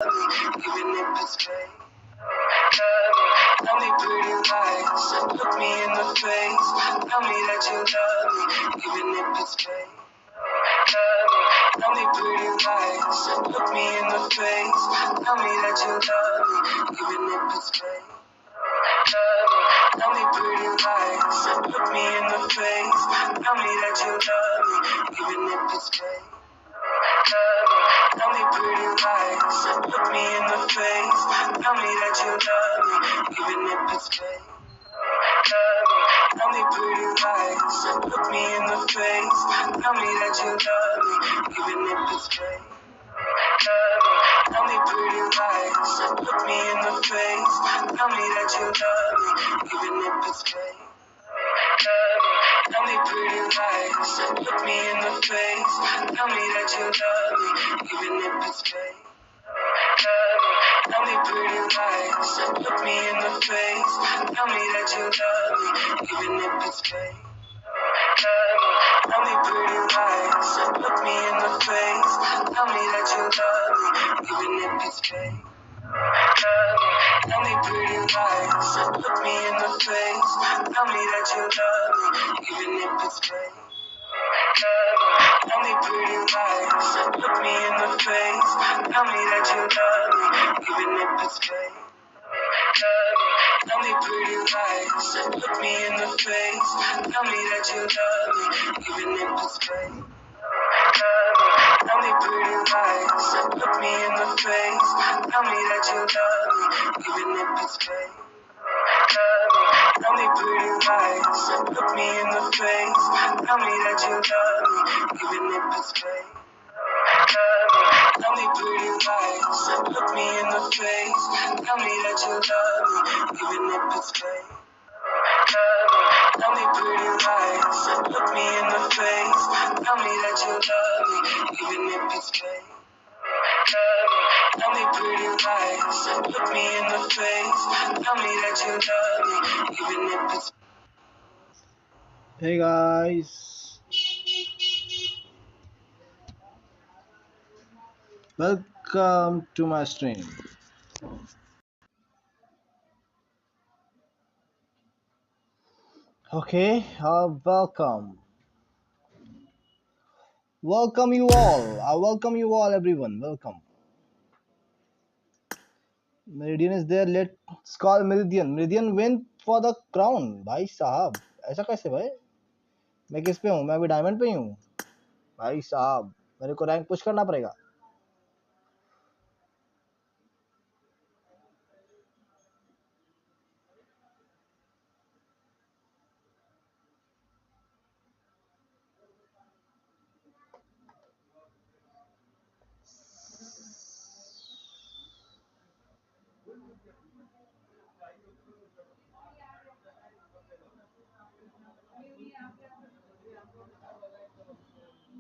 even if it's fake. Tell me pretty lies, look me in the face. Tell me that you love me, even if it's fake. Tell me pretty lies, look me in the face. Tell me that you love me, even if it's fake. Tell me pretty lies, look me in the face. Tell me that you love me, even if it's fake. Tell me pretty lies, look me in the face. Tell me that you love me, even if it's fake. Tell me pretty lies, look me in the face. Tell me that you love me, even if it's fake. Tell me pretty lies, look me in the face. Tell me that you love me, even if it's fake. Tell me pretty lies, look me in the face. Tell me that you love me, even if it's fake. Tell me pretty lies, look me in the face. Tell me that you love me, even if it's fake. Tell me pretty lies, look me in the face. Tell me that you love me, even if it's fake. Tell me pretty lies, look me in the face. Tell me that you love me, even if it's fake. Tell me pretty lies, look me in the face. Tell me that you love me, even if it's fake. Tell me pretty lies, look me in the face. Tell me that you love me, even if it's fake. Tell me pretty lies, look me in the face. Tell me that you love me, even if it's fake. Tell me pretty lies, look me in the face. Tell me that you love me, even if it's fake. Tell me pretty lies, look me in the face. Tell me that you love me, even if it's fake. Tell me pretty lies, look me in the face. Tell me that you love me, even if it's fake. Tell me pretty lies, look me in the face. Tell me that you love me, even if it's. Hey guys, welcome to my stream. Okay, welcome. Welcome you all. I welcome you all, everyone. Welcome. Meridian is there. Let's call Meridian. Meridian win for the crown. भाई साहब ऐसा कैसे भाई? मैं किस पे हूँ? मैं अभी डायमंड पे ही हूँ. भाई साहब मेरे को रैंक पुश करना पड़ेगा.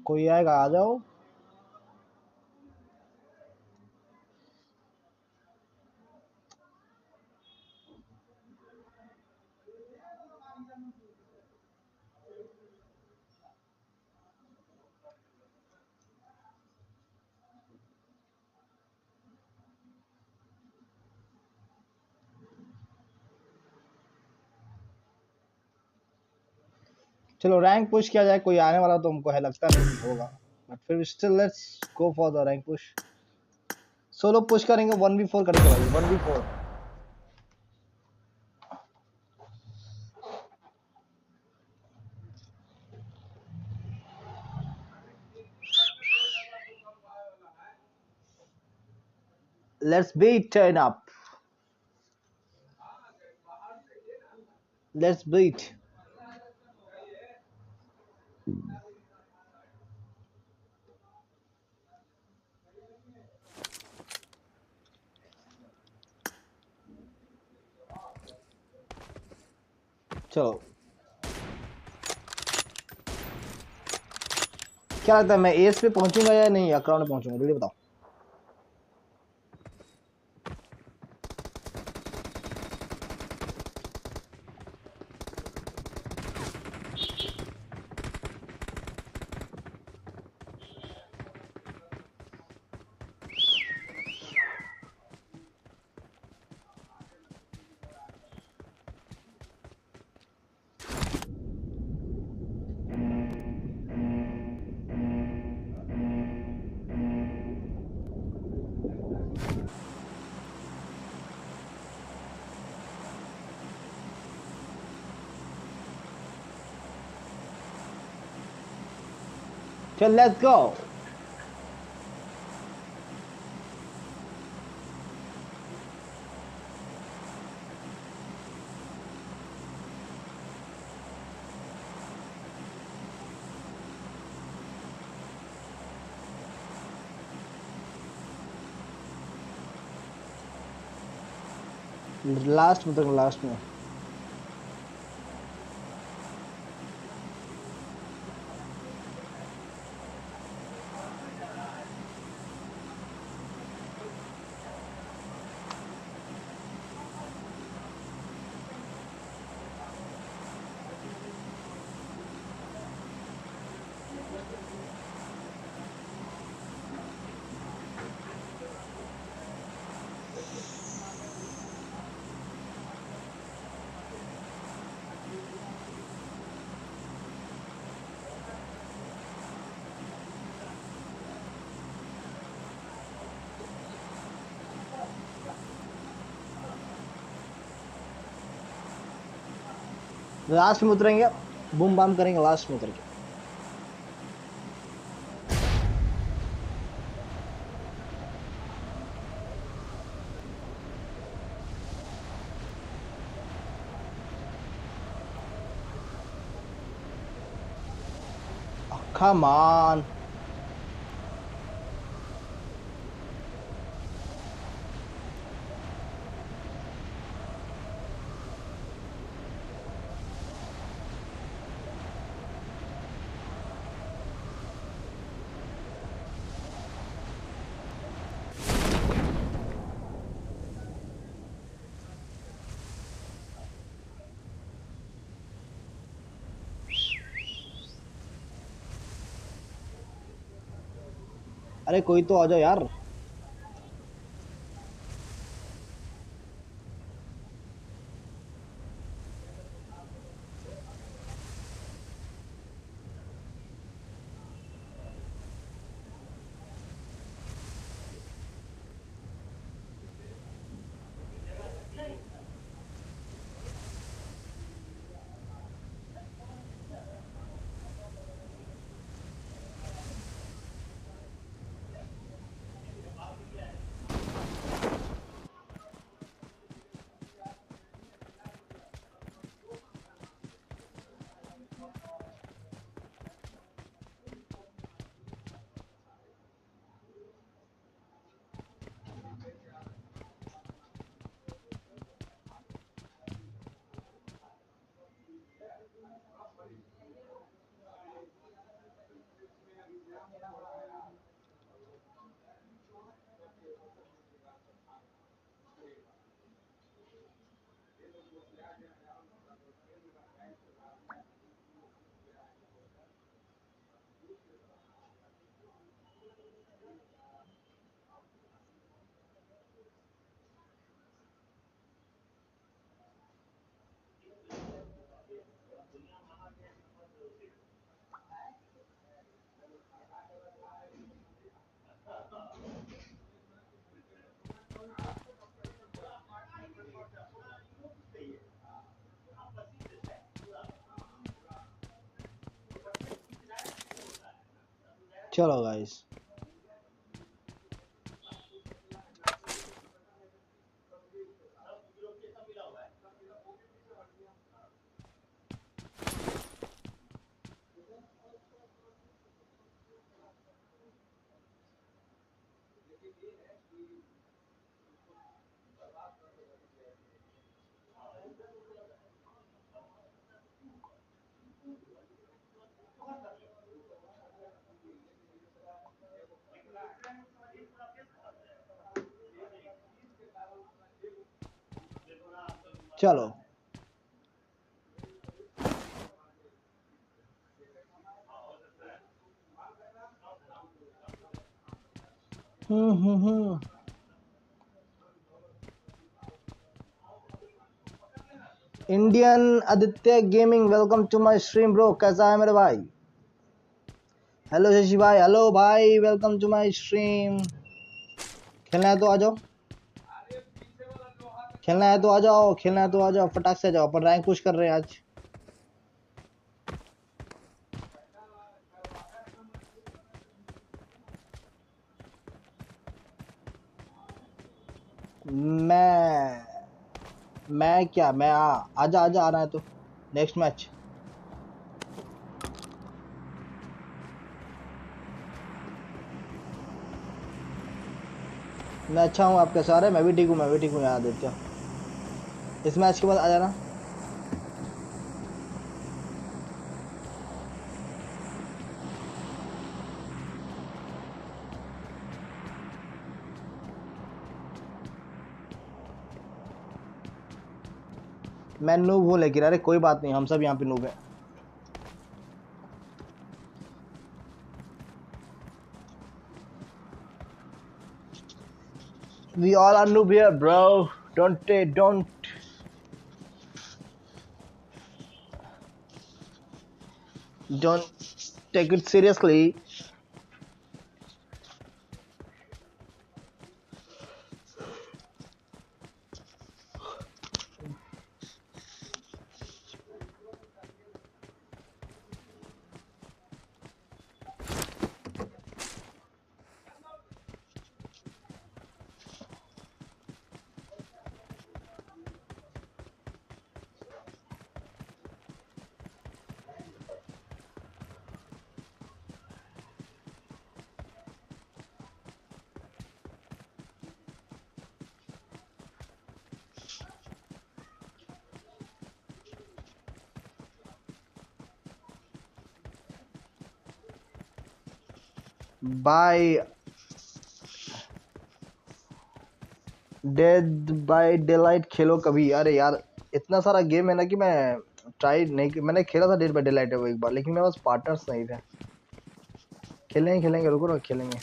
कोई आएगा आ जाओ. चलो रैंक पुश किया जाए. कोई आने वाला तो हमको है लगता नहीं होगा. बट फिर still let's go for the rank push. Solo push करेंगे. 1v4 करेंगे भाई. 1v4. Let's beat turn up. Let's beat. चलो क्या लगता है मैं एस पे पहुंचूंगा या नहीं या क्राउन पे पहुंचूंगा? जल्दी बताओ. चल लेट्स गो। लास्ट में तक लास्ट में लास्ट में उतरेंगे, बूम बाम करेंगे लास्ट में उतर के। Come on. अरे कोई तो आ जाओ यार। चलो गाइस, चलो। Indian Aditya gaming, welcome to my stream bro. कैसा है मेरे भाई? हेलो शशि भाई, हेलो भाई, वेलकम टू माय स्ट्रीम। खेलना है तो आ जाओ, खेलना है तो आ जाओ, खेलना है तो आ जाओ, फटाक से जाओ। अपन रैंक पुश कर रहे हैं आज। मैं क्या, मैं आजा आजा, आ रहा है तो नेक्स्ट मैच। मैं अच्छा हूँ, आप कैसे आ रहे हैं? मैं भी ठीक हूँ, मैं भी ठीक हूँ यार आदित्य। इस मैच के बाद आ जाना। मैं नूब हूँ, लेकिन अरे कोई बात नहीं, हम सब यहाँ पे नूब हैं। We all are noob here, bro. Don't take it seriously. By dead by daylight खेलो कभी। अरे यार इतना सारा गेम है ना कि मैं ट्राई नहीं, मैंने खेला था डेड बाय डेलाइट वो एक बार, लेकिन मेरे पास पार्टनर्स नहीं थे। खेलेंगे खेलेंगे, रुको ना, खेलेंगे।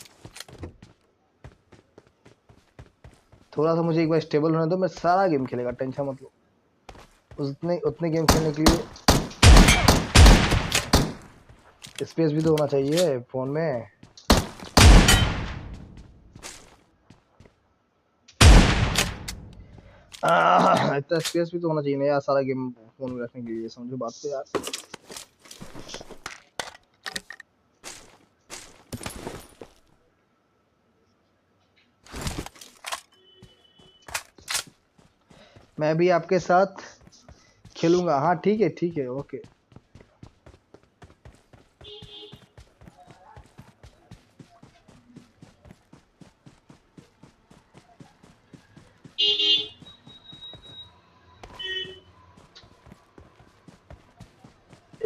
थोड़ा सा मुझे एक बार स्टेबल होने दो, मैं सारा गेम खेलेगा, टेंशन मत लो। उतने उतने गेम खेलने के लिए स्पेस भी तो होना चाहिए फोन में। इतना स्पेस भी तो होना चाहिए ना यार, सारा गेम फोन में रखने के लिए, समझो बात तो यार। मैं भी आपके साथ खेलूंगा। हाँ ठीक है, ओके।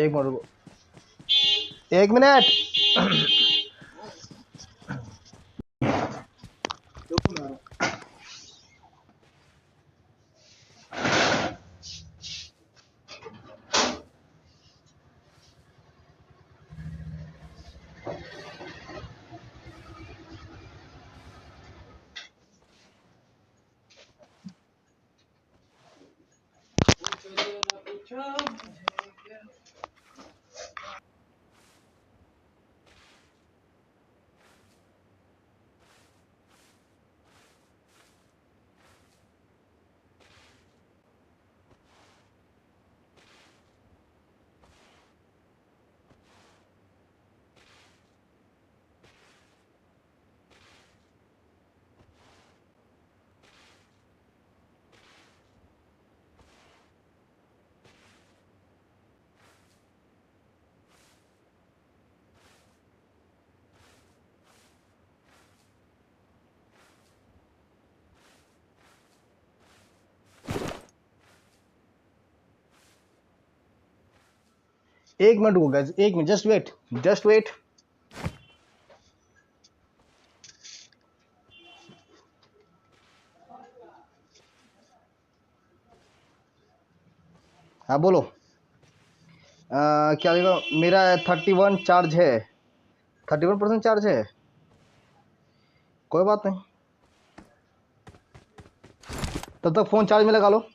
एक मिनट रुको, एक मिनट। एक मिनट रुको गाइस, एक minute, just wait, just wait. हाँ बोलो। क्या देखो, मेरा 31 चार्ज है, 31% चार्ज है। कोई बात नहीं, तब तक फोन चार्ज में लगा लो।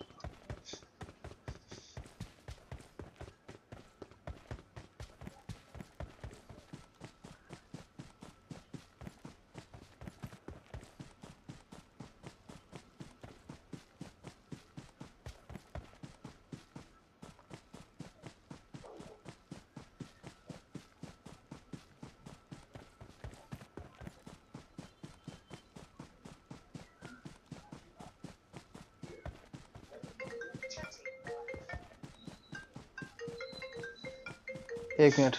एक मिनट,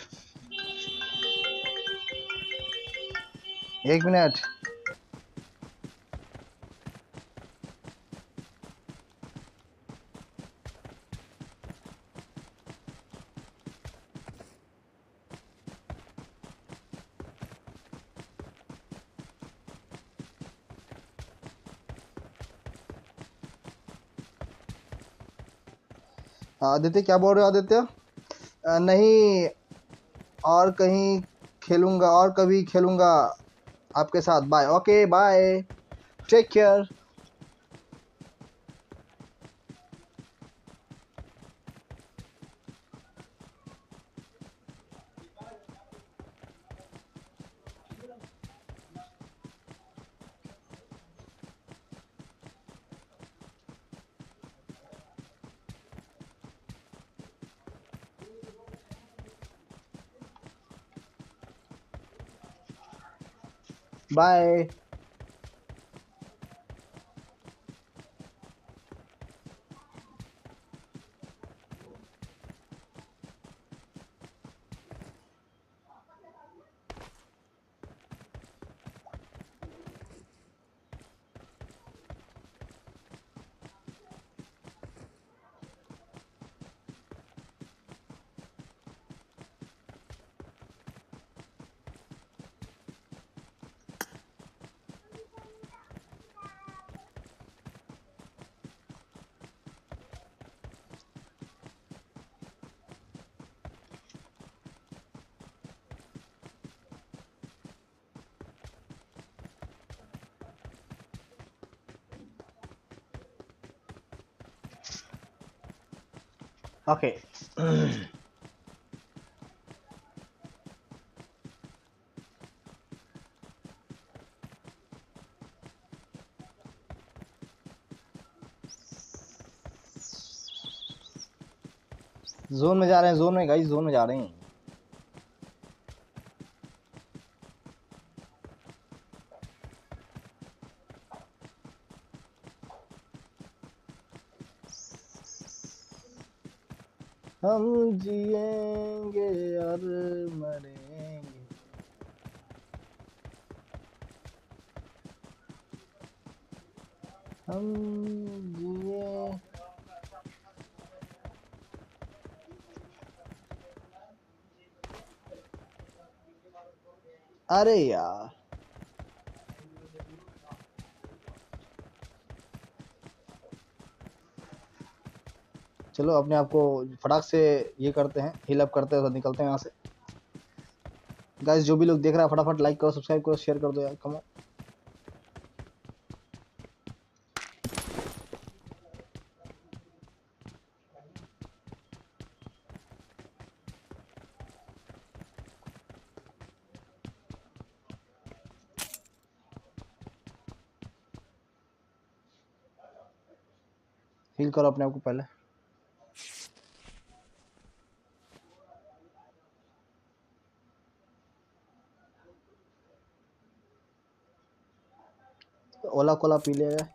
एक मिनट। आदित्य क्या बोल रहे हो आदित्य? नहीं, और कहीं खेलूंगा, और कभी खेलूंगा आपके साथ। Bye. Okay bye, take care. Bye. Okay. Zone में जा रहे हैं, जोन में गाइस, जोन में जा रहे हैं। हम जिएंगे और मरेंगे। हम जिए। अरे यार, चलो अपने आप को फटाक से ये करते हैं, हील अप करते हैं तो निकलते हैं यहाँ से। गाइस जो भी लोग देख रहा है फटाफट लाइक करो, सब्सक्राइब करो, शेयर कर दो यार, कमो। हील करो अपने आप को पहले। ओला कोला पी लिया।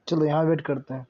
चलो यहाँ वेट करते हैं।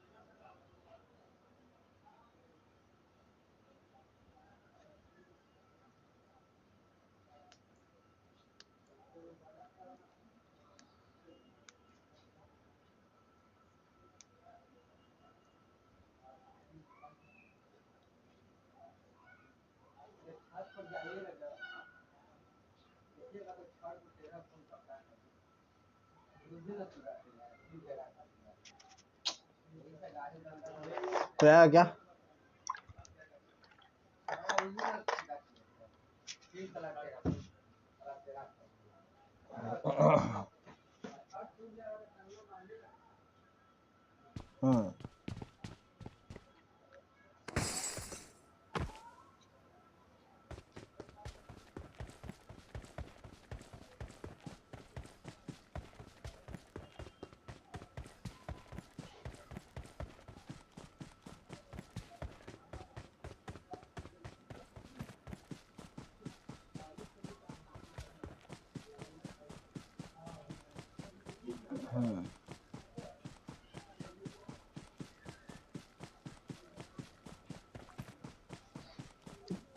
तो आया क्या? हम्म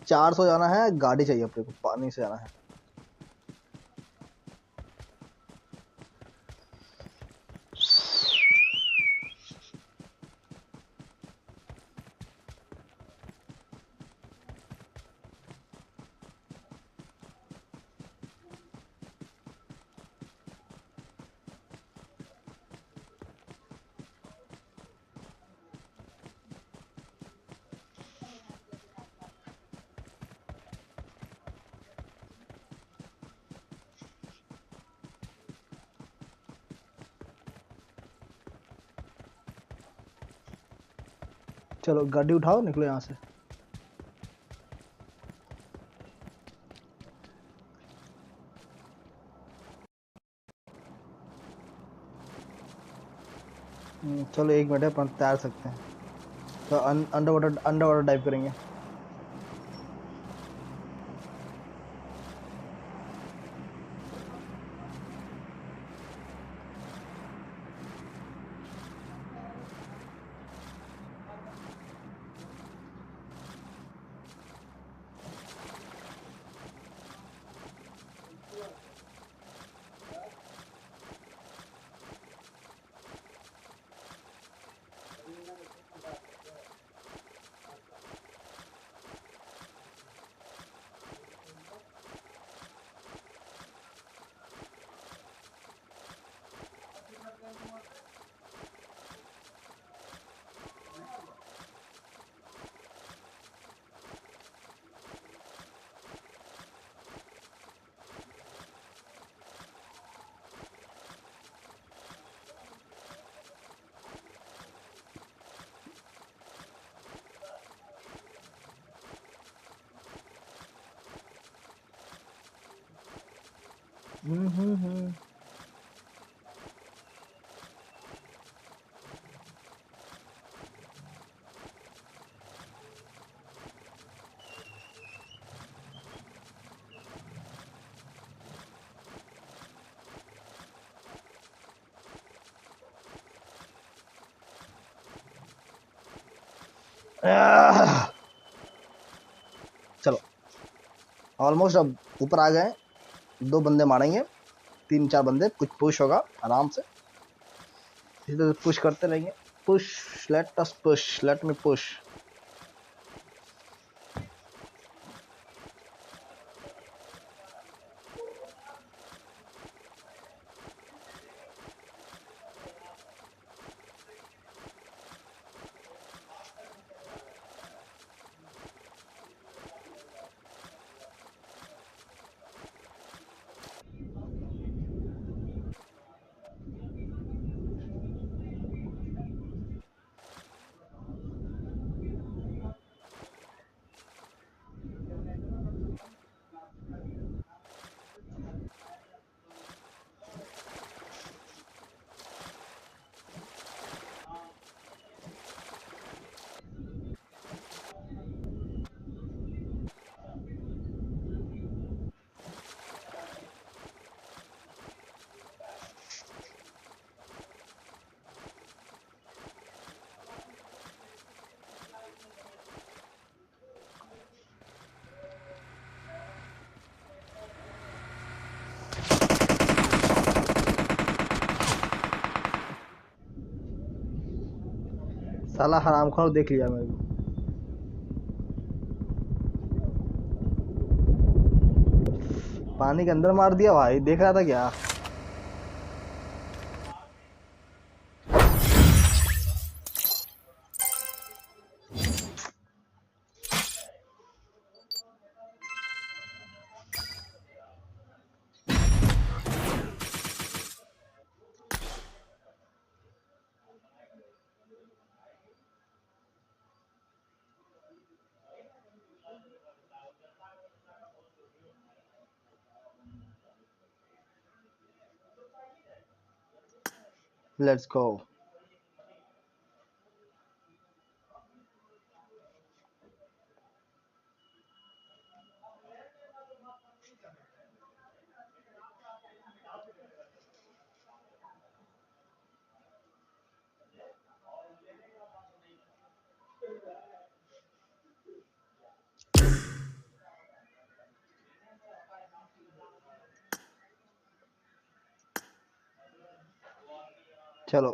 400 जाना है, गाड़ी चाहिए अपने को, पानी से जाना है। चलो गाड़ी उठाओ, निकलो यहाँ से। चलो 1 मिनट है, अपन तैर सकते हैं। तो अंडर वाटर डाइव करेंगे। हम्म चलो ऑलमोस्ट अब ऊपर आ गए। 2 बंदे मारेंगे, 3-4 बंदे, कुछ पुश होगा आराम से। इसी तरह पुश करते रहेंगे। Push, let us push, let me push. साला हरामखोर देख लिया मेरे को। पानी के अंदर मार दिया भाई, देख रहा था क्या? Let's go. चलो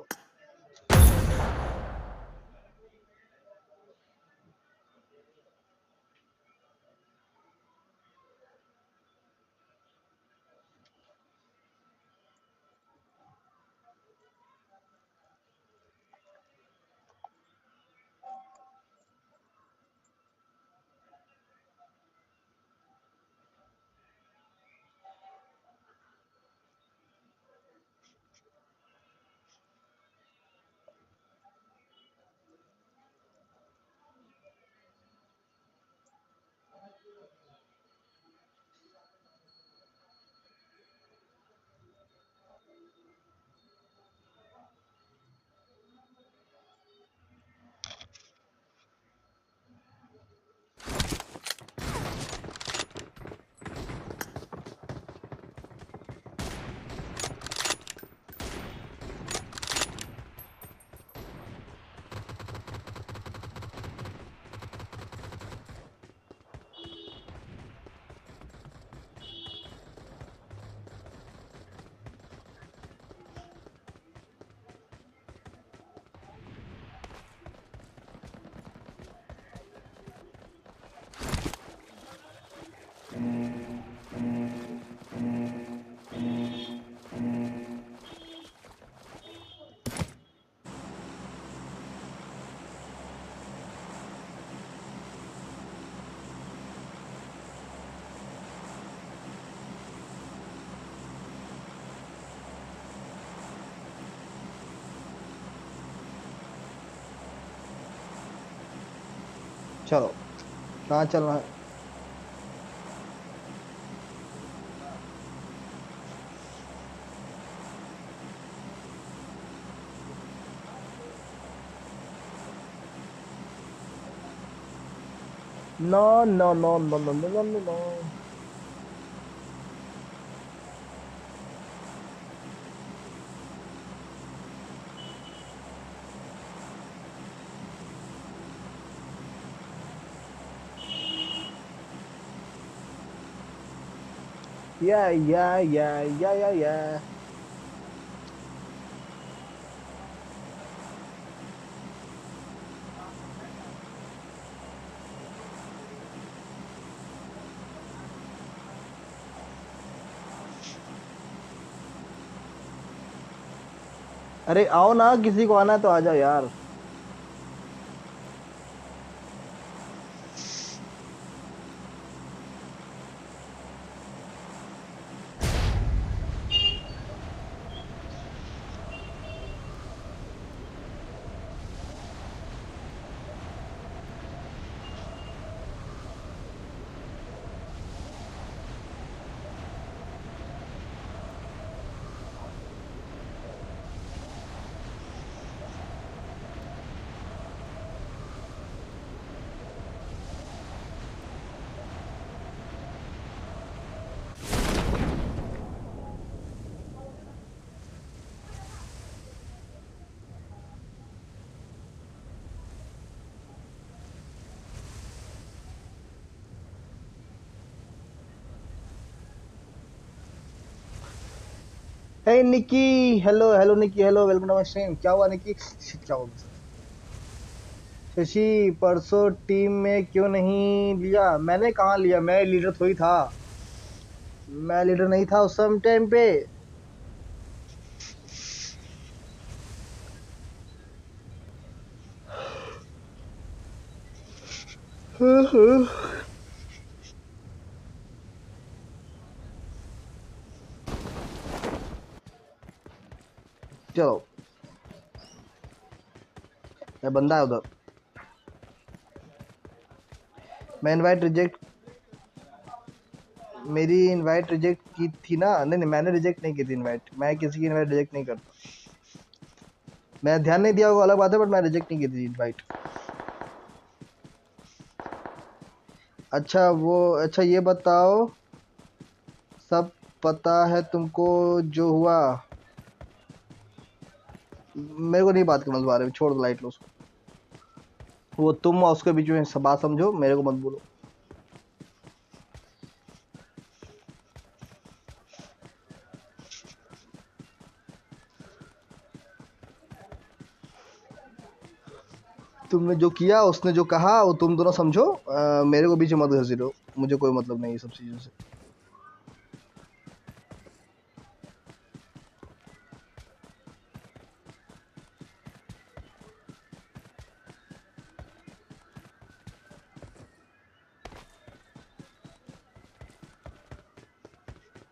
चलो, कहाँ चलना है? No no no no no no no no. Yeah. अरे आओ ना, किसी को आना है तो आ जाओ यार। Hey Nikki, hello hello Nikki, hello, welcome to my stream. क्या हुआ निकी? शिट, क्या हुआ? शशि परसों टीम में क्यों नहीं लिया? मैंने कहाँ लिया, मैं लीडर थोड़ी था, मैं लीडर नहीं था उस समय टाइम पे। चलो ये बंदा है उधर, मैं इनवाइट रिजेक्ट, मेरी इनवाइट रिजेक्ट की थी ना? नहीं नहीं, मैंने रिजेक्ट नहीं की थी इनवाइट, मैं किसी की इनवाइट रिजेक्ट नहीं करता। मैं ध्यान नहीं दिया होगा अलग बात है, बट मैं रिजेक्ट नहीं की थी इनवाइट। अच्छा वो, अच्छा ये बताओ, सब पता है तुमको जो हुआ? मेरे को नहीं बात करना उस बारे में, छोड़ दो, लाइट लो उसको। वो तुम और उसके बीच में सब बात समझो, मेरे को मत बोलो। तुमने जो किया, उसने जो कहा, वो तुम दोनों समझो। मेरे को बीच में मत घसीटो, मुझे कोई मतलब नहीं है सब चीज़ों से।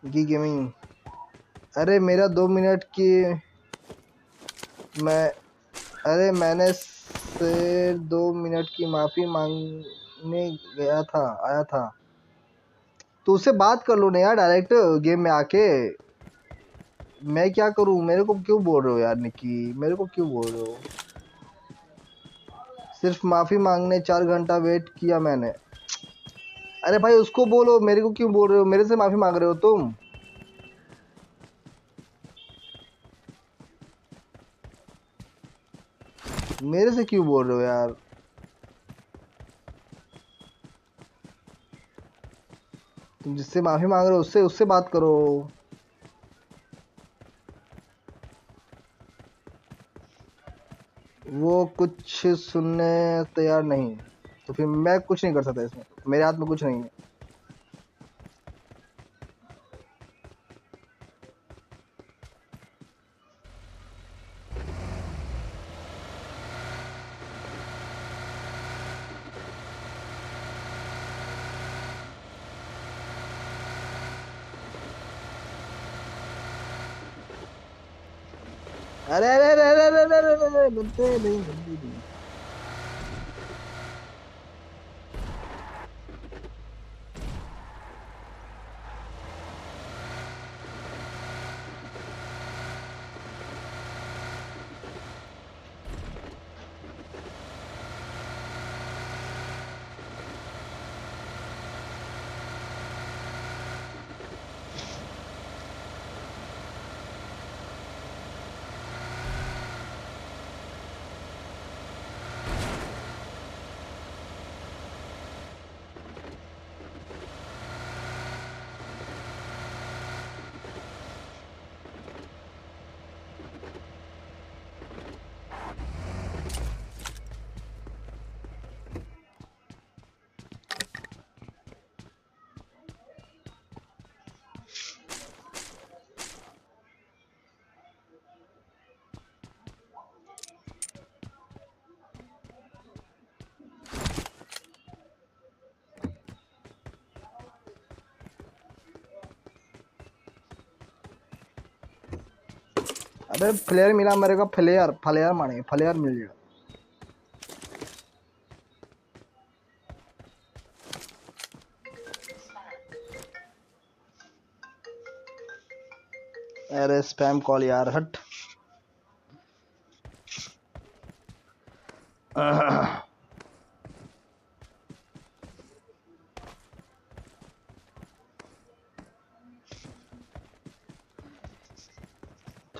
की गेमिंग, अरे मेरा 2 मिनट की, मैं, अरे मैंने से 2 मिनट की माफ़ी मांगने गया था, आया था। तो उससे बात कर लो ना यार, डायरेक्ट गेम में आके। मैं क्या करूं, मेरे को क्यों बोल रहे हो यार निक्की, मेरे को क्यों बोल रहे हो? सिर्फ माफ़ी मांगने 4 घंटा वेट किया मैंने। अरे भाई उसको बोलो, मेरे को क्यों बोल रहे हो? मेरे से माफ़ी मांग रहे हो तुम? मेरे से क्यों बोल रहे हो यार? तुम जिससे माफ़ी मांग रहे हो उससे उससे बात करो। वो कुछ सुनने तैयार नहीं, तो फिर मैं कुछ नहीं कर सकता इसमें, मेरे हाथ में कुछ नहीं है। अरे अरे अरे अरे अरे अरे अरे अरे, बनते नहीं, बनते नहीं। अबे फ्लेयर मिला मेरे को, फ्लेयर फ्लेयर मारेंगे, फ्लेयर मिल गया। अरे स्पैम कॉल यार, हट।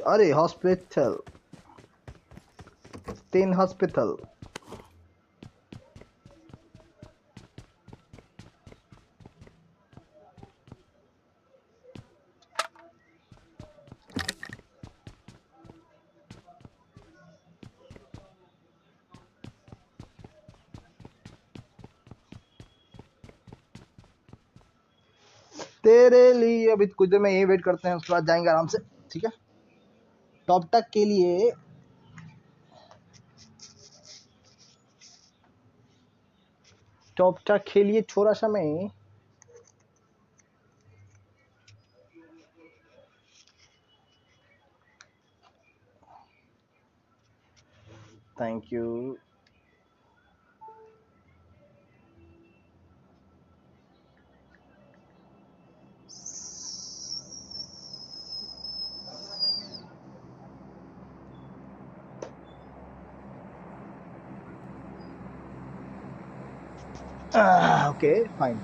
अरे हॉस्पिटल, 3 हॉस्पिटल। तेरे लिए अभी कुछ देर में यही वेट करते हैं, उसके बाद जाएंगे आराम से, ठीक है। टॉप तक के लिए टॉप तक के लिए थोड़ा समय। Thank you. Okay fine.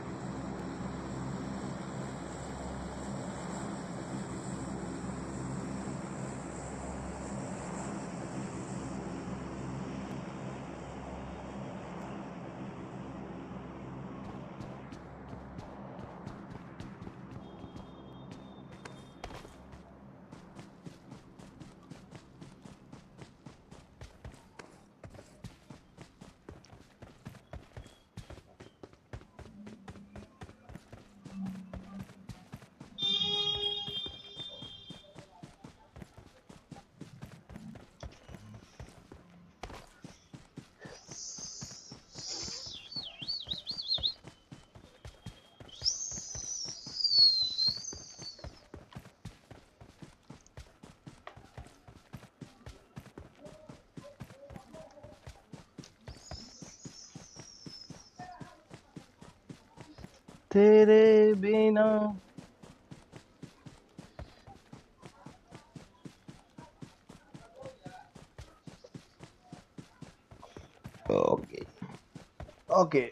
तेरे बिना ओके ओके।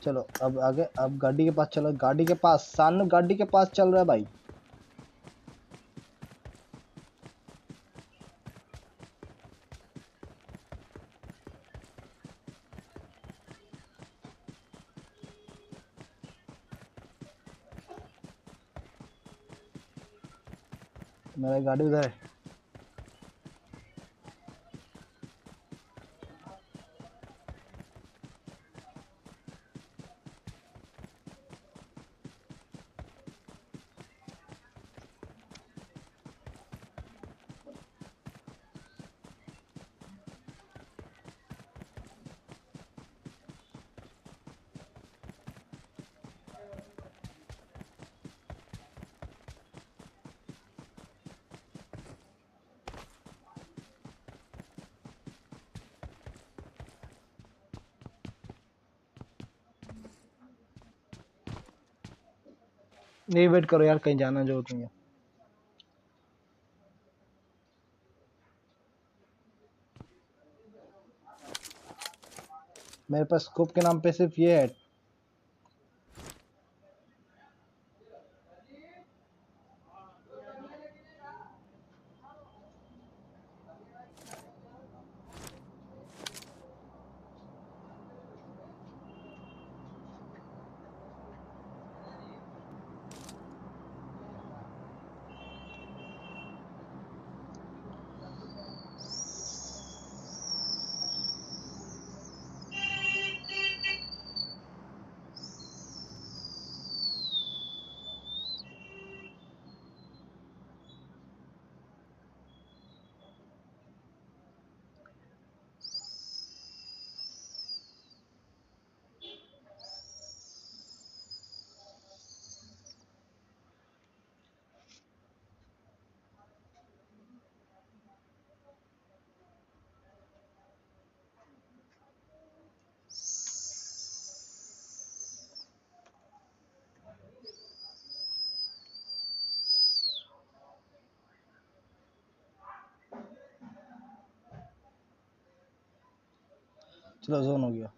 चलो अब आगे, अब गाड़ी के पास चलो, गाड़ी के पास, सानू गाड़ी के पास चल रहा है भाई। मेरा गाड़ी उधर है। नहीं वेट करो यार, कहीं जाना जरूरत नहीं है। मेरे पास स्कोप के नाम पे सिर्फ ये है। चलो जोन हो गया।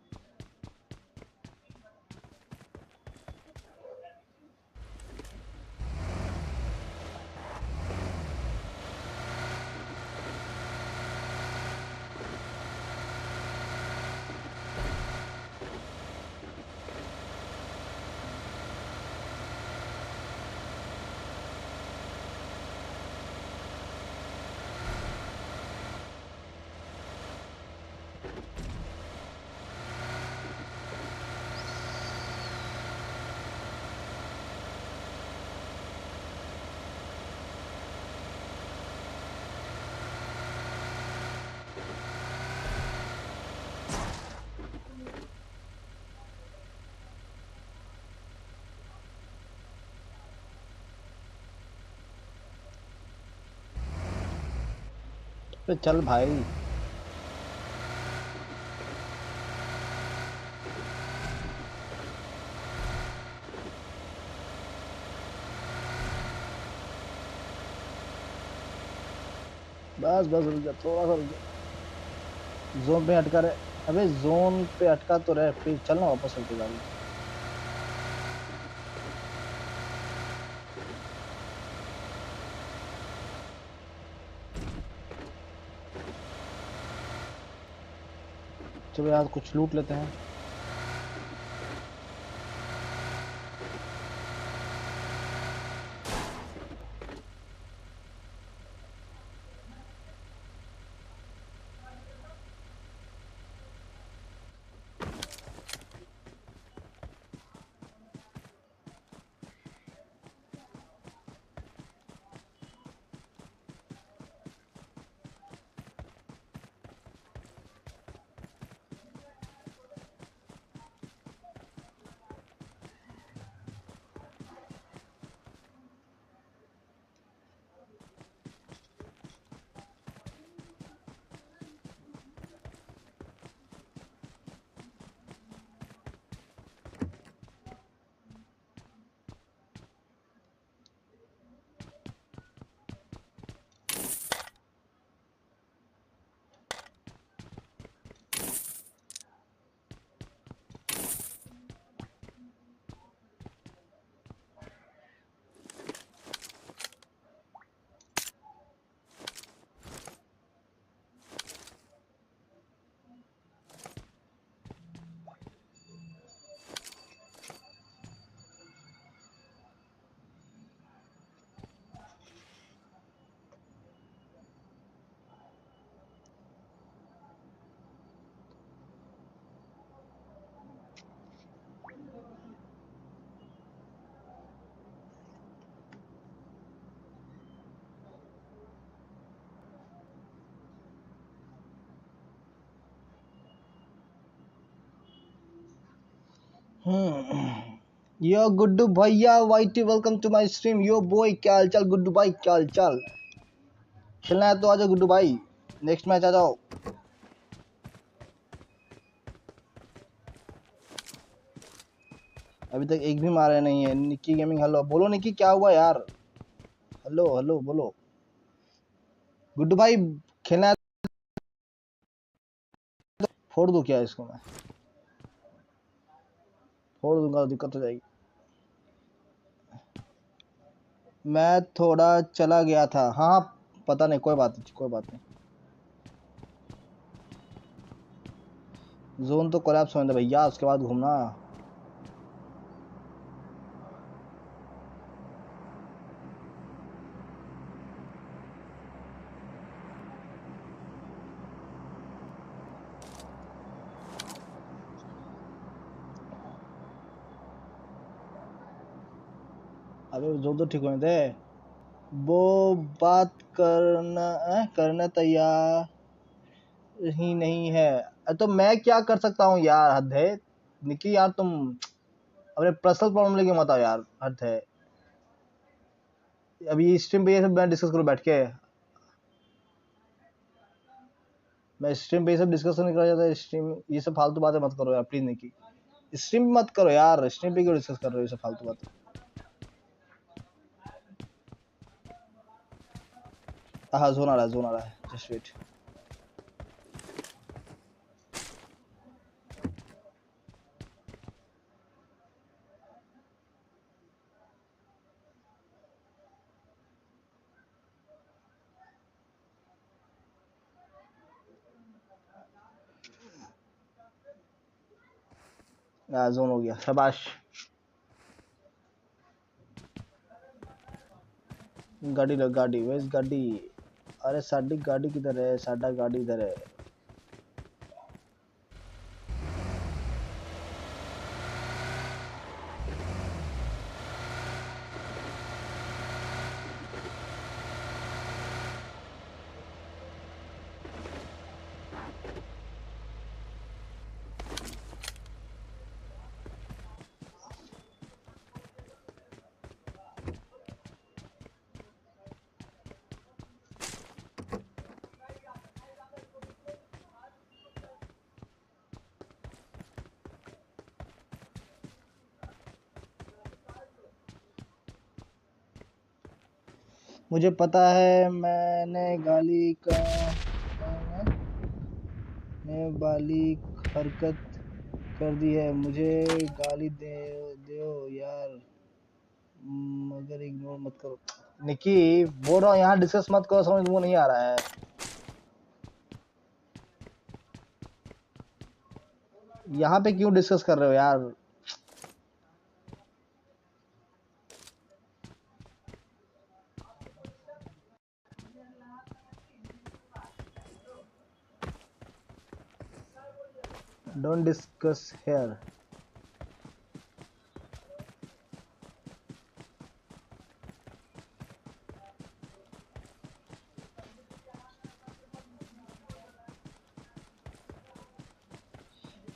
तो चल भाई। बस बस रुक जा, थोड़ा सा रुक जा। जोन पे अटका रहे। अबे जोन पे अटका तो रहे, फिर चलना वापस चलते गाड़ी। चलो यार कुछ लूट लेते हैं। यो गुड्डू भैया Whitey, welcome to my stream. Yo boy, क्या हाल चाल गुड्डू भाई, क्या हाल चाल। खेलना है तो आ जाओ गुड्डू भाई, नेक्स्ट मैच आ जाओ। अभी तक एक भी मारा नहीं है। निक्की गेमिंग, हेलो बोलो निक्की, क्या हुआ यार। हेलो हेलो बोलो गुड्डू भाई। खेलना है, फोड़ दूं क्या इसको मैं। फोड़ दूंगा तो दिक्कत हो जाएगी। मैं थोड़ा चला गया था। हाँ पता नहीं, कोई बात नहीं, कोई बात नहीं। जोन तो कोलैप्स होने दे भैया, उसके बाद घूमना। अबे जोन तो ठीक होने दे। वो बात करना तैयार ही नहीं है तो मैं क्या कर सकता हूँ यार, हद है। निकी यार तुम अपने पर्सनल प्रॉब्लम लेके मत आओ यार, हद है। अभी स्ट्रीम पे ये सब मैं डिस्कस करूँ बैठ के। मैं स्ट्रीम पे ये सब डिस्कस नहीं कर जाता। स्ट्रीम ये सब फालतू बातें मत करो यार प्लीज निकी। स्ट्रीम मत करो यार, स्ट्रीम पे क्यों डिस्कस कर रहे हो ये सब फालतू बातें। हाँ जोन आ रहा है, जोन आ रहा है, जस्ट वेट। जोन हो गया, शाबाश। गाड़ी लो, गाड़ी वेज गाड़ी। अरे साडी गाड़ी किधर है, साडा गाड़ी इधर है। मुझे पता है मैंने बालिक हरकत कर दी है, मुझे गाली दो यार, मगर इग्नोर मत करो। निकी बोल रहा हूँ यहाँ डिस्कस मत करो, समझ वो नहीं आ रहा है। यहाँ पे क्यों डिस्कस कर रहे हो यार? Don't discuss here.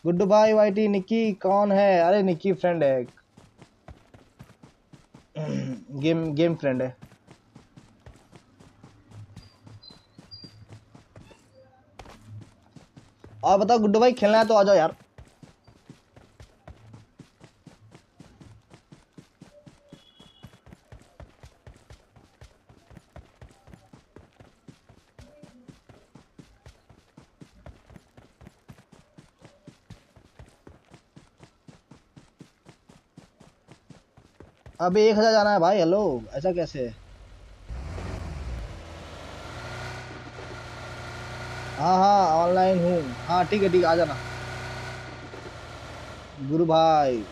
Good bye Whitey. Nikki कौन है? अरे निकी फ्रेंड है, गेम फ्रेंड है। और बताओ गुड्डू भाई, खेलना है तो आ जाओ यार। अभी 1000 जाना है भाई। हेलो, ऐसा कैसे? हाँ हाँ ऑनलाइन हूँ। हाँ ठीक है आ जाना गुरु भाई।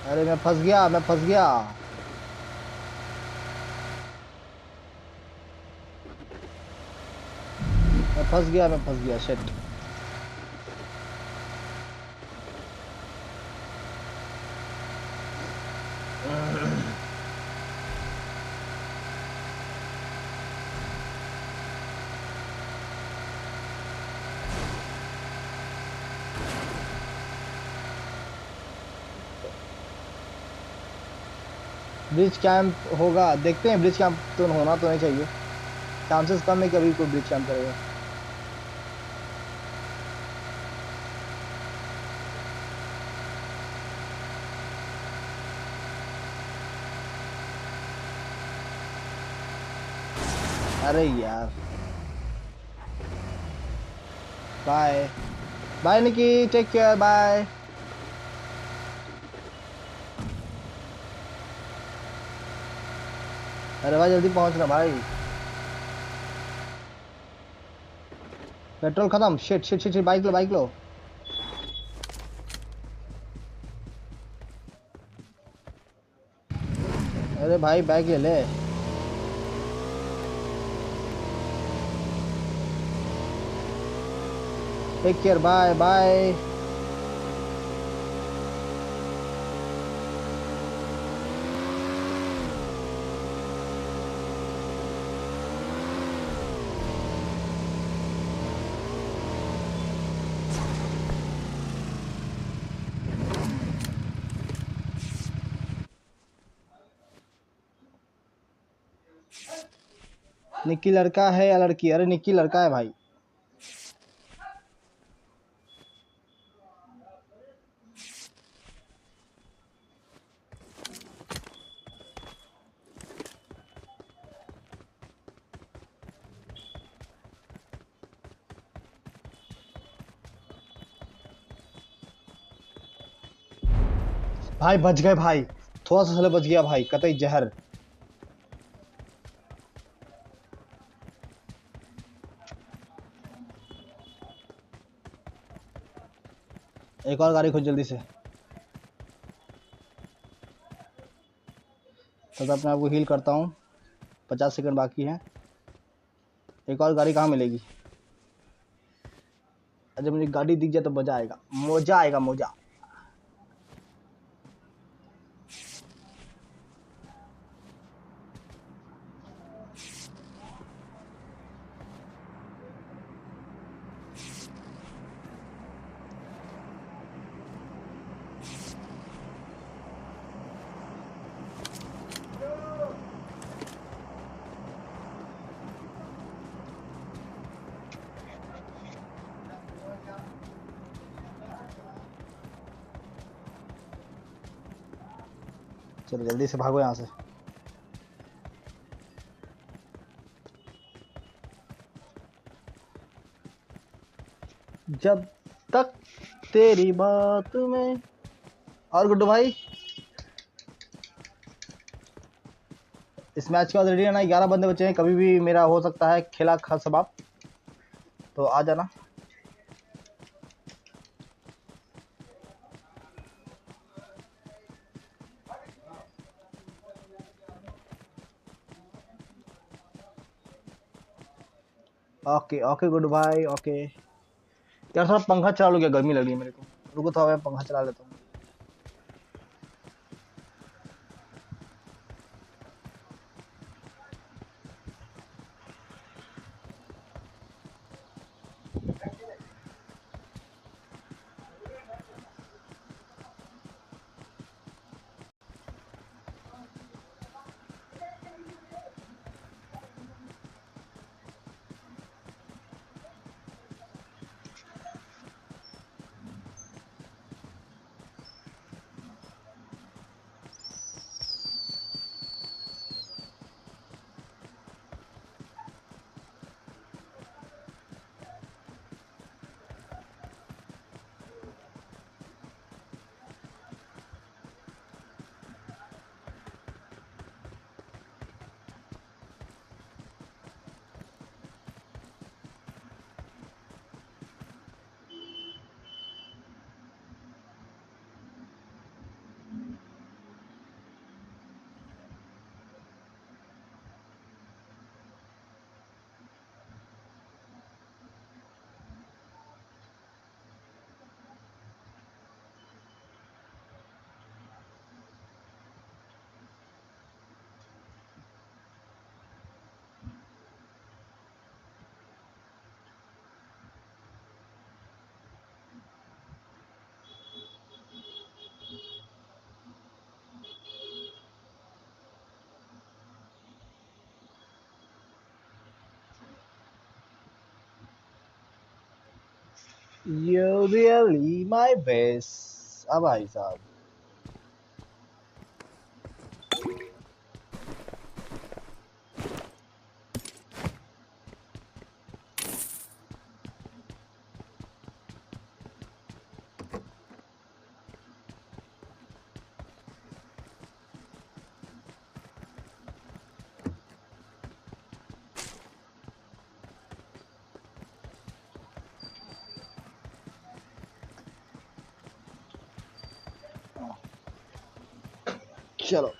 अरे मैं फंस गया, मैं फंस गया, मैं फंस गया, मैं फंस गया। शिट। ब्रिज कैंप होगा, देखते हैं। ब्रिज कैंप तो होना तो नहीं चाहिए, चांसेस कम है कि अभी कोई ब्रिज कैंप करेगा। अरे यार, bye bye Nikki, take care, bye. अरे भाई जल्दी पहुंचना भाई, पेट्रोल खत्म। शिट शिट शिट, बाइक लो, बाइक लो। अरे भाई बाइक ले ले। Take care, bye bye. Nikki लड़का है या लड़की? अरे निक्की लड़का है भाई। भाई बच गए भाई, थोड़ा सा बच गया भाई, कतई जहर। एक और गाड़ी खोज जल्दी से, तब अपने आप को हील करता हूँ। 50 सेकंड बाकी है। एक और गाड़ी कहाँ मिलेगी? जब मुझे गाड़ी दिख जाए तो मजा आएगा, मजा आएगा, मजा। चलो जल्दी से भागो यहाँ से। जब तक तेरी बात में। और गुड्डू भाई, इस मैच के बाद रेडी रहना। 11 बंदे बचे हैं, कभी भी मेरा हो सकता है खेला समाप्त, तो आ जाना। ओके ओके गुड भाई, ओके। यार थोड़ा पंखा चला लो, क्या गर्मी लग रही है मेरे को। रुको थोड़ा, मैं पंखा चला लेता हूँ। You really my best। अब भाई साहब, चलो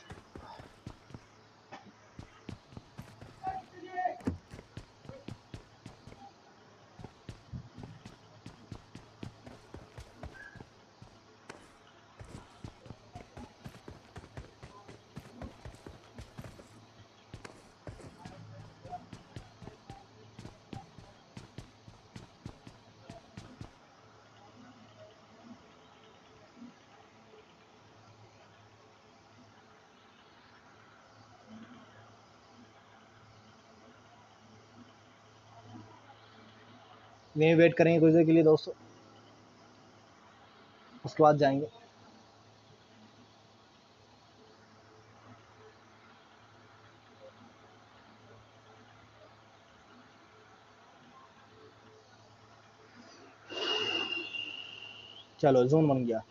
नहीं, वेट करेंगे कुछ देर के लिए दोस्तों, उसके बाद जाएंगे। चलो जोन बन गया।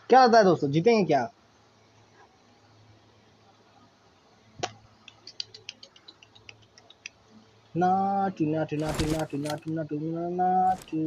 क्या लगता है दोस्तों, जीतेंगे क्या? नाटू नाटू नाटू नाटू नाटू नाटू नाटू।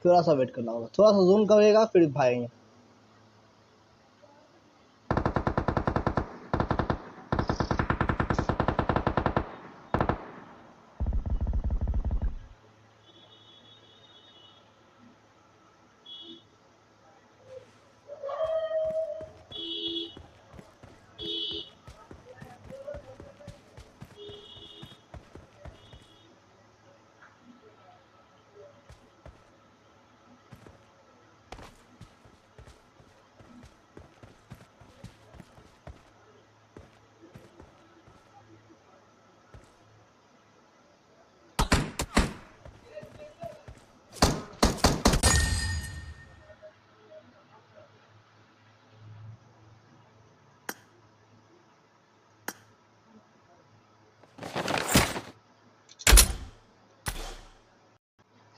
थोड़ा सा वेट करना होगा, थोड़ा सा जूम करेगा फिर भागेंगे।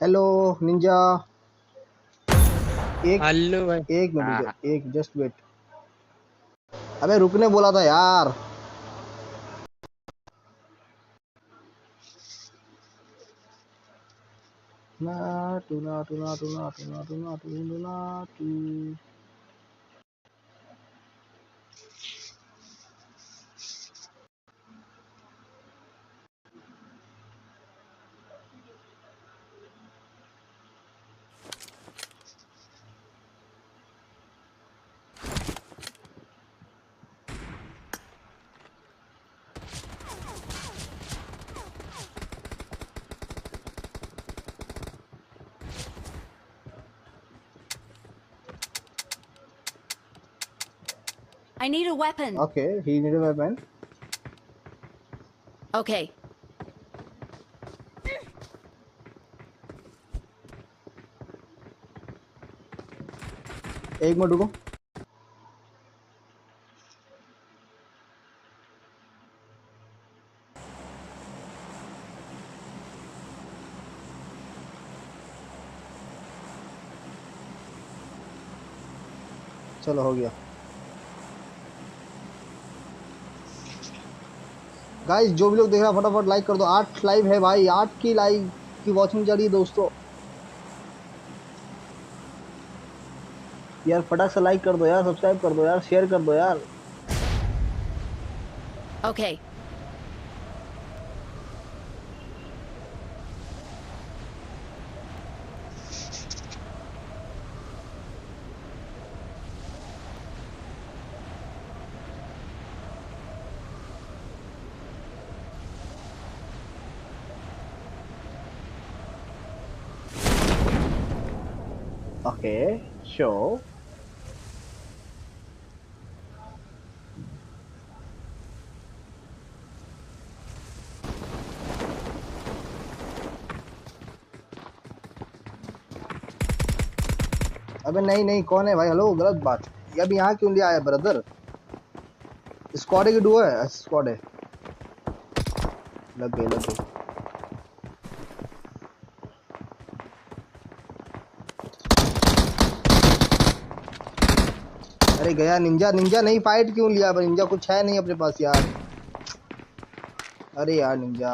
Hello Ninja. हेलो भाई। एक मिनट हाँ। रुको, एक जस्ट वेट। अबे रुकने बोला था यार। Naatu Naatu Naatu Naatu Naatu Naatu Naatu. I need a weapon. Okay, he need a weapon. Okay. एक मिनट रुको। चलो हो गया। गाइस जो भी लोग देख रहा है फटाफट लाइक कर दो। 8 लाइव है भाई, 8 की लाइव की वॉचिंग जा रही है दोस्तों। यार फटाक से लाइक कर दो यार, सब्सक्राइब कर दो यार, शेयर कर दो यार। Okay. Okay show. अबे नहीं नहीं, कौन है भाई? हेलो, गलत बात। ये अभी यहाँ क्यों लिया आया ब्रदर? स्क्वाड है कि डुओ है? स्क्वाड है। लग गए लग गए। अरे गया निंजा। निंजा नहीं, फाइट क्यों लिया? निंजा कुछ है नहीं अपने पास यार। अरे यार निंजा।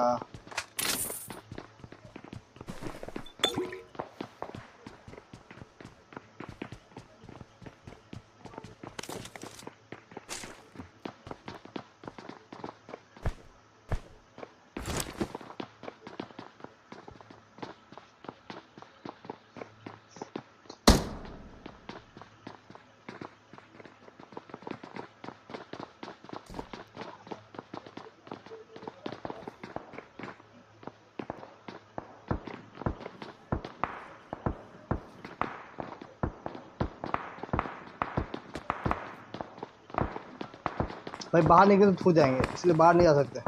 भाई बाहर निकले तो छू जाएंगे, इसलिए बाहर नहीं जा सकते।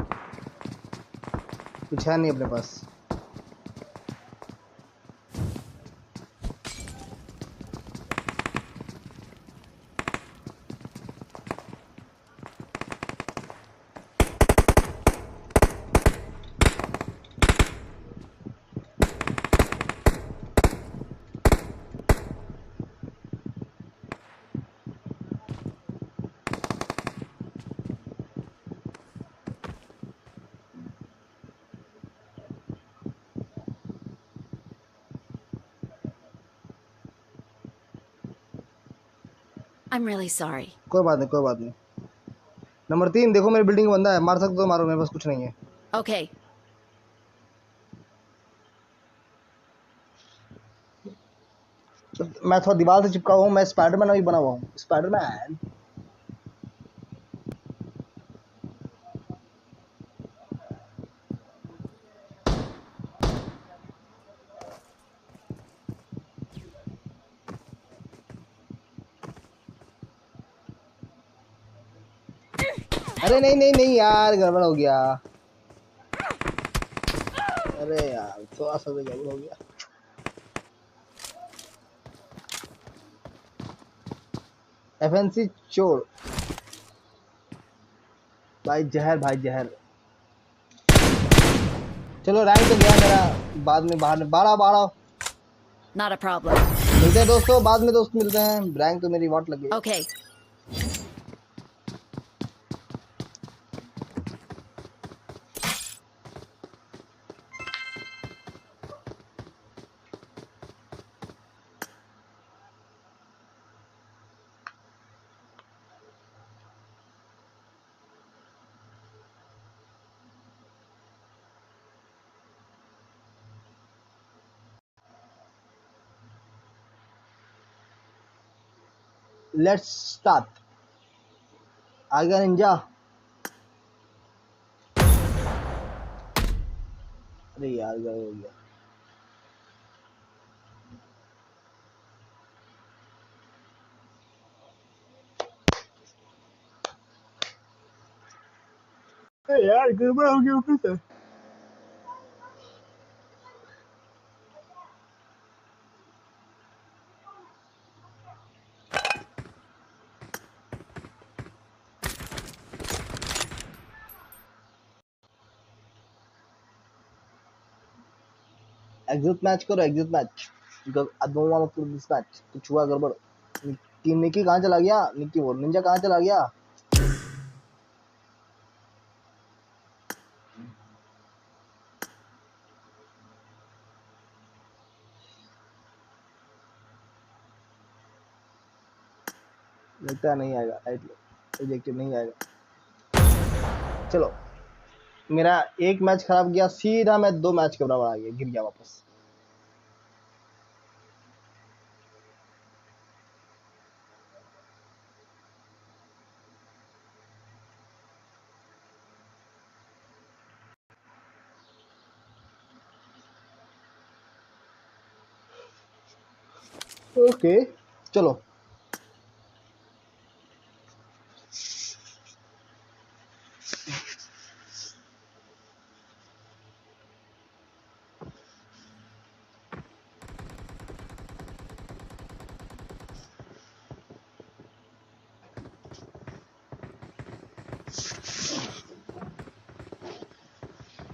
कुछ है नहीं अपने पास। I'm really sorry. कोई बात नहीं, कोई बात नहीं। नंबर 3 देखो, मेरी बिल्डिंग में बंदा है, मार सकते हो मारो, मेरे पास कुछ नहीं है। Okay. मैं थोड़ा दीवार से चिपका हुआ हूँ, मैं स्पाइडरमैन अभी बना हुआ हूँ, स्पाइडरमैन। अरे नहीं नहीं नहीं यार, गड़बड़ हो गया। अरे यार थोड़ा सा भी गड़बड़ हो गया। एफएनसी चोर भाई, जहर भाई जहर। चलो रैंक तो गया मेरा, बाद में बाहर 12 Not a problem. मिलते हैं दोस्तों, बाद में दोस्त मिलते हैं। रैंक तो मेरी वाट लग गई। Okay. Let's start. आ गया निंजा। अरे यार गड़बड़ हो गया। अरे यार गड़बड़ हो गया ऊपर से। एग्जिट मैच करो, exit match, because I don't want to this match. कुछ हुआ गड़बड़। निक्की कहाँ चला गया? निक्की वो निंजा कहाँ चला गया? लगता है नहीं आएगा, रिजेक्टेड नहीं आएगा। चलो, मेरा एक मैच खराब गया, सीधा मैं 2 मैच के बराबर आ गया, गिर गया वापस। ओके चलो।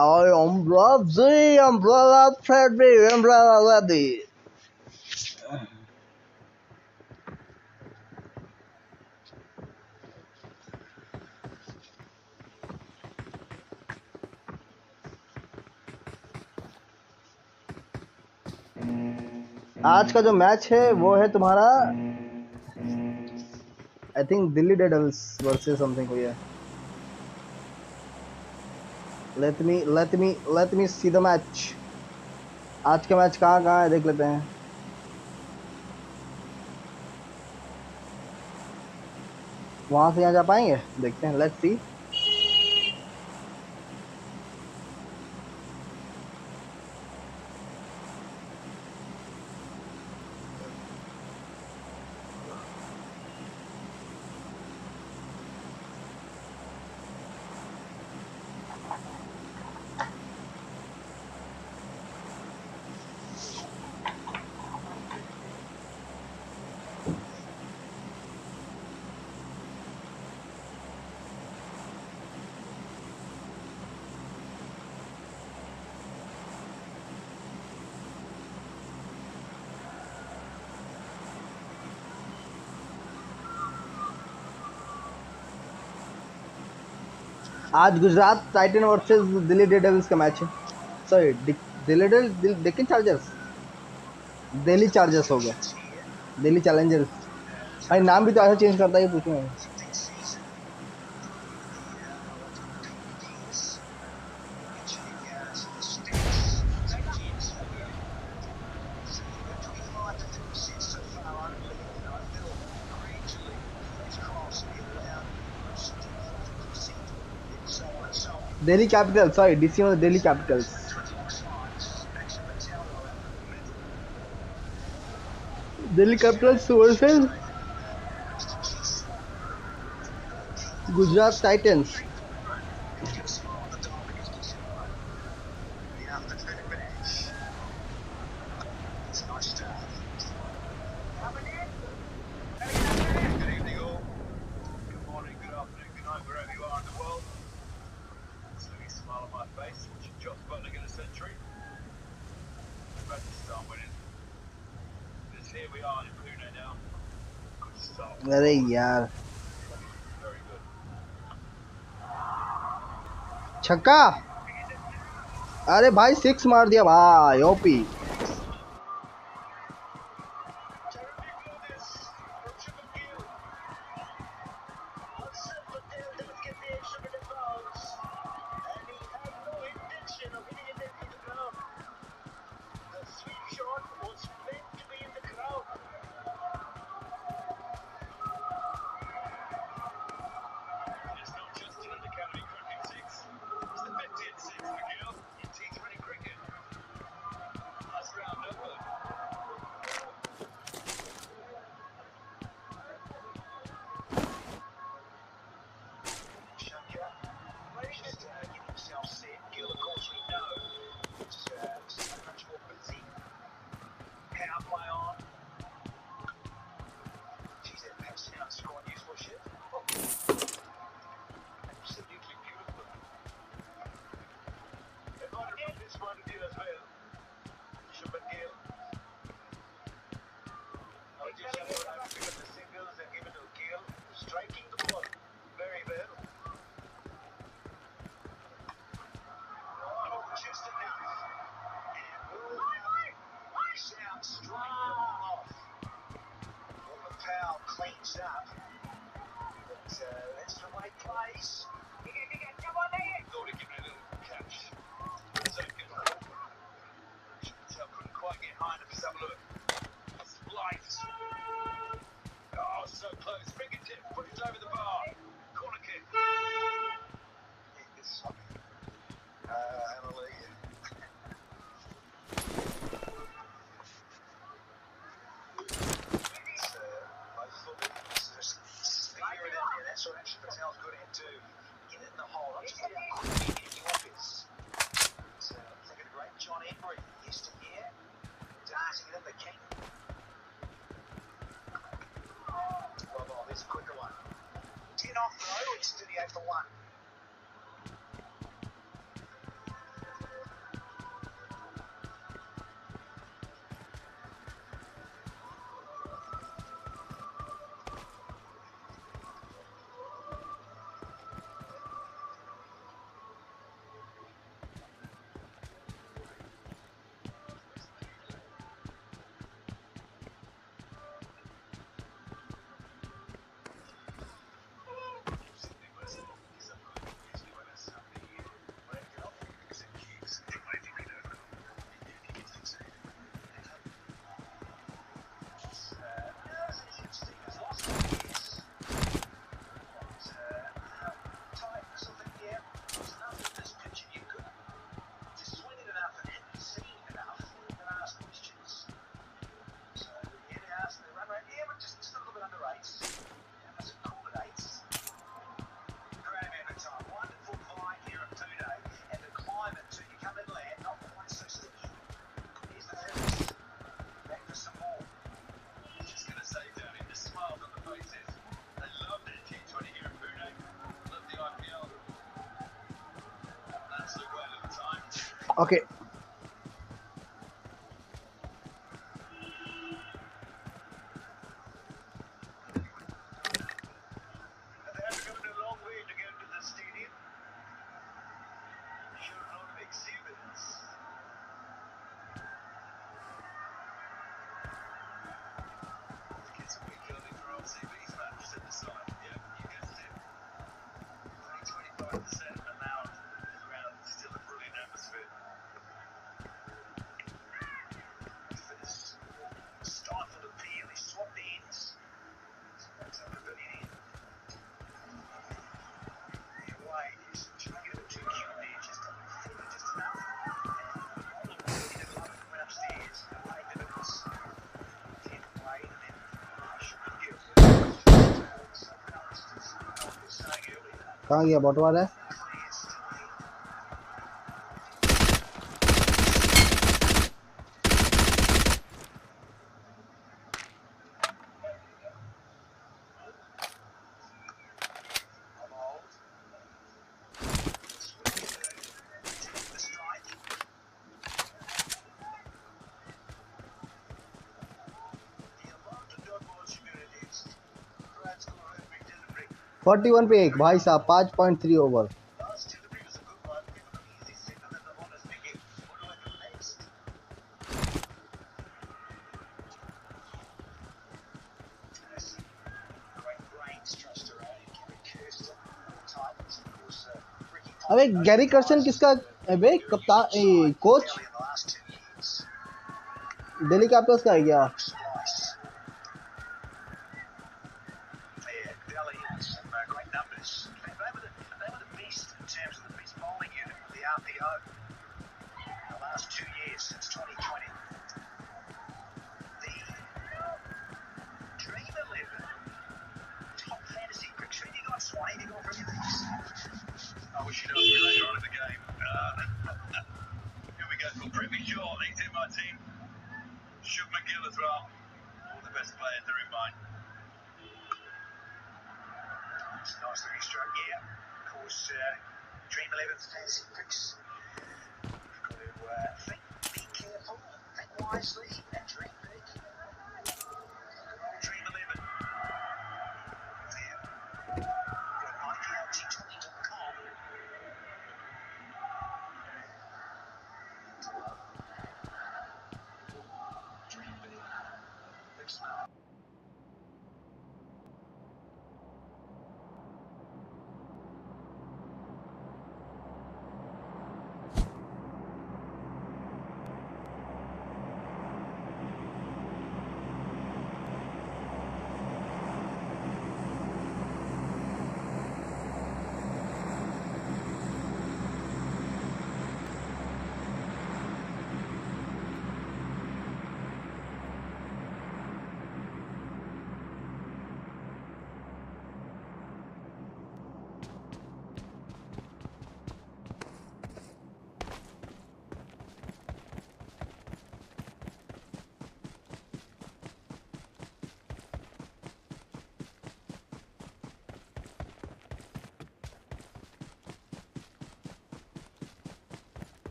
I am Bravzy, umbrella Freddy, umbrella Lady। आज का जो मैच है वो है तुम्हारा, I think Delhi devils versus something कोई है। Let me see the match. आज का मैच कहाँ कहाँ है देख लेते हैं। वहां से यहाँ जा पाएंगे, देखते हैं, लेट्स सी। आज Gujarat Titan versus Delhi Daredevils का मैच है। Sorry, Deccan chargers, Delhi chargers हो गया, दिल्ली चैलेंजर्स। भाई नाम भी तो ऐसा चेंज करता है, पूछूं मैं। दिल्ली कैपिटल, सॉरी डीसी में Delhi Capitals. Delhi Capitals versus Gujarat Titans. अरे यार, छक्का। अरे भाई सिक्स मार दिया भाई, ओपी। ओके कहाँ गया बटवार है? (41 पे 1 भाई साहब 5.3 ओवर. अबे गैरी कर्सन किसका अबे कप्तान कोच दिल्ली कैपिटल्स का है क्या?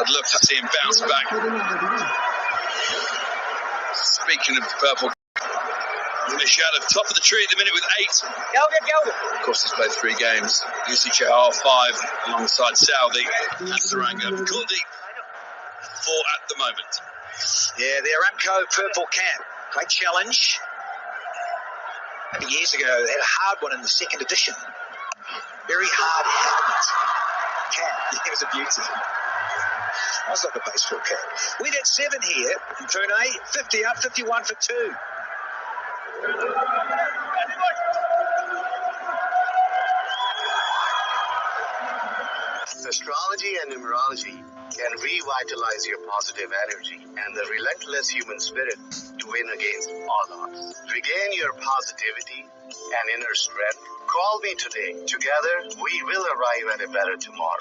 I'd love to see him bounce back. Speaking of purple, Shadow top of the tree at the minute with 8. Of course, he's played 3 games. Yusi Chahar 5 alongside Saudi and Saranga. Kuldeep 4 at the moment. Yeah, the Aramco purple cap. Great challenge. Maybe years ago, they had a hard one in the 2nd edition. Very hard cap. It was a beauty. That's like a baseball cap. We did 7 here in Pune. 50 up, 51 for 2. Astrology and numerology can revitalize your positive energy and the relentless human spirit to win against all odds. Regain your positivity and inner strength. Call me today. Together, we will arrive at a better tomorrow.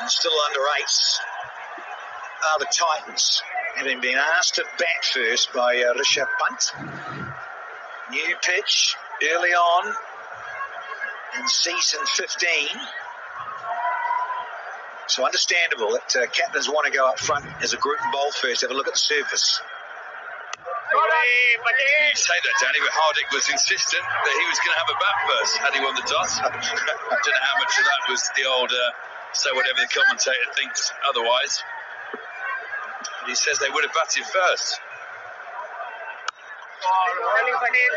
Still under 8s are the Titans, having been asked to bat first by Rishabh Pant. New pitch early on in season 15. So understandable that captains want to go up front as a group and bowl first. Have a look at the surface. You say that, Danny, but Hardik was insistent that he was going to have a bat first had he won the toss. I don't know how much of that was the old say whatever the commentator thinks otherwise. But he says they would have batted first.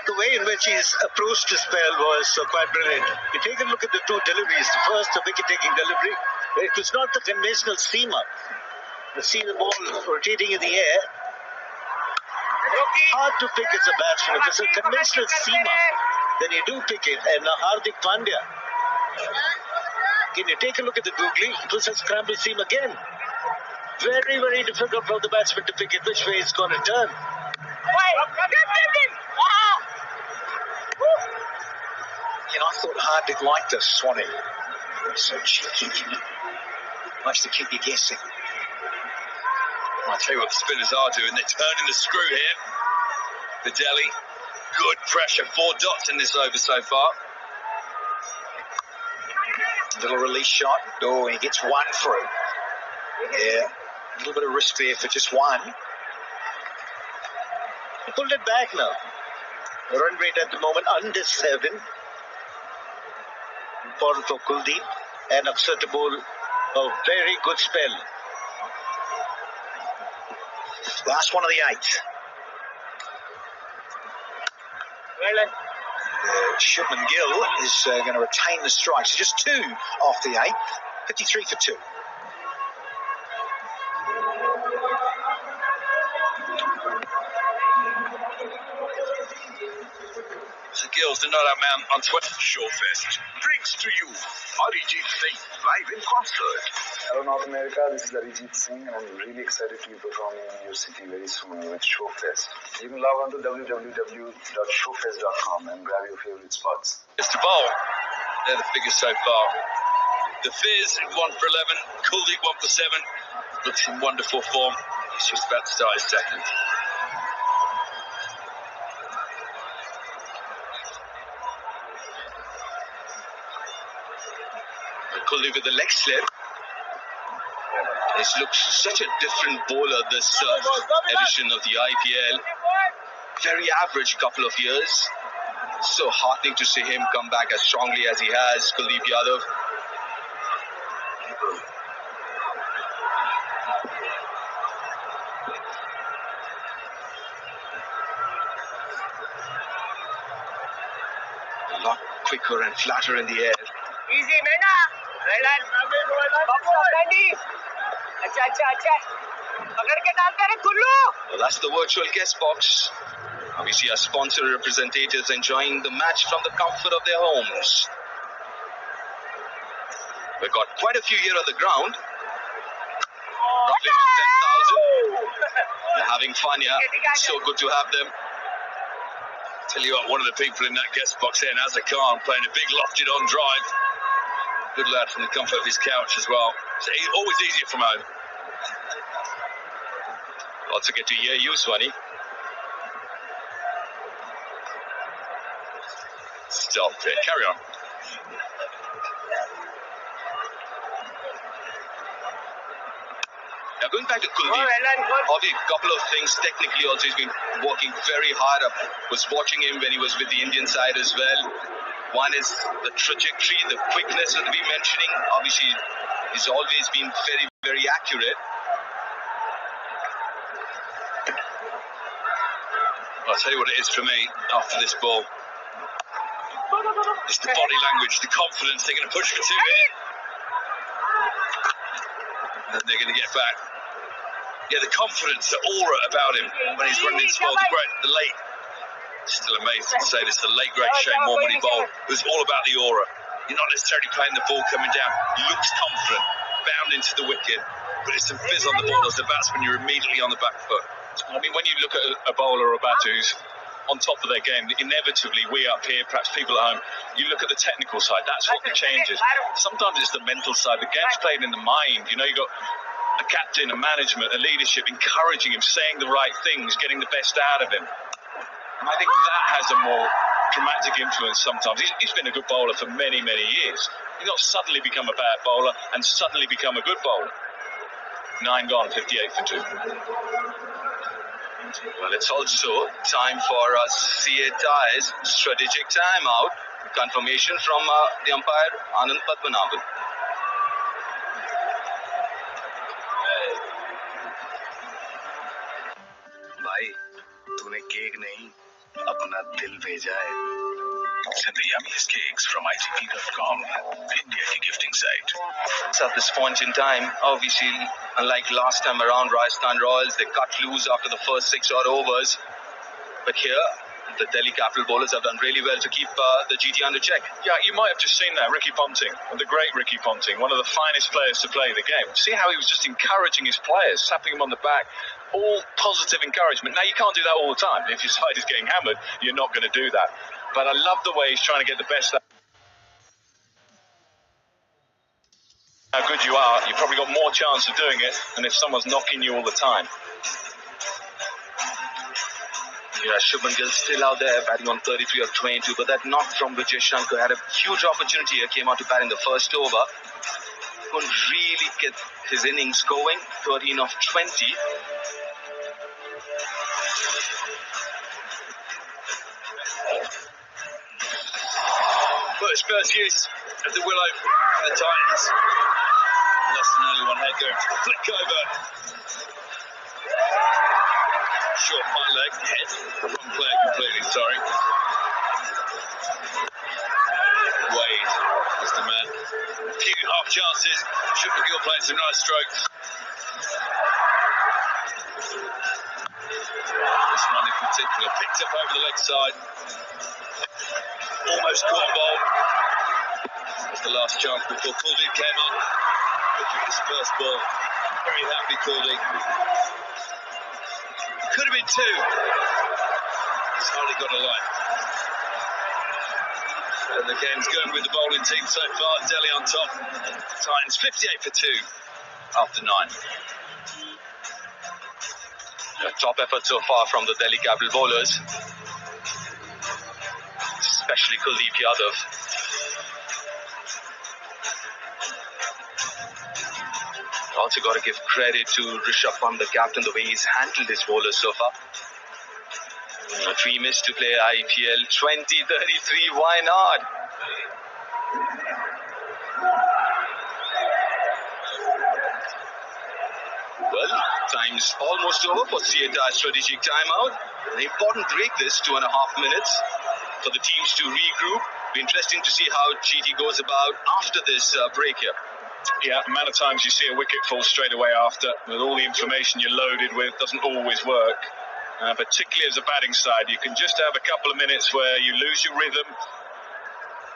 The way in which he's approached the spell was quite brilliant. You take a look at the 2 deliveries. The first, the wicket-taking delivery. It was not the conventional seamer. You see the ball rotating in the air. Hard to pick as a batsman. If it's a conventional seamer, then you do pick it. And Hardik Pandya. Can you take a look at the googly? It was a scramble seam again. Very, very difficult for the batsman to pick it which way it's going to turn. You know, I thought Hardik liked this, Swanee. So cheeky. Likes to keep you guessing. I'll tell you what the spinners are doing. They're turning the screw here. The Delhi, good pressure. 4 dots in this over so far. Little release shot. Oh, he gets 1 through. Yeah, a little bit of risk there for just 1. He pulled it back now. The run rate at the moment under 7. Important for Kuldeep and Aksar to bowl a very good spell. Last one of the 8. Shubman Gill is going to retain the strike. So just 2 off the 8. 53 for 2. So Gills, the not man on Twitter. Showfest brings to you Arijit Singh live in concert. Hello North America, this is Arijit Singh and I'm really excited to be performing in your city very soon with Showfest. You can log on to www.showfest.com and grab your favorite spots. Mr. Bowl, they're the biggest so far. The Fizz 1 for 11, Kuldeep 1 for 7. Looks in wonderful form. He's just about to start his 2nd. Kuldeep with the leg slip. This looks such a different bowler this edition of the IPL. Very average couple of years. So heartening to see him come back as strongly as he has, Kuldeep Yadav. A lot quicker and flatter in the air. Easy, Mena. Well done. Box up, Dandy. Acha. Agar ke daalte rahe Kullu. Well, that's the virtual guest box. We see our sponsor representatives enjoying the match from the comfort of their homes. We've got quite a few here on the ground. Roughly around 10,000. They're having fun here. So good to have them. Tell you what, one of the people in that guest box here, Nazar Khan, playing a big lofted on drive. Good lad from the comfort of his couch as well. So always easier from home. Also get to hear you, Swanee. Stop it. Carry on. Now going back to Kuldeep, obviously a couple of things technically also he's been working very hard. I was watching him when he was with the Indian side as well. One is the trajectory, the quickness that we're mentioning. Obviously he's always been very, very accurate. I'll tell you what it is for me after this ball. It's the body language, the confidence. They're going to push for two here. And they're going to get back. Yeah, the confidence, the aura about him when he's running into the late, still amazing to say this, the late great Shane Warne when he bowled. It was all about the aura. You're not necessarily playing the ball coming down. Looks confident, bound into the wicket, but it's some fizz on the ball as a batsman, you're immediately on the back foot. I mean, when you look at a bowler or a batter who's on top of their game, inevitably we up here, perhaps people at home, you look at the technical side, that's what changes. Sometimes it's the mental side, the game's played in the mind. You know, you've got a captain, a management, a leadership encouraging him, saying the right things, getting the best out of him. And I think that has a more dramatic influence sometimes. He's been a good bowler for many, many years. He's not suddenly become a bad bowler and suddenly become a good bowler. 9 gone, 58 for 2. Well, it's also time for CA's strategic timeout. Confirmation from the umpire, Anand Padmanabhan. भाई, तूने cake नहीं, अपना दिल भेजा है. Send the yummiest cakes from ITP.com, India ki gifting site. At this point in time, obviously, unlike last time around Rajasthan Royals, they cut loose after the first 6 odd overs. But here, the Delhi Capital bowlers have done really well to keep the GT under check. Yeah, you might have just seen that, Ricky Ponting, the great Ricky Ponting, one of the finest players to play the game. See how he was just encouraging his players, tapping them on the back, all positive encouragement. Now, you can't do that all the time. If your side is getting hammered, you're not going to do that. But I love the way he's trying to get the best out. How good you are, you've probably got more chance of doing it than if someone's knocking you all the time. Yeah, Shubman Gill still out there, batting on 33 of 22, but that knock from Vijay Shankar had a huge opportunity here, came out to bat in the first over. Couldn't really get his innings going, 13 of 20. First use of the willow for the Titans. Lost an early one head going to flick over. Short my leg, head, wrong player completely, sorry. Wade is the man. A few half chances, Shubman Gill playing some nice strokes. This one in particular picked up over the leg side. Almost caught ball. That's the last chance before Kuldeep came on. Looking at his first ball. Very happy, Kuldeep. Could have been 2. He's hardly got a line. And the game's going with the bowling team so far. Delhi on top. Titans 58 for 2 after 9. A top effort so far from the Delhi Capital bowlers, especially Kuldeep Yadav. Also got to give credit to Rishabh Pant, the captain, the way he's handled his bowlers so far. A dream is to play IPL 2033, why not? Well, time's almost over for CA's strategic timeout. An important break this, 2.5 minutes for the teams to regroup. Be interesting to see how GT goes about after this break here. Yeah, the amount of times you see a wicket fall straight away after, with all the information you're loaded with, doesn't always work. Particularly as a batting side, you can just have a couple of minutes where you lose your rhythm.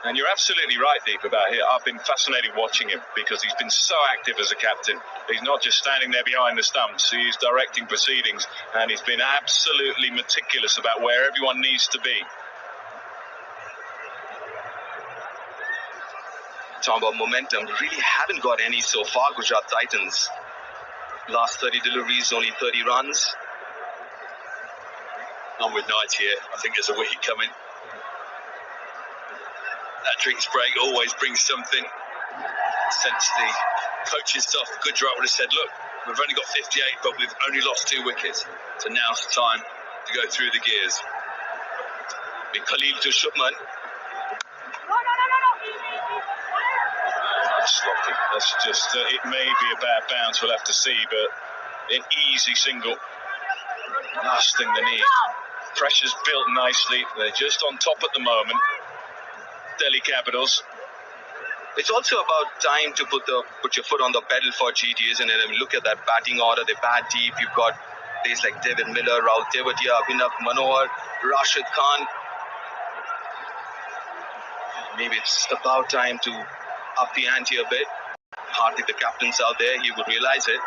And you're absolutely right, Deep, about here. I've been fascinated watching him because he's been so active as a captain. He's not just standing there behind the stumps, he's directing proceedings, and he's been absolutely meticulous about where everyone needs to be. Talking about momentum, really haven't got any so far, Gujarat Titans. Last 30 deliveries, only 30 runs. I'm with Knight here. I think there's a wicket coming. That drinks break always brings something. Since the coaching staff of Gujarat would have said, look, we've only got 58, but we've only lost 2 wickets. So now's the time to go through the gears. With Khalil to Shubman. Sloppy. That's just, it may be a bad bounce, we'll have to see, but an easy single. Last thing they need. Pressure's built nicely. They're just on top at the moment. Delhi Capitals. It's also about time to put your foot on the pedal for GT, isn't it? I mean, look at that batting order. They bat deep. You've got players like David Miller, Rahul Tewatia, Abhinav Manohar, Rashid Khan. Maybe it's about time to up the ante a bit. Hardik, the captain's out there. He would realize it.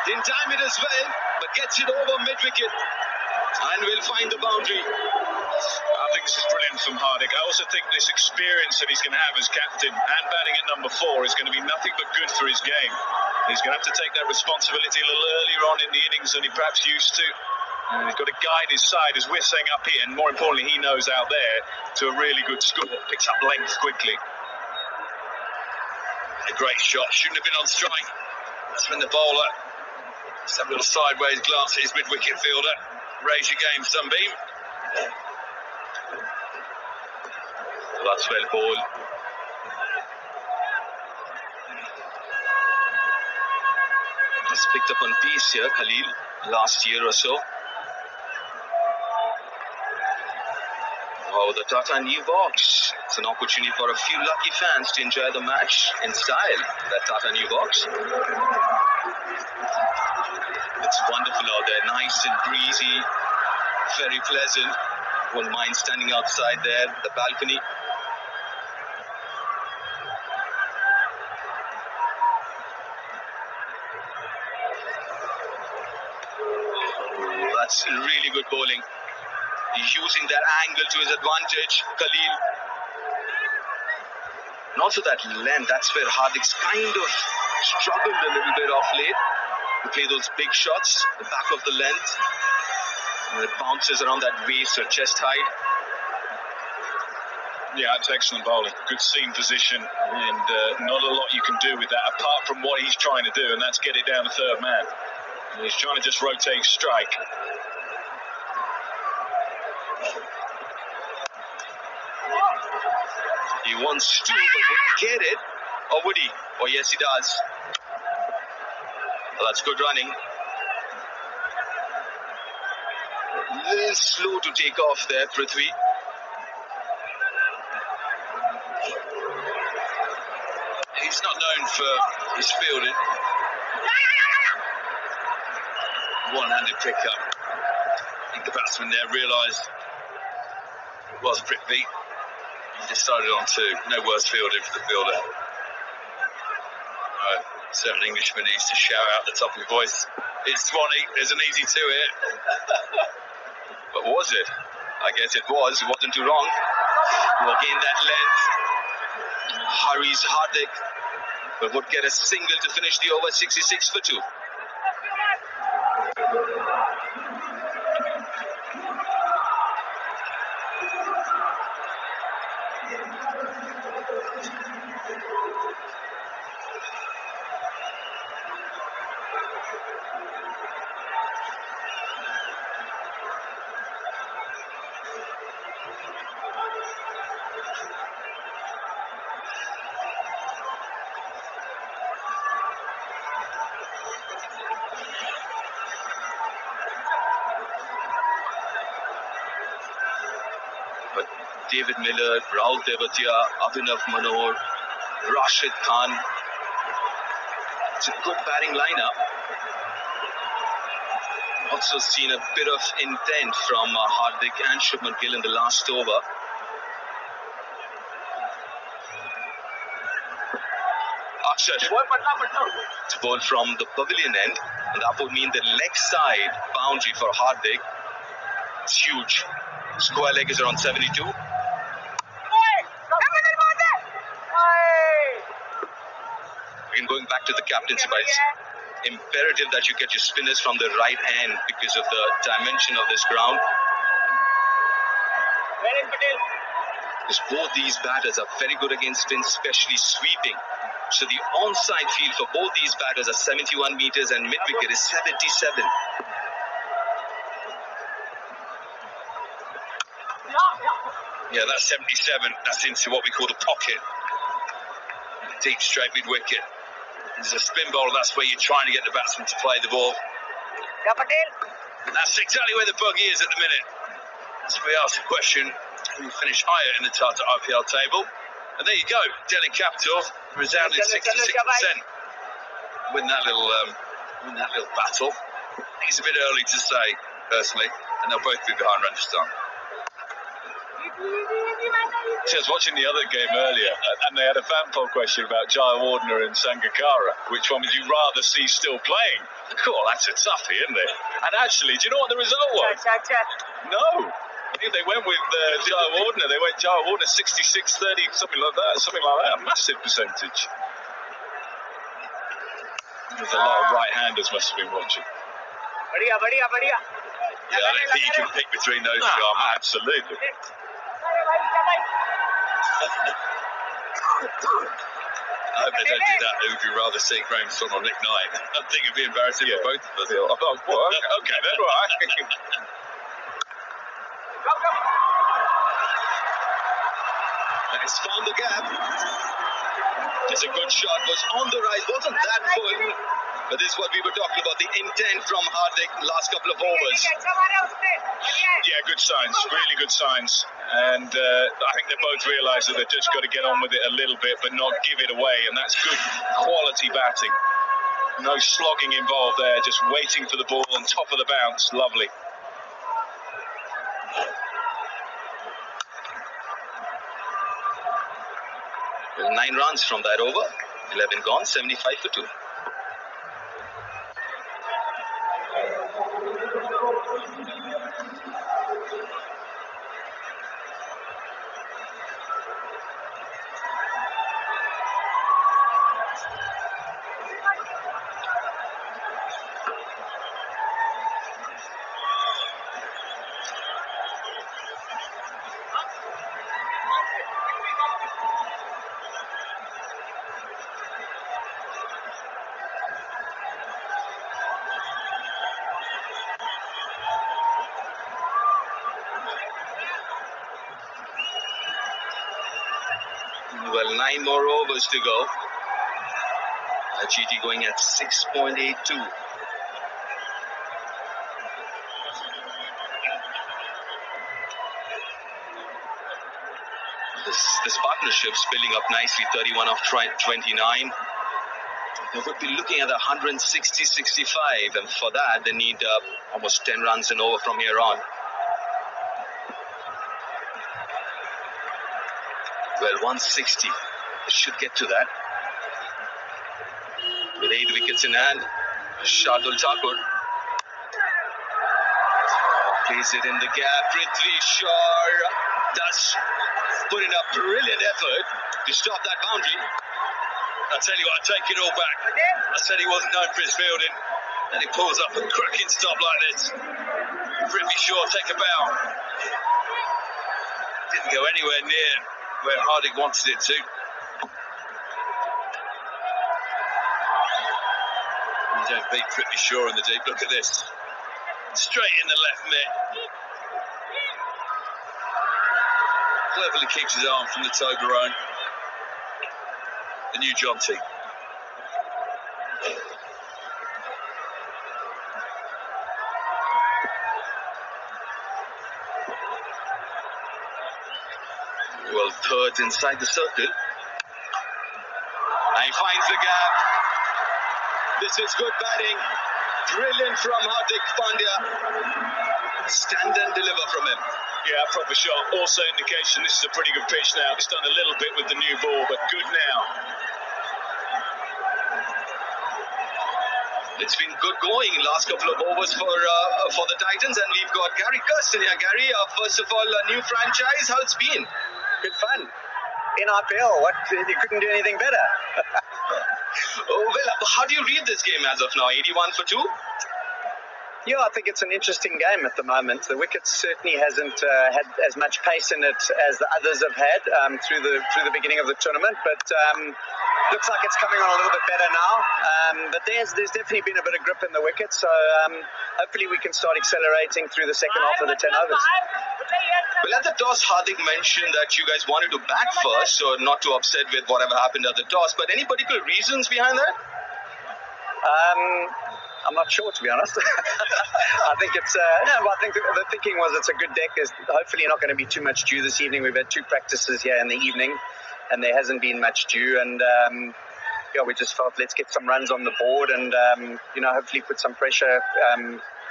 Didn't time it as well, but gets it over mid-wicket. And will find the boundary. I think this is brilliant from Hardik. I also think this experience that he's going to have as captain and batting at number 4 is going to be nothing but good for his game. He's going to have to take that responsibility a little earlier on in the innings than he perhaps used to. And he's got to guide his side, as we're saying up here, and more importantly, he knows out there, to a really good score. Picks up length quickly. A great shot. Shouldn't have been on strike. That's when the bowler. Some little sideways glance at his mid-wicket fielder. Raise your game, Sunbeam. Well, that's well bowled. He's picked up on pace here, Khalil, last year or so. Oh, the Tata new box. It's an opportunity for a few lucky fans to enjoy the match in style. That Tata new box. It's wonderful out there, nice and breezy, very pleasant. Won't mind standing outside there, the balcony. That's really good bowling. Using that angle to his advantage, Khalil. And also that length, that's where Hardik's kind of struggled a little bit off late. To play those big shots, the back of the length. And it bounces around that waist or chest height. Yeah, it's excellent bowling. Good seam position, and not a lot you can do with that apart from what he's trying to do, and that's get it down to third man. And he's trying to just rotate strike. He wants to, but won't get it. Or would he? Oh, yes, he does. Well, that's good running. A little slow to take off there, Prithvi. He's not known for his fielding. One-handed pickup. I think the batsman there realised it was Prithvi. He decided on 2. No worse fielding for the fielder. Certain Englishman needs to shout out the top of your voice. It's Swanee. There's an easy 2 here. But was it? I guess it was. It wasn't too wrong. Well, again, that length hurries Hardik, but would get a single to finish the over 66 for 2. David Miller, Rahul Tewatia, Abhinav Manohar, Rashid Khan. It's a good batting lineup. Also seen a bit of intent from Hardik and Shubman Gill in the last over. Akshar to bowl from the pavilion end, and that would mean the leg side boundary for Hardik. It's huge. Square leg is around 72. Again, going back to the captaincy, but it's imperative that you get your spinners from the right end because of the dimension of this ground. Because both these batters are very good against spins, especially sweeping. So the onside field for both these batters are 71 meters and mid-wicket is 77. Yeah, that's 77. That's into what we call the pocket. Deep straight mid-wicket. There's a spin bowler, that's where you're trying to get the batsman to play the ball. That's exactly where the buggy is at the minute. So we asked the question, who finished higher in the Tata IPL table? And there you go, Delhi Capital, resounding 66%. Win that little battle. I think it's a bit early to say, personally, and they'll both be behind Rajasthan. See, I was watching the other game earlier, and they had a fan poll question about Jayawardene and Sangakkara. Which one would you rather see still playing? Cool, that's a toughie, isn't it? And actually, do you know what the result was? No. I think they went with Jayawardene. They went Jayawardene 66-30, something like that. A massive percentage. There's a lot of right-handers must have been watching. Yeah, I don't think you can pick between those two. Absolutely. I hope they don't do that. Who would you rather see, Graham Song or Nick Knight? I think it'd be embarrassing for both of us. Okay, then, all right. It's found the gap. It's a good shot. Was on the rise. Wasn't that good? But this is what we were talking about, the intent from Hardik last couple of overs. Yeah, good signs, really good signs. And I think they both realise that they've just got to get on with it a little bit, but not give it away. And that's good quality batting. No slogging involved there, just waiting for the ball on top of the bounce. Lovely. Well, 9 runs from that over. 11 gone, 75 for 2. Well, 9 more overs to go. GT going at 6.82. This partnership's building up nicely, 31 of 29. They would be looking at 160-65, and for that, they need almost 10 runs and over from here on. Well, 160. They should get to that. With 8 wickets in hand, Shardul Thakur plays it in the gap. Prithvi Shaw does put in a brilliant effort to stop that boundary. I tell you what, I take it all back. I said he wasn't known for his fielding, and he pulls up a cracking stop like this. Prithvi Shaw take a bow. Didn't go anywhere near where Hardik wanted it to. You don't beat Prithvi Shaw in the deep. Look at this. Straight in the left mitt. Cleverly keeps his arm from the Toblerone. The new Jonty. Well, thirds inside the circle. And he finds the gap. This is good batting. Brilliant from Hardik Pandya. Stand and deliver from him. Yeah, proper shot. Also indication this is a pretty good pitch now. It's done a little bit with the new ball, but good now. It's been good going last couple of overs for the Titans, and we've got Gary Kirsten here. Gary, first of all, a new franchise. How it's been? Good fun. In IPL, you couldn't do anything better. Oh, well, how do you read this game as of now? 81 for 2? Yeah, I think it's an interesting game at the moment. The wicket certainly hasn't had as much pace in it as the others have had through the beginning of the tournament, but looks like it's coming on a little bit better now. But there's definitely been a bit of grip in the wicket, so hopefully we can start accelerating through the second half of the 10 overs. Well, at the toss, Hardik mentioned that you guys wanted to bat first, so not too upset with whatever happened at the toss. But any particular reasons behind that? I'm not sure, to be honest. I think it's I think the thinking was it's a good deck. There's hopefully not going to be too much dew this evening. We've had 2 practices here in the evening, and there hasn't been much dew. And we just felt let's get some runs on the board, and hopefully put some pressure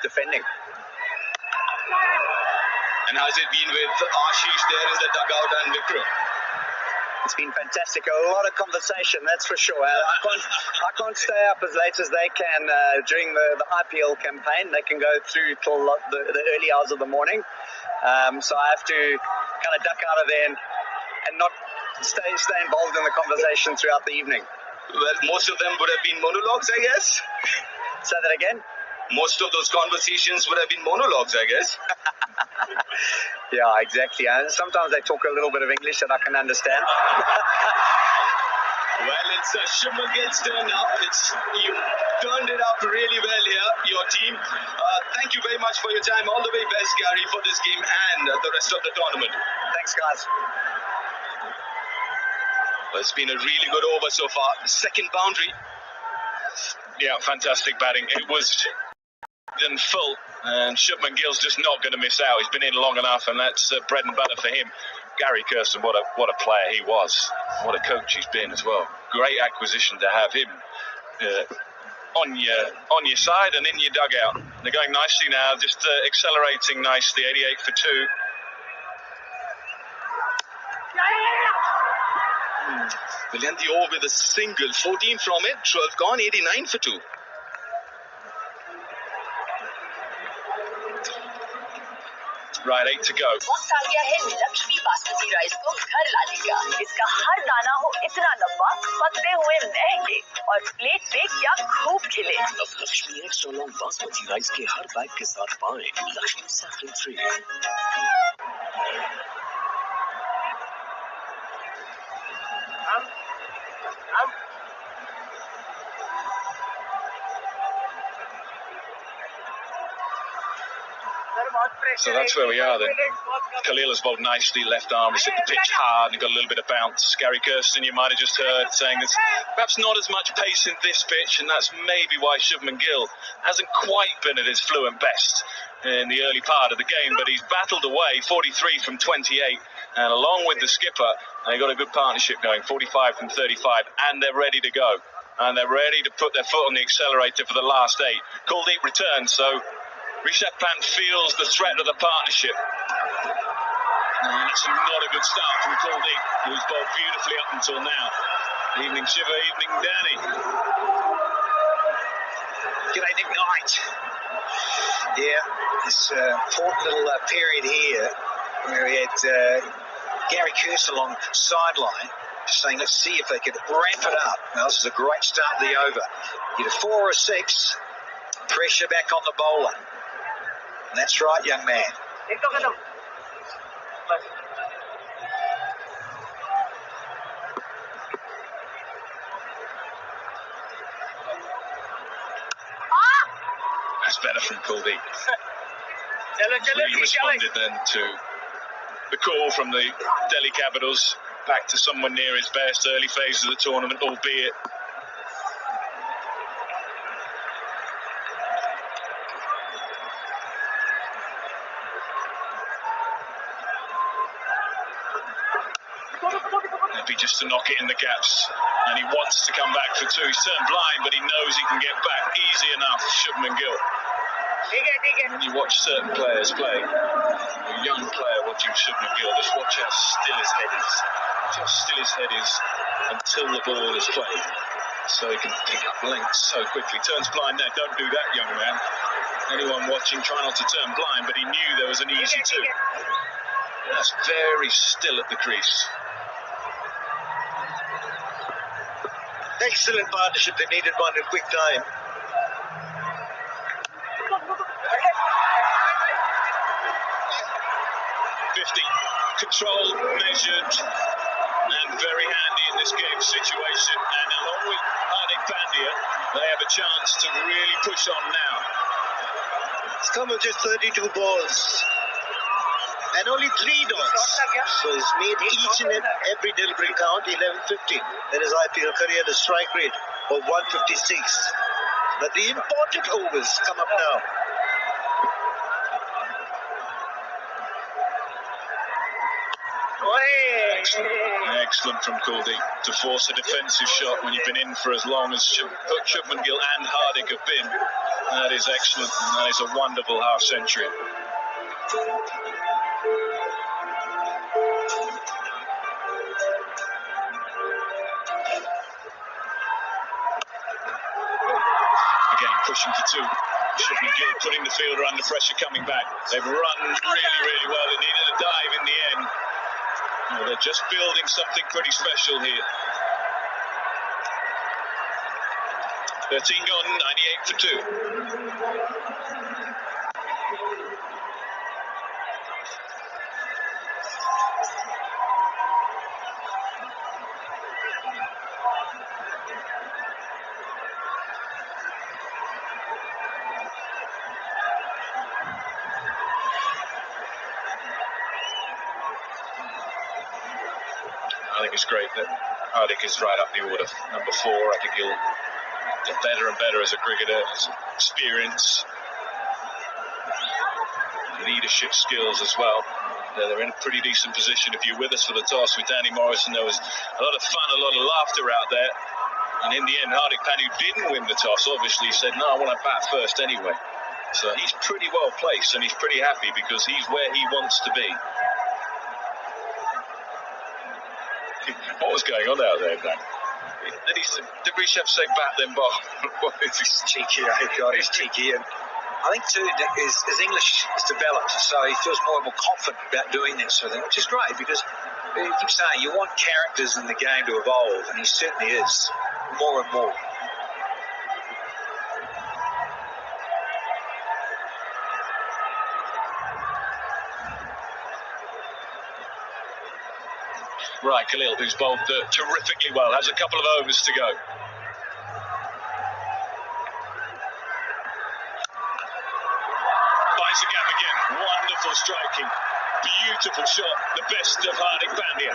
defending. And how's it been with Ashish there in the dugout and Vikram? It's been fantastic. A lot of conversation, that's for sure. I can't stay up as late as they can during the IPL campaign. They can go through till the early hours of the morning. So I have to kind of duck out of there and not stay involved in the conversation throughout the evening. Well, most of them would have been monologues, I guess. Say that again? Most of those conversations would have been monologues, I guess. Yeah, exactly. And sometimes they talk a little bit of English that I can understand. Well, it's Shubman Gill's turn now. You turned it up really well here, your team. Thank you very much for your time. All the very best, Gary, for this game and the rest of the tournament. Thanks, guys. Well, it's been a really good over so far. Second boundary. Yeah, fantastic batting. It was in full, and Shubman Gill's just not going to miss out. He's been in long enough, and that's bread and butter for him. Gary Kirsten, what a player he was. What a coach he's been as well. Great acquisition to have him on your side and in your dugout. They're going nicely now, just accelerating nicely. 88 for 2. Will end the over with a single. 14 from it. 12 gone. 89 for 2. Right, 8 to go. वक्त आ गया है Lakshmi basmati rice को घर लाने का। इसका हर दाना हो इतना लंबा, पकते हुए महके और प्लेट पे क्या खूब खिले। अब Lakshmi extra long basmati rice के हर बैग के साथ पाएं Lakshmi saffron free. So that's where we are then. Khalil has bowled nicely, left arm, has hit the pitch hard and got a little bit of bounce. Gary Kirsten, you might have just heard, saying there's perhaps not as much pace in this pitch, and that's maybe why Shubman Gill hasn't quite been at his fluent best in the early part of the game, but he's battled away 43 from 28, and along with the skipper, they got a good partnership going, 45 from 35, and they're ready to go. And they're ready to put their foot on the accelerator for the last 8. Kuldeep returns, so Rishabh Pant feels the threat of the partnership. And it's not a good start from Kuldeep, who's bowled beautifully up until now. Evening Shiva, evening Danny. G'day, Nick Knight. Yeah, this important little period here where we had Gary Kirsten along sideline, just saying, let's see if they could ramp it up. Now, this is a great start of the over. Get a 4 or a 6, pressure back on the bowler. And that's right, young man. That's better from Kuldeep. Really responded then to the call from the Delhi Capitals, back to someone near his best, early phase of the tournament, albeit happy just to knock it in the gaps, and he wants to come back for 2. He's turned blind, but he knows he can get back easy enough. Shubman Gill. When you watch certain players play, a young player watching Shubman Gill, just watch how still his head is. Watch how still his head is until the ball is played. so he can pick up length so quickly. Turns blind there. Don't do that, young man. Anyone watching, try not to turn blind, but he knew there was an easy two. That's very still at the crease. Excellent partnership. They needed one in quick time. 50. Controlled, measured, and very handy in this game situation. And along with Hardik Pandya, they have a chance to really push on now. It's come with just 32 balls and only 3 dots. So he's made each and every delivery count 11-15. That is IPL career, the strike rate of 156. But the important overs come up now. Excellent from Kuldeep to force a defensive shot when you've been in for as long as Shubman Gill and Hardik have been. That is excellent, and that is a wonderful half century. Again, pushing for 2. Shubman Gill putting the fielder under pressure, coming back. They've run really well. They needed a dive in the end. Well, they're just building something pretty special here. 13 gone, 98 for 2. I think it's great that Hardik is right up the order. Number 4, I think he'll get better and better as a cricketer. His experience, leadership skills as well. They're in a pretty decent position. If you're with us for the toss with Danny Morrison, there was a lot of fun, a lot of laughter out there. And in the end, Hardik Pandya didn't win the toss. Obviously, he said, no, I want to bat first anyway. So he's pretty well placed, and he's pretty happy because he's where he wants to be. What was going on out there, Dan? Did Rishabh say bat then ball? What is he? Cheeky, oh God, he's cheeky. And I think too, his English has developed, so he feels more and more confident about doing that sort of thing, which is great because you keep saying you want characters in the game to evolve, and he certainly is, more and more. Right, Khalil, who's bowled terrifically well, has a couple of overs to go. Finds the gap again. Wonderful striking. Beautiful shot. The best of Hardik Pandya.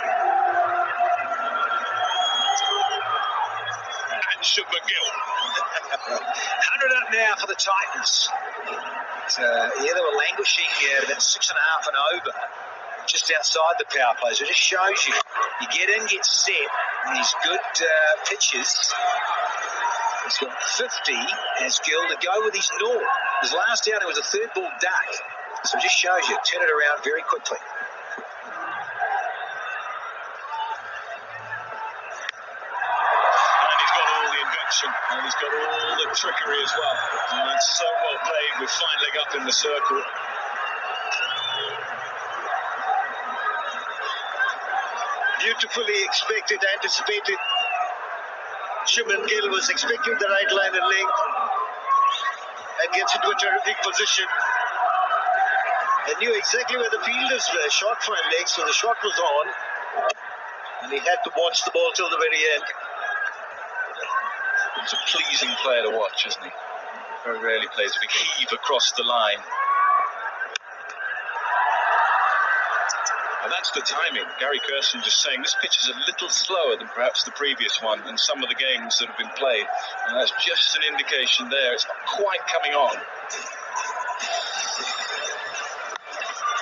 And Shubman Gill. 100 up now for the Titans. They were languishing at about 6.5 and over, just outside the power play. So it just shows you get in, get set, and these good pitches. He's got 50 as Gill to go with his north. His last outing was a 3rd ball duck. So it just shows you, turn it around very quickly. And he's got all the invention, and he's got all the trickery as well. And it's so well played with fine leg up in the circle. Beautifully expected, anticipated. Shubman Gill was expecting the right line and length and gets into a terrific position. And knew exactly where the fielders were, short fine legs, so the shot was on. And he had to watch the ball till the very end. He's a pleasing player to watch, isn't he? Very rarely plays a big heave across the line. And that's the timing. Gary Kirsten just saying this pitch is a little slower than perhaps the previous one and some of the games that have been played. And that's just an indication there. It's not quite coming on.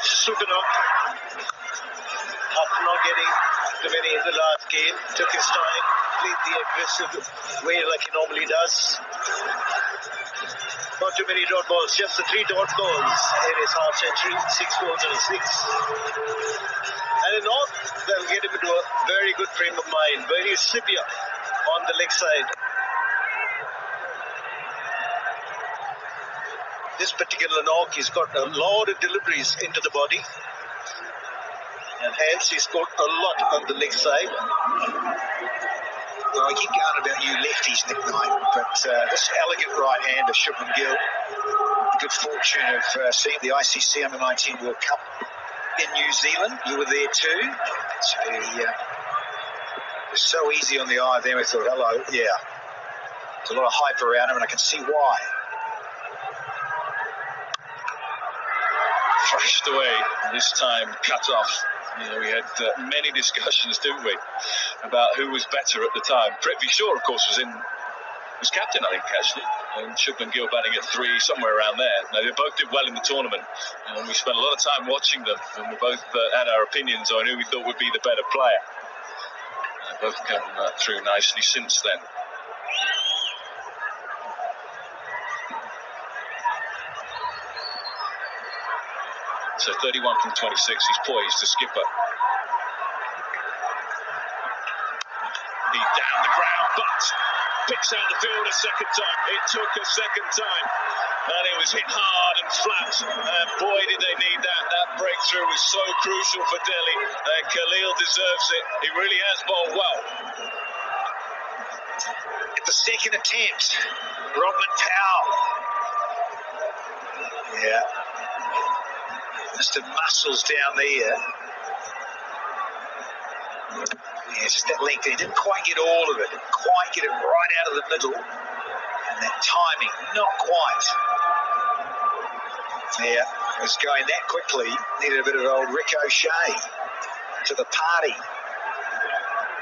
Suganok, after not getting too many in the last game, took his time, played the aggressive way like he normally does. Not too many dot balls, just the 3 dot balls in his half century, 6 balls and a 6. And in all, they'll get him into a very good frame of mind, very severe on the leg side. this particular knock, he's got a lot of deliveries into the body. And hence he's got a lot on the leg side. Well, we keep going about you lefties, Nick Knight, but this elegant right hand of Shubman Gill, the good fortune of seeing the ICC Under-19 World Cup in New Zealand. You were there too. It's very, so easy on the eye there. We thought, hello, yeah. There's a lot of hype around him, and I can see why. Thrashed away, this time cut off. You know, we had many discussions, didn't we, about who was better at the time. Prithvi Shaw, of course, was captain, I think, actually. And Shubman Gill batting at 3, somewhere around there. Now, they both did well in the tournament, and we spent a lot of time watching them, and we both had our opinions on who we thought would be the better player. Both come through nicely since then. So 31 from 26, he's poised to skipper. He's down the ground, but picks out the field a second time. It took a second time, and it was hit hard and flat. And boy, did they need that. That breakthrough was so crucial for Delhi, and Khalil deserves it. He really has bowled well. At the second attempt, Rodman Powell. Yeah. Mr. Muscles down there. Yeah, just that length. He didn't quite get all of it. Didn't quite get it right out of the middle. And that timing, not quite. Yeah, it was going that quickly. Needed a bit of old ricochet to the party.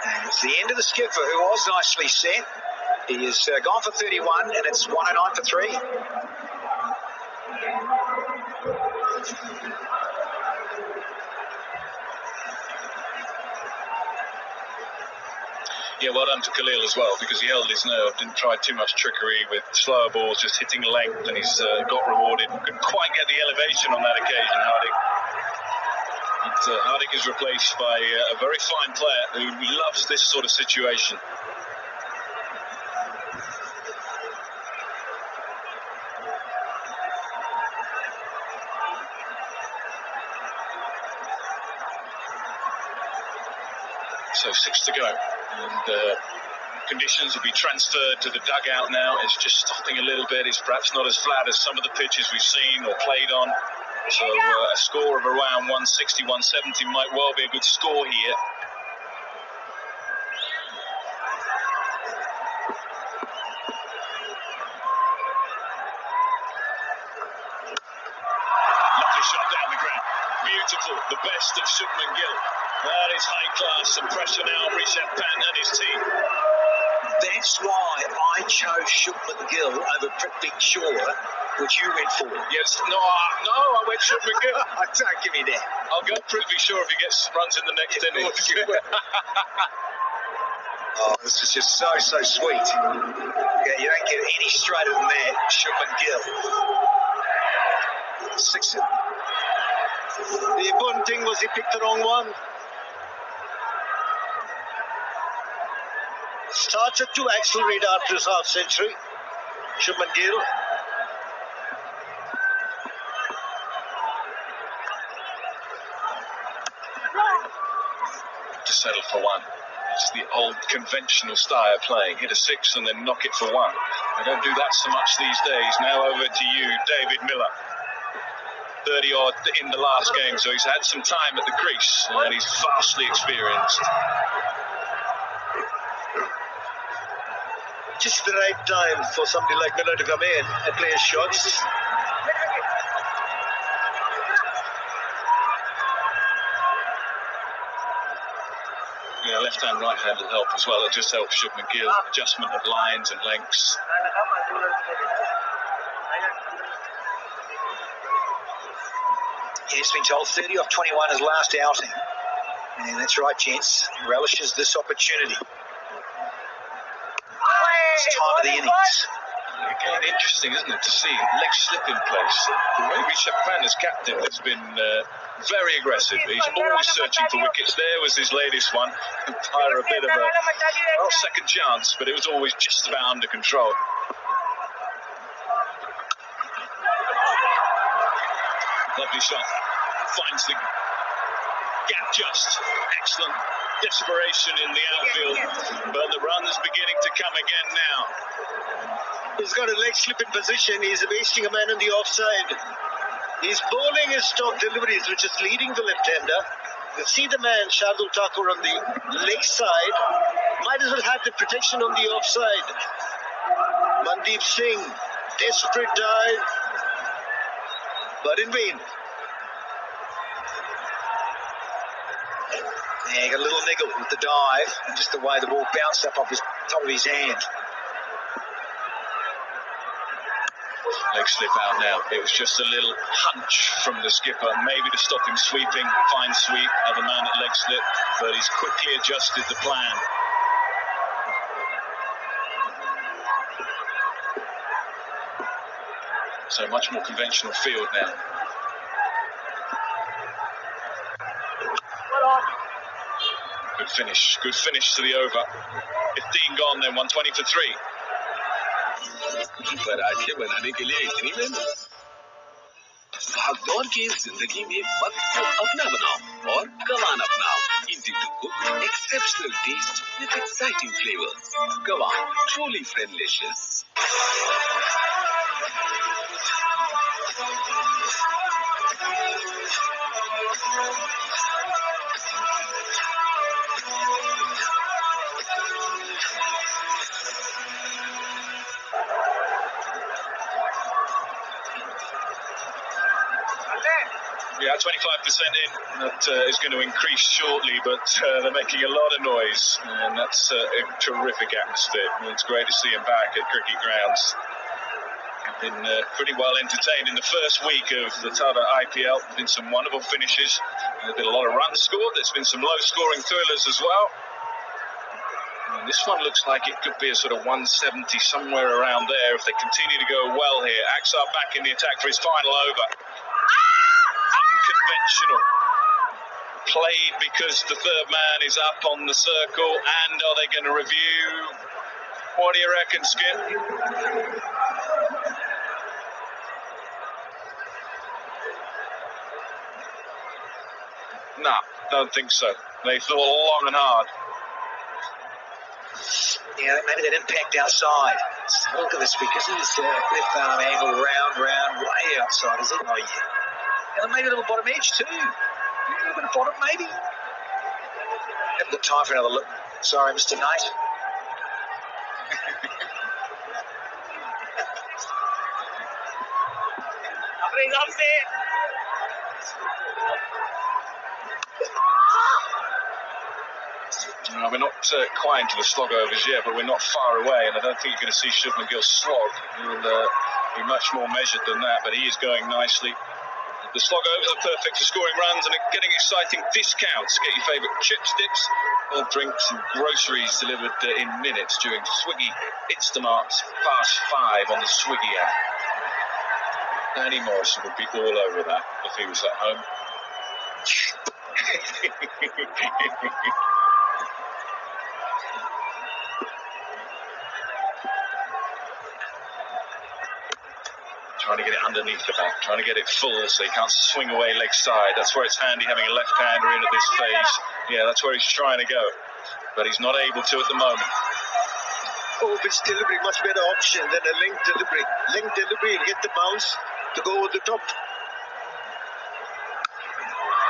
And it's the end of the skipper, who was nicely set. He has gone for 31, and it's 109 for 3. Yeah, well done to Khalil as well, because he held his nerve, didn't try too much trickery with slower balls, just hitting length, and he's got rewarded. Couldn't quite get the elevation on that occasion, Hardik. But Hardik is replaced by a very fine player who loves this sort of situation. So 6 to go, and conditions will be transferred to the dugout now. It's just stopping a little bit. It's perhaps not as flat as some of the pitches we've seen or played on. So a score of around 160, 170 might well be a good score here. Lovely shot down the ground. Beautiful. The best of Shubman Gill. That is high class, and pressure now on Rishabh Pant and his team. That's why I chose Shubman Gill over Prithvi Shaw, which you went for. Yes, no, I went Shubman Gill. Don't give me that. I'll go Prithvi Shaw if he gets runs in the next innings. Oh, this is just so sweet. Yeah, you don't get any straighter than that, Shubman Gill. 6. The important thing was he picked the wrong one. Started to accelerate after his half century. Shubman Gill. To settle for 1. It's the old conventional style of playing. Hit a 6 and then knock it for 1. They don't do that so much these days. Now over to you, David Miller. 30-odd in the last game, so he's had some time at the crease, and he's vastly experienced. Just the right time for somebody like Miller to come in and play his shots. Yeah, left hand, right hand will help as well. It just helps Shubman Gill. Adjustment of lines and lengths. Yeah, he's been told 30 off 21 his last outing. And that's right, gents. He relishes this opportunity. It's time of the innings. Again, interesting, isn't it, to see leg slip in place. The way Rishabh Pant as captain has been very aggressive. He's always searching for wickets. There was his latest one. Fire a bit of a second chance, but it was always just about under control. Lovely shot. Finds the gap just. Excellent desperation in the outfield. But the run's beginning to come again now. He's got a leg slip in position. He's wasting a man on the offside. He's bowling his stock deliveries, which is leading the left-hander. You see the man, Shardul Thakur, on the leg side. Might as well have the protection on the offside. Mandeep Singh, desperate dive, but in vain. Yeah, he got a little niggle with the dive, and just the way the ball bounced up off his top of his hand. Leg slip out now. It was just a little hunch from the skipper, maybe to stop him sweeping. Fine sweep, other man at leg slip, but he's quickly adjusted the plan. So much more conventional field now. Good finish to the over. 15 gone then, 120 for 3. पराठे बनाने के लिए इतनी मेहनत। भागदौड़ की जिंदगी में वक्त को अपना बनाओ और कवान अपनाओ। Easy to cook, exceptional taste with exciting flavors. Kawaan, truly friendlicious. Yeah, 25% in. That is going to increase shortly, but they're making a lot of noise, and that's a terrific atmosphere. It's great to see them back at cricket grounds. Been pretty well entertained in the first week of the Tata IPL. Been some wonderful finishes. There's been a lot of runs scored. There's been some low-scoring thrillers as well. And this one looks like it could be a sort of 170 somewhere around there if they continue to go well here. Axar back in the attack for his final over. Unconventional. Played because the third man is up on the circle, and are they going to review? What do you reckon, Skip? No, don't think so. They thought long and hard. Yeah, maybe that impact outside. Let's have a look at this because he's left arm angle round, way outside, is it? Oh, yeah. And maybe a little bottom edge too. A little bit of bottom, maybe. Haven't got time for another look. Sorry, Mr. Knight. We're not quite into the slog overs yet, but we're not far away, and I don't think you're going to see Shubman Gill slog. He'll be much more measured than that, but he is going nicely. The slog overs are perfect for scoring runs and getting exciting discounts. Get your favourite chips, dips, cold drinks and groceries delivered in minutes during Swiggy Instamart's Fast 5 on the Swiggy app. Danny Morrison would be all over that if he was at home. Trying to get it underneath the bat, trying to get it full so he can't swing away leg side. That's where it's handy having a left-hander in at this phase. Yeah, that's where he's trying to go, but he's not able to at the moment. Off-pitch delivery, much better option than a link delivery. Link delivery, get the bounce to go over the top.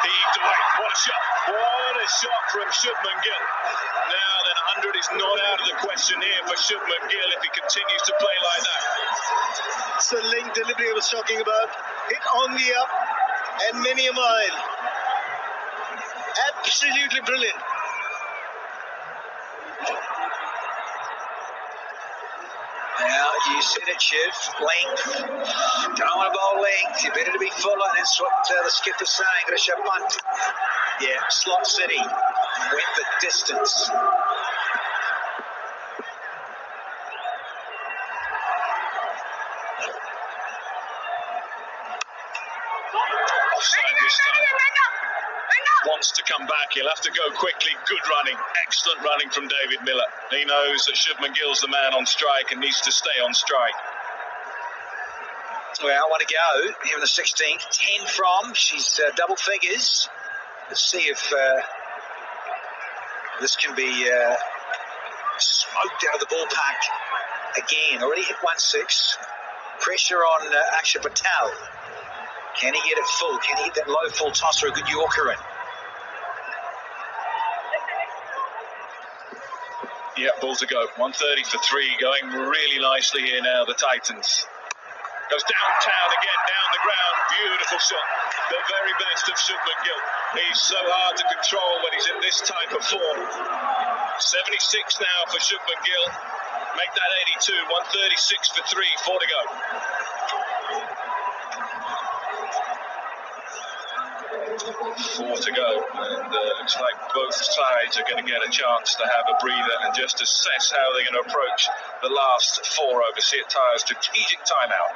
Heaved away. What a shot. What a shot from Shubman Gill. Now then, 100 is not out of the question here for Shubman Gill if he continues to play like that. So link delivery I was talking about. Hit on the up and many a mile. Absolutely brilliant. Now, you said it, Shiv. Length. Don't want to bowl length. You're better to be fuller. That's what the skipper's saying. Got to show punt. Yeah, slot city. Went the distance. Offside this time. Wants to come back. He'll have to go quickly. Good running. Excellent running from David Miller. He knows that Shubman Gill's the man on strike and needs to stay on strike. Well, one to go here in the 16th. 10 from. She's double figures. Let's see if this can be smoked out of the ballpark again. Already hit 1-6. Pressure on Akshay Patel. Can he get it full? Can he hit that low full toss or a good Yorker in? Yeah, ball to go. 130 for 3, going really nicely here now, the Titans. Goes downtown again, down the ground. Beautiful shot. The very best of Shubman Gill. He's so hard to control when he's in this type of form. 76 now for Shubman Gill. Make that 82. 136 for 3, 4 to go. Four to go, and looks like both sides are going to get a chance to have a breather and just assess how they're going to approach the last 4 over Seat Tyre's strategic timeout.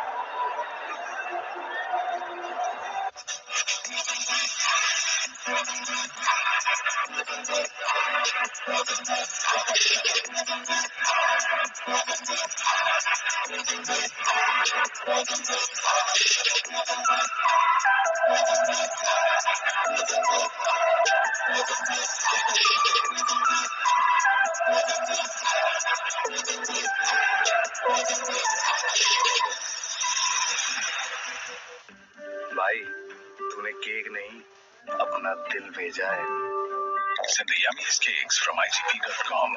भाई तूने cake नहीं अपना दिल भेजा है. Send the yummiest cakes from ITP.com,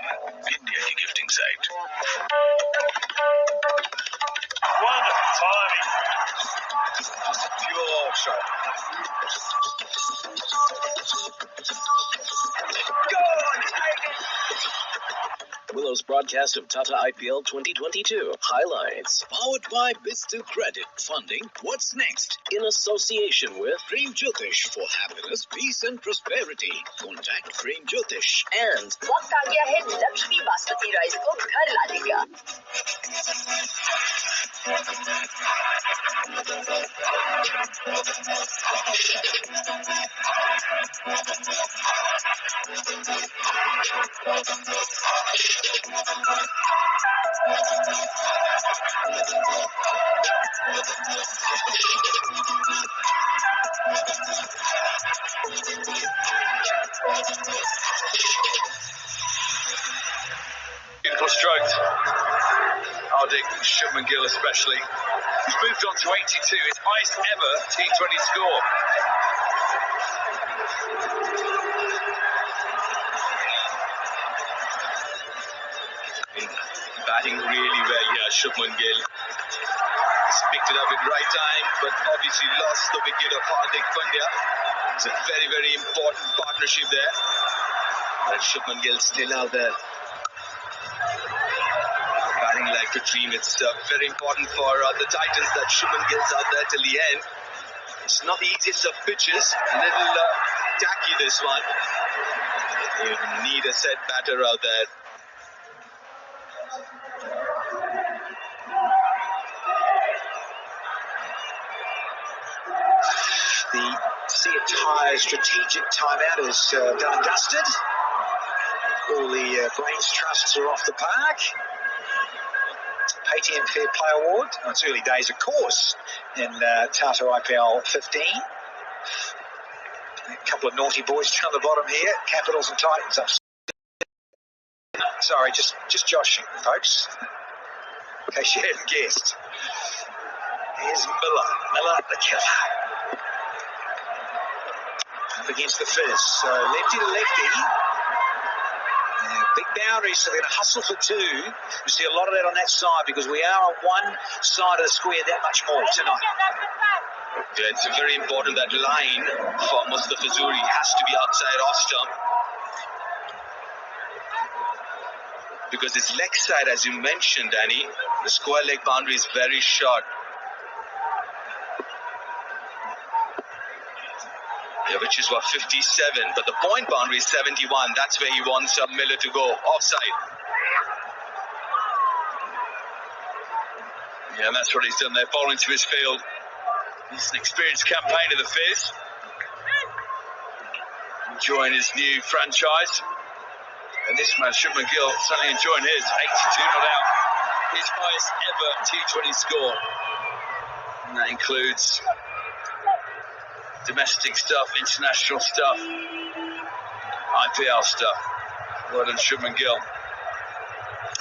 India की gifting site. Wonderful timing. Pure shot. Willow's broadcast of Tata IPL 2022 highlights. Powered by Bits to Credit Funding. What's next? In association with Prem Jyotish for happiness, peace and prosperity. Contact Prem Jyotish. And वक्त आ गया है Lakshmi basmati rice को घर लाने का. Beautiful strokes. Hardik, Shubman Gill especially. He's moved on to 82, his highest ever T20 score. Batting really well here, Shubman Gill. He's picked it up at right time, but obviously lost the wicket of Hardik Pandya. It's a very, very important partnership there. But Shubman Gill still out there. Batting like a dream. It's very important for the Titans that Shubman Gill's out there till the end. It's not the easiest of pitches. A little tacky, this one. You need a set batter out there. The Seat Tyre strategic timeout is done and dusted. All the brains trusts are off the park. ATM Fair Play Award. Oh, it's early days, of course, in Tata IPL 15. A couple of naughty boys down the bottom here. Capitals and Titans up. Sorry, just joshing, folks. In case you hadn't guessed. Here's Miller the killer. Up against the Fizz. So lefty to lefty. Big boundaries, so they're going to hustle for 2. We see a lot of that on that side because we are on one side of the square that much more tonight. Yeah, it's very important that line for Mustafa Zuri has to be outside off stump. Because it's leg side, as you mentioned, Danny. The square leg boundary is very short. Yeah, which is what, 57, but the point boundary is 71. That's where he wants Miller to go, offside. Yeah, and that's what he's done there, bowling to his field. He's an experienced campaigner, the Fizz. Enjoying his new franchise. And this man, Shubman Gill, certainly enjoying his 82 not out. His highest ever T20 score. And that includes domestic stuff, international stuff, IPL stuff. Well done, Shubman Gill.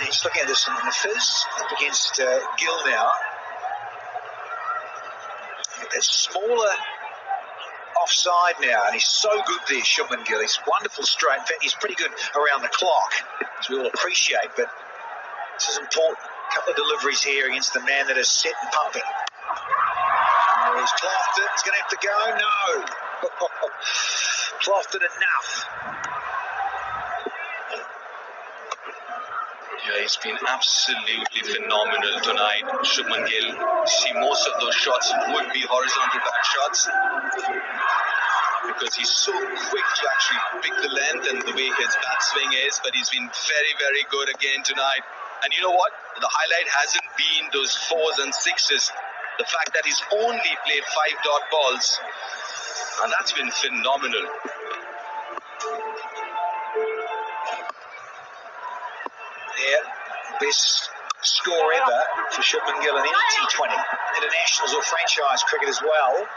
He's looking at this in the fizz up against Gill now. A smaller offside now, and he's so good there, Shubman Gill. He's wonderful straight. In fact, he's pretty good around the clock, as we all appreciate, but this is important. A couple of deliveries here against the man that is set and pumping. Oh, he's clothed it. He's going to have to go. No. Clothed it enough. Yeah, he's been absolutely phenomenal tonight, Shubman Gill. See, most of those shots would be horizontal back shots because he's so quick to actually pick the length and the way his bat swing is, but he's been very, very good again tonight. And you know what? The highlight hasn't been those 4s and 6s. The fact that he's only played 5 dot balls, and that's been phenomenal. Yeah, best score ever for Shubman Gill in any T20, internationals or franchise cricket as well.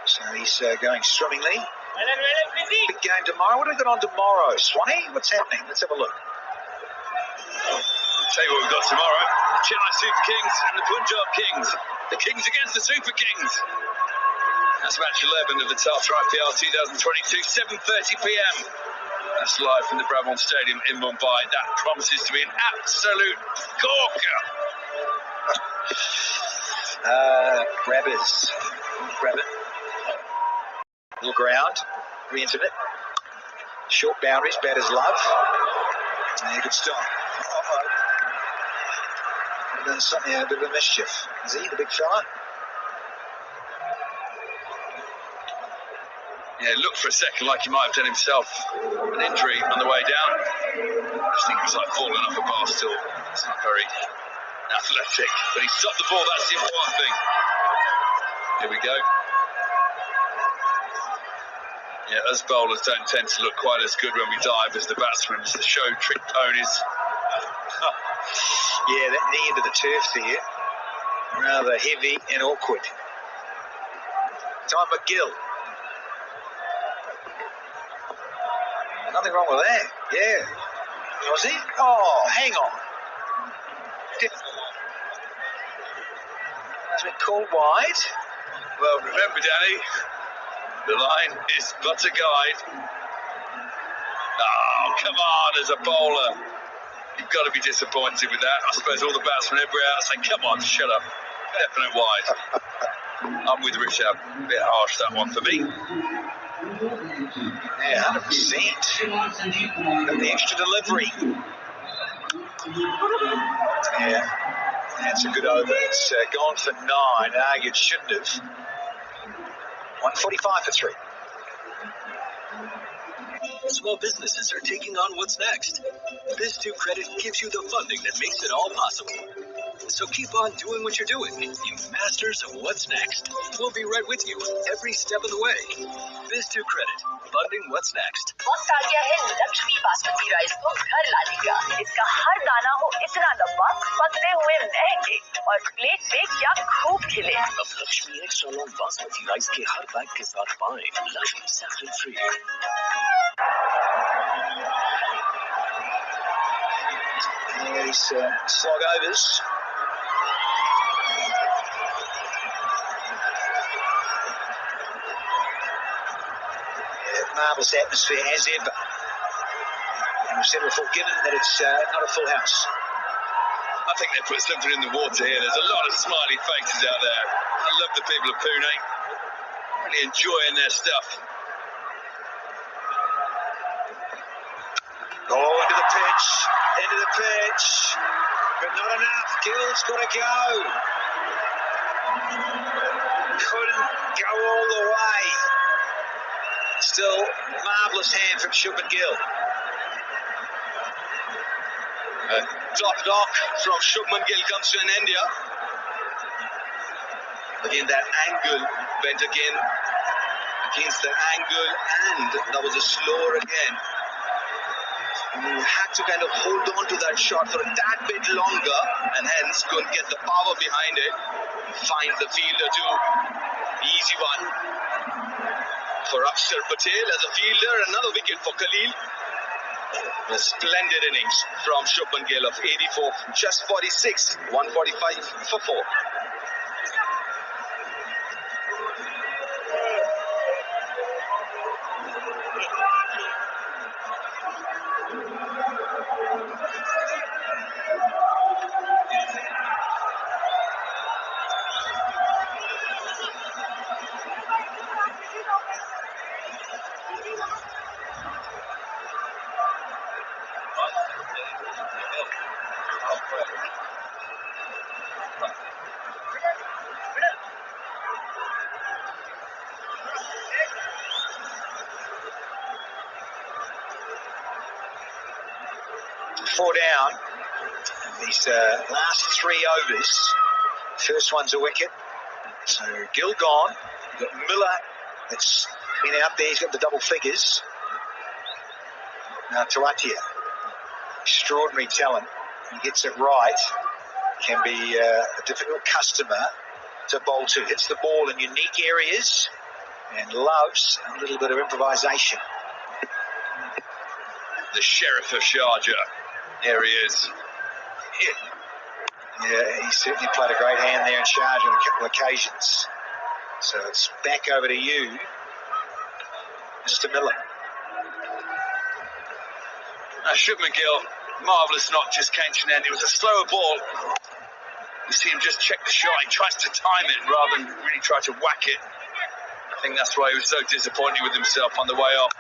So he's going swimmingly. Big game tomorrow. What have we got on tomorrow, Swanee? What's happening? Let's have a look. I'll tell you what we've got tomorrow. Chennai Super Kings and the Punjab Kings. The Kings against the Super Kings. That's match 11 of the Tata IPL 2022, 7:30 p.m. That's live from the Bravon Stadium in Mumbai. That promises to be an absolute corker. Grabbers. Grab it. Little ground. Re-entered it. Short boundaries. Batters love. And he could stop. Uh-oh. Done something, a bit of a mischief. Is he, the big fella? Yeah, looked for a second like he might have done himself an injury on the way down. I just think it was like falling off a bar stool. It's not very athletic, but he stopped the ball. That's the important thing. Here we go. Yeah, us bowlers don't tend to look quite as good when we dive as the batsmen, as the show trick ponies. Yeah, that knee into the turf there. Rather heavy and awkward. Time McGill. Nothing wrong with that. Yeah. Was he? Oh, hang on. Has been called wide. Well, remember, Danny, the line is but a guide. Oh, come on, as a bowler. You've got to be disappointed with that. I suppose all the batsmen everywhere out say, come on, shut up. Definite wide. I'm with Richard. A bit harsh, that one for me. Yeah, 100%. Got the extra delivery. Yeah, that's a good over. It's gone for 9. Argued shouldn't have. 145 for 3. Small businesses are taking on what's next. Biz2 Credit gives you the funding that makes it all possible. So keep on doing what you're doing. You masters of what's next. We'll be right with you every step of the way. Biz2 Credit, funding what's next. वक्त आ गया है Lakshmi basmati rice को घर लाने का। इसका हर दाना हो इतना लंबा, पकते हुए महंगे और प्लेट पे क्या खूब खिले। अब Lakshmi extra long basmati rice के हर बैग के साथ पाएं Lakshmi saffron free. These slog overs. Marvellous atmosphere as ever. And we've said before, given that it's not a full house. I think they put something in the water here. There's a lot of smiley faces out there. I love the people of Pune. Really enjoying their stuff. Oh, into the pitch. Into the pitch. But not enough. Gill's got to go. Couldn't go all the way. Still, marvellous hand from Shubman Gill. Top knock from Shubman Gill comes to an India. Again, that angle went again against the angle, and that was a slower again. You had to kind of hold on to that shot for a tad bit longer, and hence couldn't get the power behind it. Finds the fielder too. Easy one for Akshar Patel as a fielder. Another wicket for Khalil. A splendid innings from Shubman Gill of 84, just 46, 145 for 4. Four down. These last 3 overs. First one's a wicket. So Gill gone. You've got Miller that's been out there. He's got the double figures. Now Tuatia. Extraordinary talent. He gets it right. Can be a difficult customer to bowl to. Hits the ball in unique areas and loves a little bit of improvisation. The Sheriff of Sharjah. There he is. Yeah, he certainly played a great hand there in Sharjah on a couple of occasions. So it's back over to you, Mr. Miller. Shubman Gill, marvellous not just catching it. It was a slower ball. You see him just check the shot. He tries to time it rather than really try to whack it. I think that's why he was so disappointed with himself on the way off.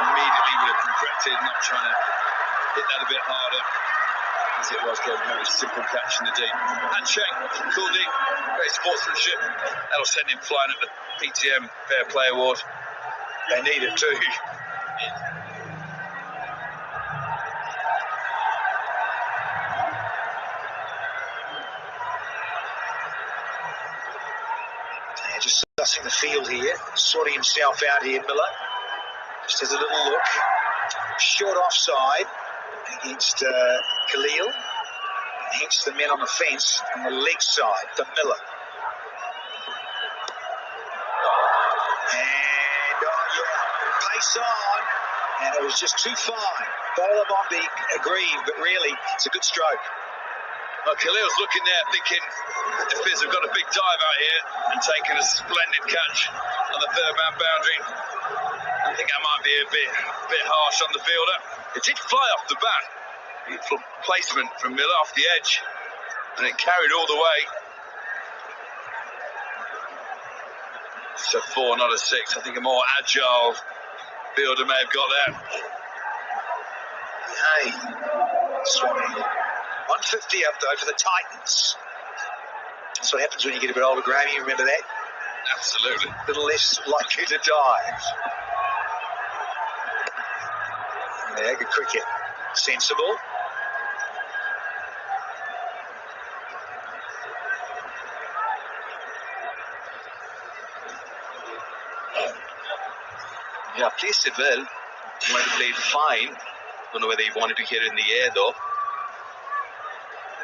Immediately would have regretted not trying to hit that a bit harder, as it was getting a very simple catch in the deep. Handshake from Kuldeep, great sportsmanship. That'll send him flying at the PTM Fair Play Award. They need it too. Yeah, just sussing the field here, sorting himself out here, Miller. Just has a little look. Short offside against Khalil. Hence the men on the fence on the leg side for Miller. And pace on, and it was just too fine. Bowler might be aggrieved, but really it's a good stroke. Well, Khalil's looking there thinking the Fizz have got a big dive out here and taken a splendid catch on the third man boundary. I think that might be a bit harsh on the fielder. It did fly off the bat. Beautiful placement from Miller off the edge, and it carried all the way. It's a 4, not a 6. I think a more agile fielder may have got that. Hey, Swanee. 150 up though for the Titans. That's what happens when you get a bit older, Graham. You remember that? Absolutely. A little less likely to dive. Yeah, good cricket. Sensible. Yeah, placed it well. He might have played fine. Don't know whether he wanted to hit it in the air though.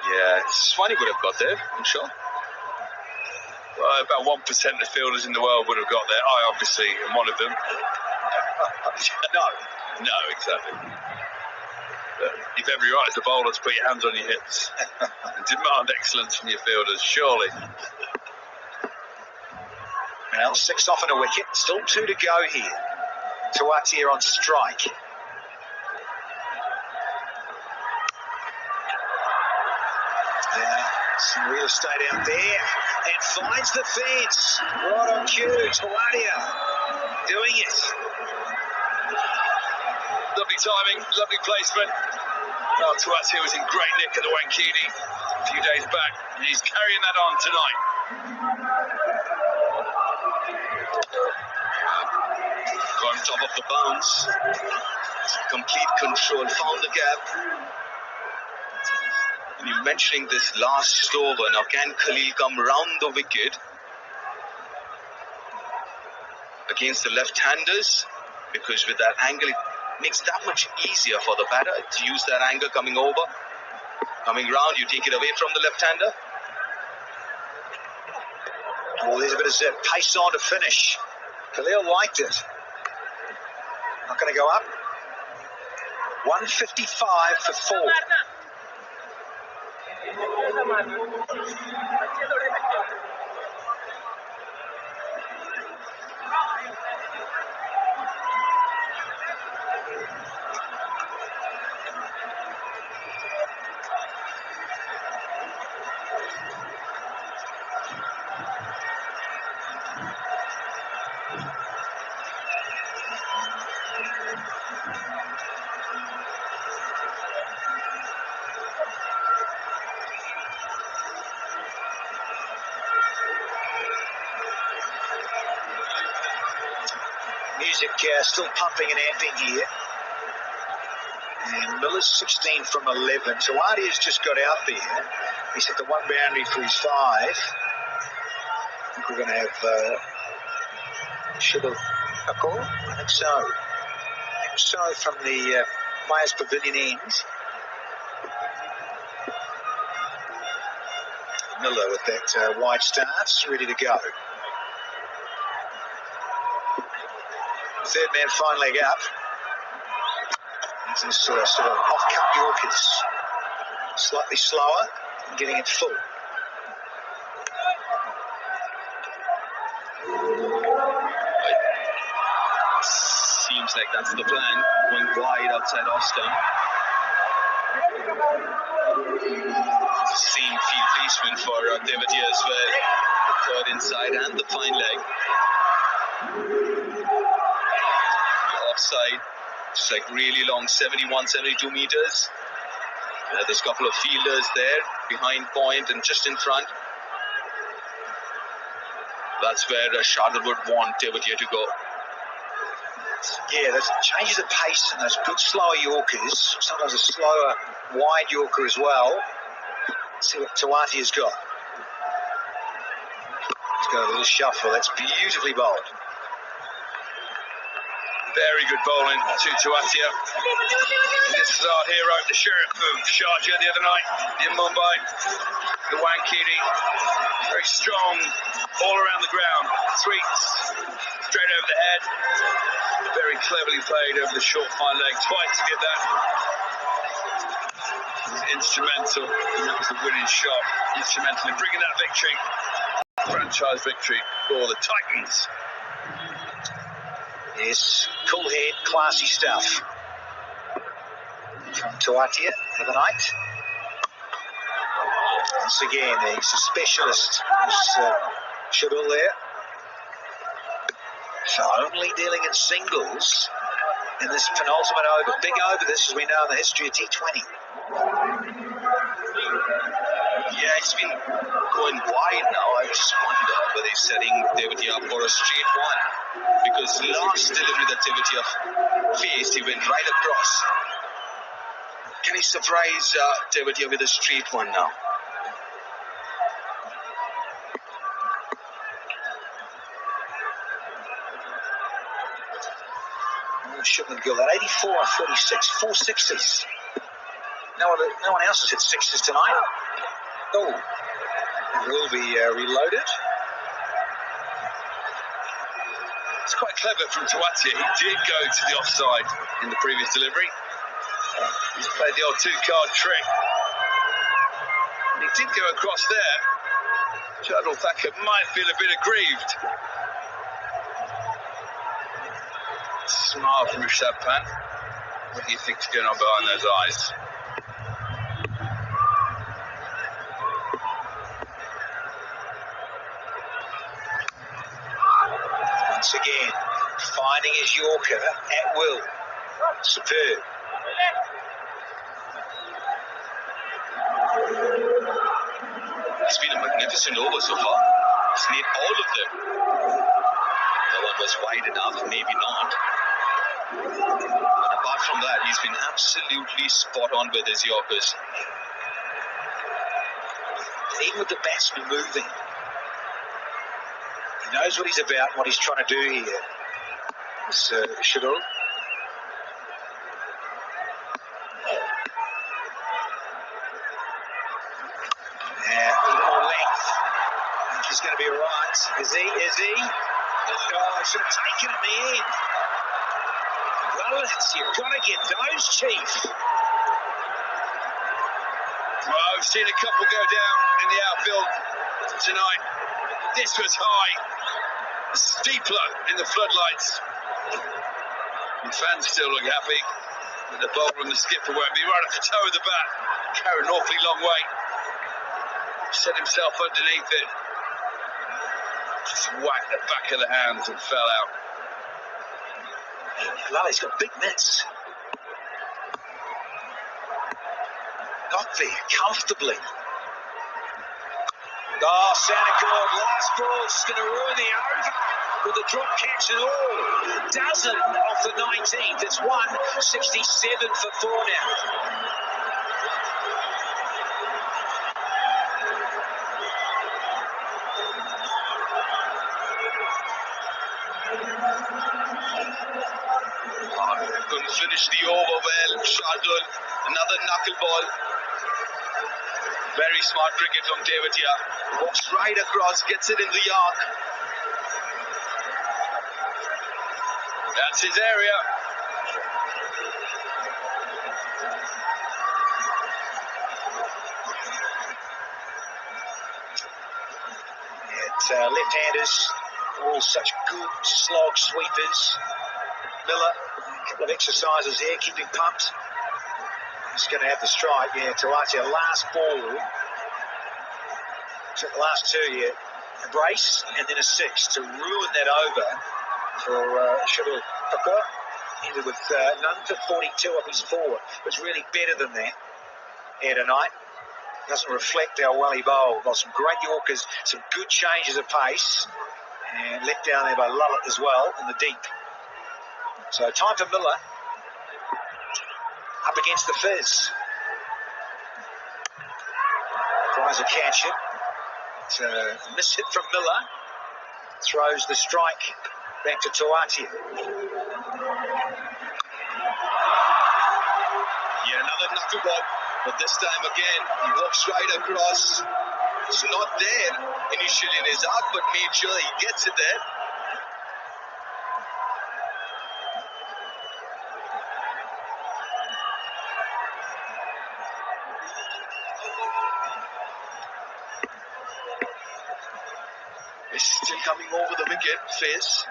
Yeah, Swanee would have got there, I'm sure. Well, about 1% of the fielders in the world would have got there. I obviously am one of them. No, exactly. But you've every right as a bowler to put your hands on your hips and demand excellence from your fielders, surely. Well, 6 off and a wicket. Still 2 to go here. Tuatia on strike. Some real estate out there, and finds the fence. Right on cue, Tuatia doing it. Lovely timing, lovely placement. Oh, Tuatia was in great nick at the Wankidi a few days back, and he's carrying that on tonight. On top of the bounce. Complete control, found the gap. You're mentioning this last over. Now, can Khalil come round the wicket against the left-handers? Because with that angle, it makes that much easier for the batter to use that angle coming over. Coming round, you take it away from the left-hander. Oh, there's a bit of zip. Pace on to finish. Khalil liked it. Not going to go up. 155 for 4. Music still pumping and amping here. And Miller's 16 from 11. So Ardia's just got out there. He's hit the one boundary for his 5. I think we're going to have Shibble a call. I think so. I think so from the Players Pavilion end. Miller with that wide stance, ready to go. Third man fine leg up. This sort of off-cut Yorkers. Slightly slower and getting it full. Seems like that's the plan. Going wide outside off stump. Same field placement for Devatia as well. The third inside and the fine leg. Offside. It's like really long, 71, 72 meters. There's a couple of fielders there, behind point and just in front. That's where Shardul would want Devatia to go. Yeah, there's changes of pace and those good slower Yorkers. Sometimes a slower wide Yorker as well. Let's see what Tuatia's got. He's got a little shuffle. That's beautifully bowled. Very good bowling to Tuatia. This is our hero, the Sheriff of Sharjah the other night in Mumbai. The Wankiri. Very strong, all around the ground. Sweeps, straight over the head. Very cleverly played over the short fine leg. Twice to get that. Instrumental. And that was the winning shot. Instrumental in bringing that victory. Franchise victory for the Titans. Yes, cool head, classy stuff. From Tuatia for the night. Once again, he's a specialist. Shadul there. So only dealing in singles in this penultimate over. Big over this, as we know in the history of T20. Yeah, it's been going wide now. I just wonder whether he's setting Devatia up for a straight one. Because last delivery that Devatia faced, he went right across. Can he surprise Devatia with a straight one now? Shouldn't go that 84 and 46, 4 sixes. No one else has hit sixes tonight. Oh, it will be reloaded. It's quite clever from Tuatia. He did go to the offside in the previous delivery. He's played the old 2-card trick. And he did go across there. Shardul Thakur might feel a bit aggrieved. Smile from Rishabh Pant. What do you think's going on behind those eyes? Once again, finding his Yorker at will. Superb. It's been a magnificent over so far. He's made all of them. The one was wide enough, maybe not. But apart from that, he's been absolutely spot on with his Yorkers. Even with the batsman moving, he knows what he's about, what he's trying to do here. This Shadul. little more length. I think he's going to be all right. Is he? Oh, I should have taken him in. Well, you've got to get those, Chief. Well, I've seen a couple go down in the outfield tonight. This was high. Steepler in the floodlights. The fans still look happy. The bowler and the skipper won't be right at the toe of the bat. Carried an awfully long way. Set himself underneath it. Just whacked the back of the hands and fell out. Lally's got big mitts. Got there comfortably. Oh, Santa Claus, last ball, just going to ruin the over with the drop catch and all. Dozen off the 19th. It's 167 for 4 now. Couldn't finish the over well. Shardul, another knuckleball. Very smart cricket from David here. Walks right across, gets it in the yard. That's his area. Left-handers, all such good slog sweepers. Miller, a couple of exercises here, keeping pumped. He's going to have the strike. Yeah, Tuatia, last ball. Took the last 2 here. A brace and then a 6 to ruin that over for Shadul Pakar. Ended with none to 42 off his 4. Was really better than that here tonight. Doesn't reflect how well he bowled. Got some great Yorkers, some good changes of pace, and let down there by Lullett as well in the deep. So time for Miller up against the Fizz. Tries to catch it. It's a miss hit from Miller. Throws the strike back to Tuatia. Yeah, another knuckleball. But this time again, he walks right across. It's not there initially in his arc, but made sure he gets it there. It's still coming over the wicket, Fizz.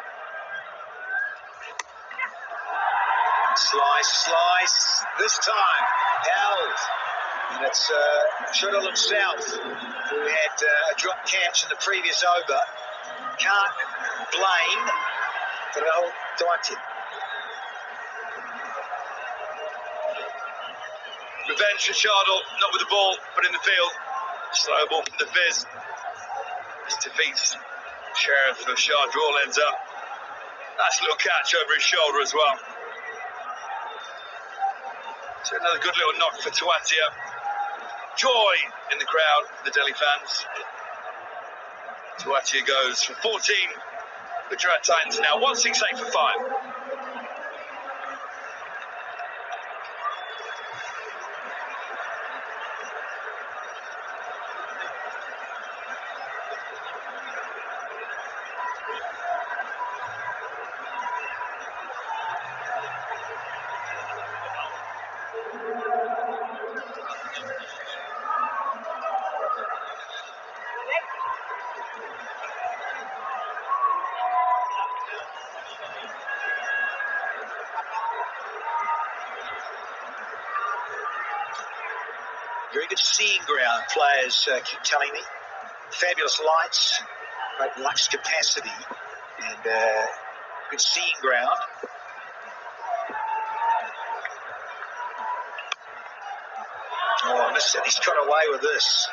Slice. This time, held. And it's Shuttle himself who had a drop catch in the previous over. Can't blame Rahul Tuatia. Revenge for Shardul, not with the ball, but in the field. Slow ball from the Fizz. This defeats Sheriff for Shardul ends up. Nice little catch over his shoulder as well. So another good little knock for Tuatia. Joy in the crowd, the Delhi fans. Tuatia goes for 14. Gujarat Titans now 168 for 5. Very good seeing ground, players keep telling me. Fabulous lights, great lux capacity, and good seeing ground. Oh, I missed it. He's got away with this.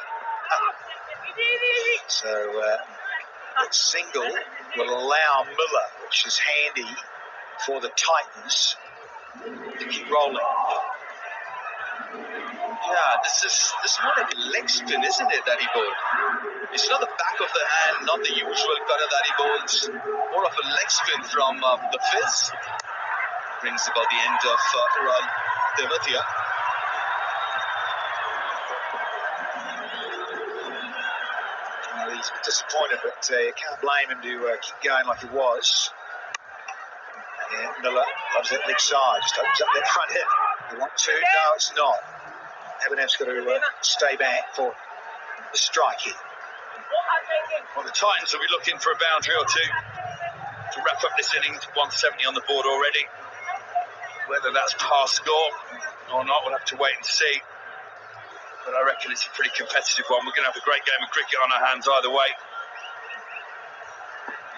So that single will allow Miller, which is handy for the Titans, to keep rolling. Yeah, this is more like a leg spin, isn't it, that he bowled? It's not the back of the hand, not the usual cutter that he bowls. More of a leg spin from the Fizz. Brings about the end of Devatia. he's disappointed, but you can't blame him to keep going like he was. And Miller loves that leg side, just opens up that front hip. They want to, no, it's not. Abinav's got to stay back for the strike here. Well, the Titans will be looking for a boundary or two to wrap up this innings. 170 on the board already. Whether that's past score or not, we'll have to wait and see. But I reckon it's a pretty competitive one. We're going to have a great game of cricket on our hands either way.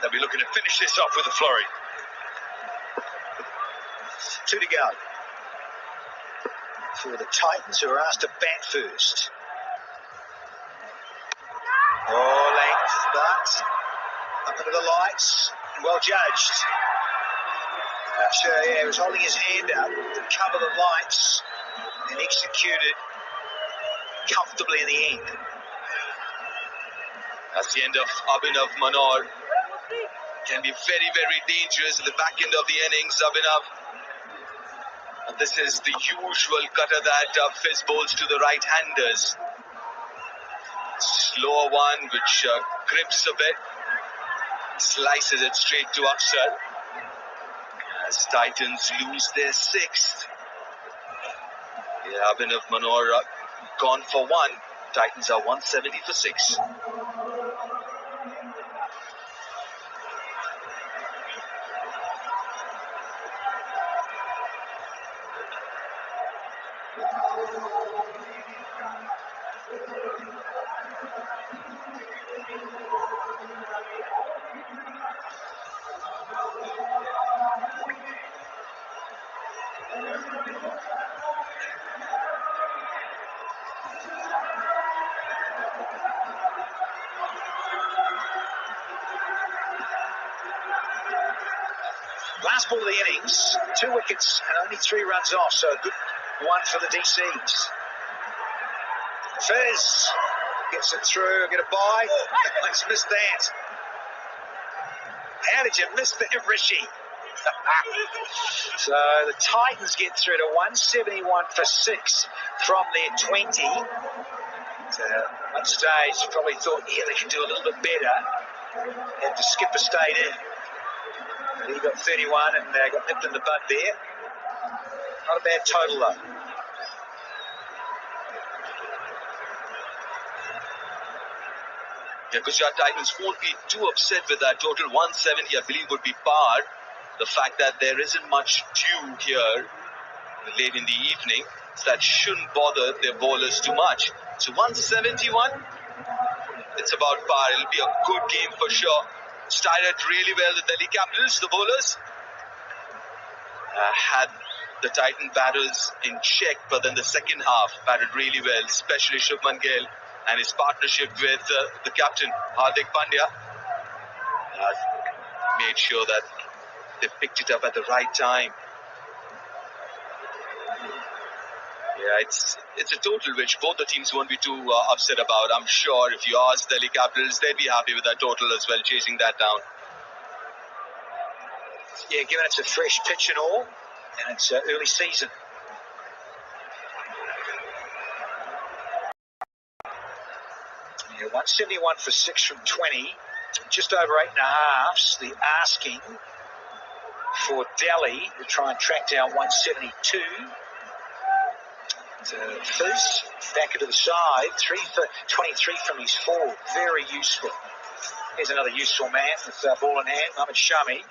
They'll be looking to finish this off with a flurry. 2 to go for the Titans, who are asked to bat first. Length, but up into the lights. Well judged. He was holding his hand up to cover the lights and executed comfortably in the end. That's the end of Abhinav Manor. Can be very, very dangerous at the back end of the innings, Abhinav. And this is the usual cutter that Fizz bowls to the right-handers. Slower one, which grips a bit, slices it straight to Akshar. As Titans lose their 6th. Abhinav Manor gone for 1. Titans are 170 for 6. Last ball of the innings, 2 wickets and only 3 runs off, so a good one for the DCs. Fizz gets it through, get a bye. Let's miss that. How did you miss that, Rishi? So the Titans get through to 171 for 6 from their 20. At one stage, probably thought, they can do a little bit better. Had to skip a stayed in. He got 31 and got nipped in the bud there. Not a bad total though. Gujarat Titans won't be too upset with that total. 170, I believe, would be par. The fact that there isn't much dew here late in the evening, so that shouldn't bother their bowlers too much. So 171, it's about par. It'll be a good game for sure. Started really well, the Delhi Capitals, the bowlers. Had the Titan batters in check, but then the second half batted really well, especially Shubman Gill and his partnership with the captain, Hardik Pandya. Made sure that they picked it up at the right time. It's a total which both the teams won't be too upset about. I'm sure if you ask Delhi Capitals, they'd be happy with that total as well, chasing that down. Yeah, given it's a fresh pitch and all, and it's early season. Yeah, 171 for 6 from 20, just over 8.5. The asking for Delhi to try and track down 172. Fizz back into the side, 3 for 23 from his 4. Very useful. Here's another useful man with ball in hand, Mohammad Shami.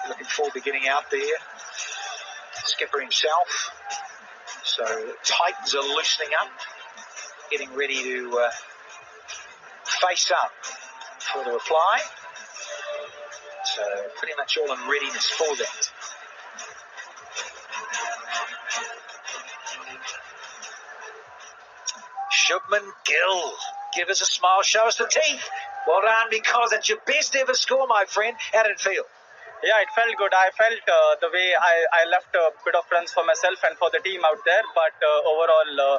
Looking forward to getting out there. Skipper himself. So the Titans are loosening up, getting ready to face up for the reply. So pretty much all in readiness for that. Shubman Gill, give us a smile, show us the teeth. Well done, because it's your best ever score, my friend. How did it feel? Yeah, it felt good. I felt the way I left a bit of runs for myself and for the team out there, but overall,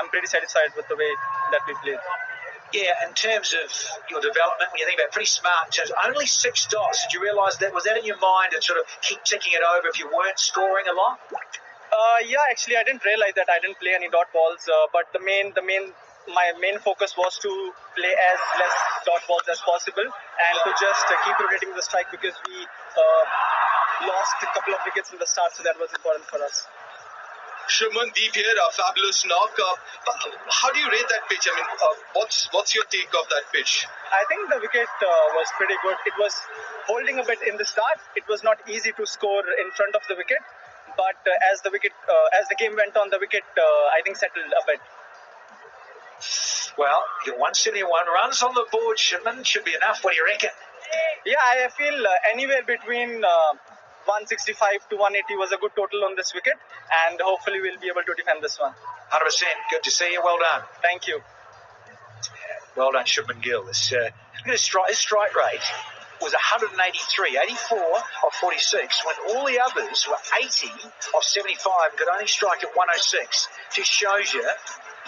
I'm pretty satisfied with the way that we played. Yeah, in terms of your development, when you think about it, pretty smart. In terms of only 6 dots, did you realise that? Was that in your mind to sort of keep ticking it over if you weren't scoring a lot? Yeah, actually, I didn't realize that I didn't play any dot balls, but the main my main focus was to play as less dot balls as possible and to just keep rotating the strike because we lost a couple of wickets in the start, so that was important for us. Shubman, Deep here, a fabulous knock. How do you rate that pitch? I mean, what's your take of that pitch? I think the wicket was pretty good. It was holding a bit in the start. It was not easy to score in front of the wicket, but as the game went on, the wicket I think settled a bit. Well, your 171 runs on the board, Shubman, should be enough. What do you reckon? Yeah, I feel anywhere between 165 to 180 was a good total on this wicket, and hopefully we'll be able to defend this one. 100%. Good to see you. Well done. Thank you. Well done, Shubman Gill. His strike rate was 183, 84 of 46, when all the others were 80 of 75 and could only strike at 106. Just shows you,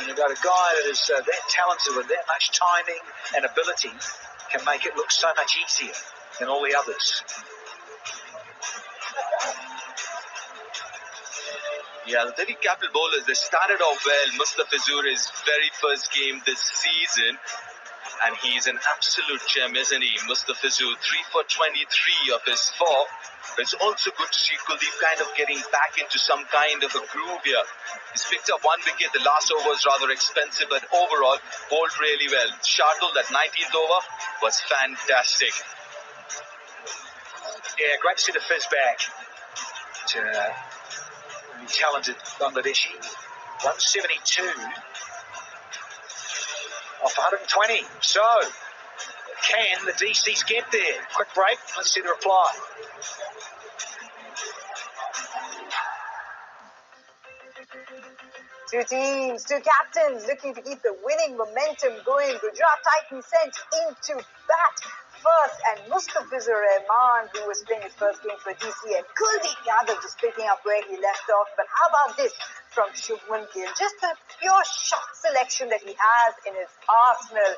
you've got a guy that is that talented with that much timing and ability can make it look so much easier than all the others. Yeah, the Delhi Capital bowlers, they started off well. Mustafizur, his very first game this season, and he's an absolute gem, isn't he? Mustafizur, 3 for 23 of his 4. But it's also good to see Kuldeep kind of getting back into some kind of a groove here. He's picked up 1 wicket. The last over was rather expensive, but overall, bowled really well. Shardul, that 19th over, was fantastic. Yeah, great to see the fizz back. Talented Bangladeshi. 172 off 120. So, can the DCs get there? Quick break. Let's see the reply. Two teams, two captains looking to keep the winning momentum going. Gujarat Titans sent into bat first, and Mustafizur Rahman, who was playing his first game for DC, and Kuldeep Yadav just picking up where he left off. But how about this from Shubman Gill? Just the pure shot selection that he has in his arsenal,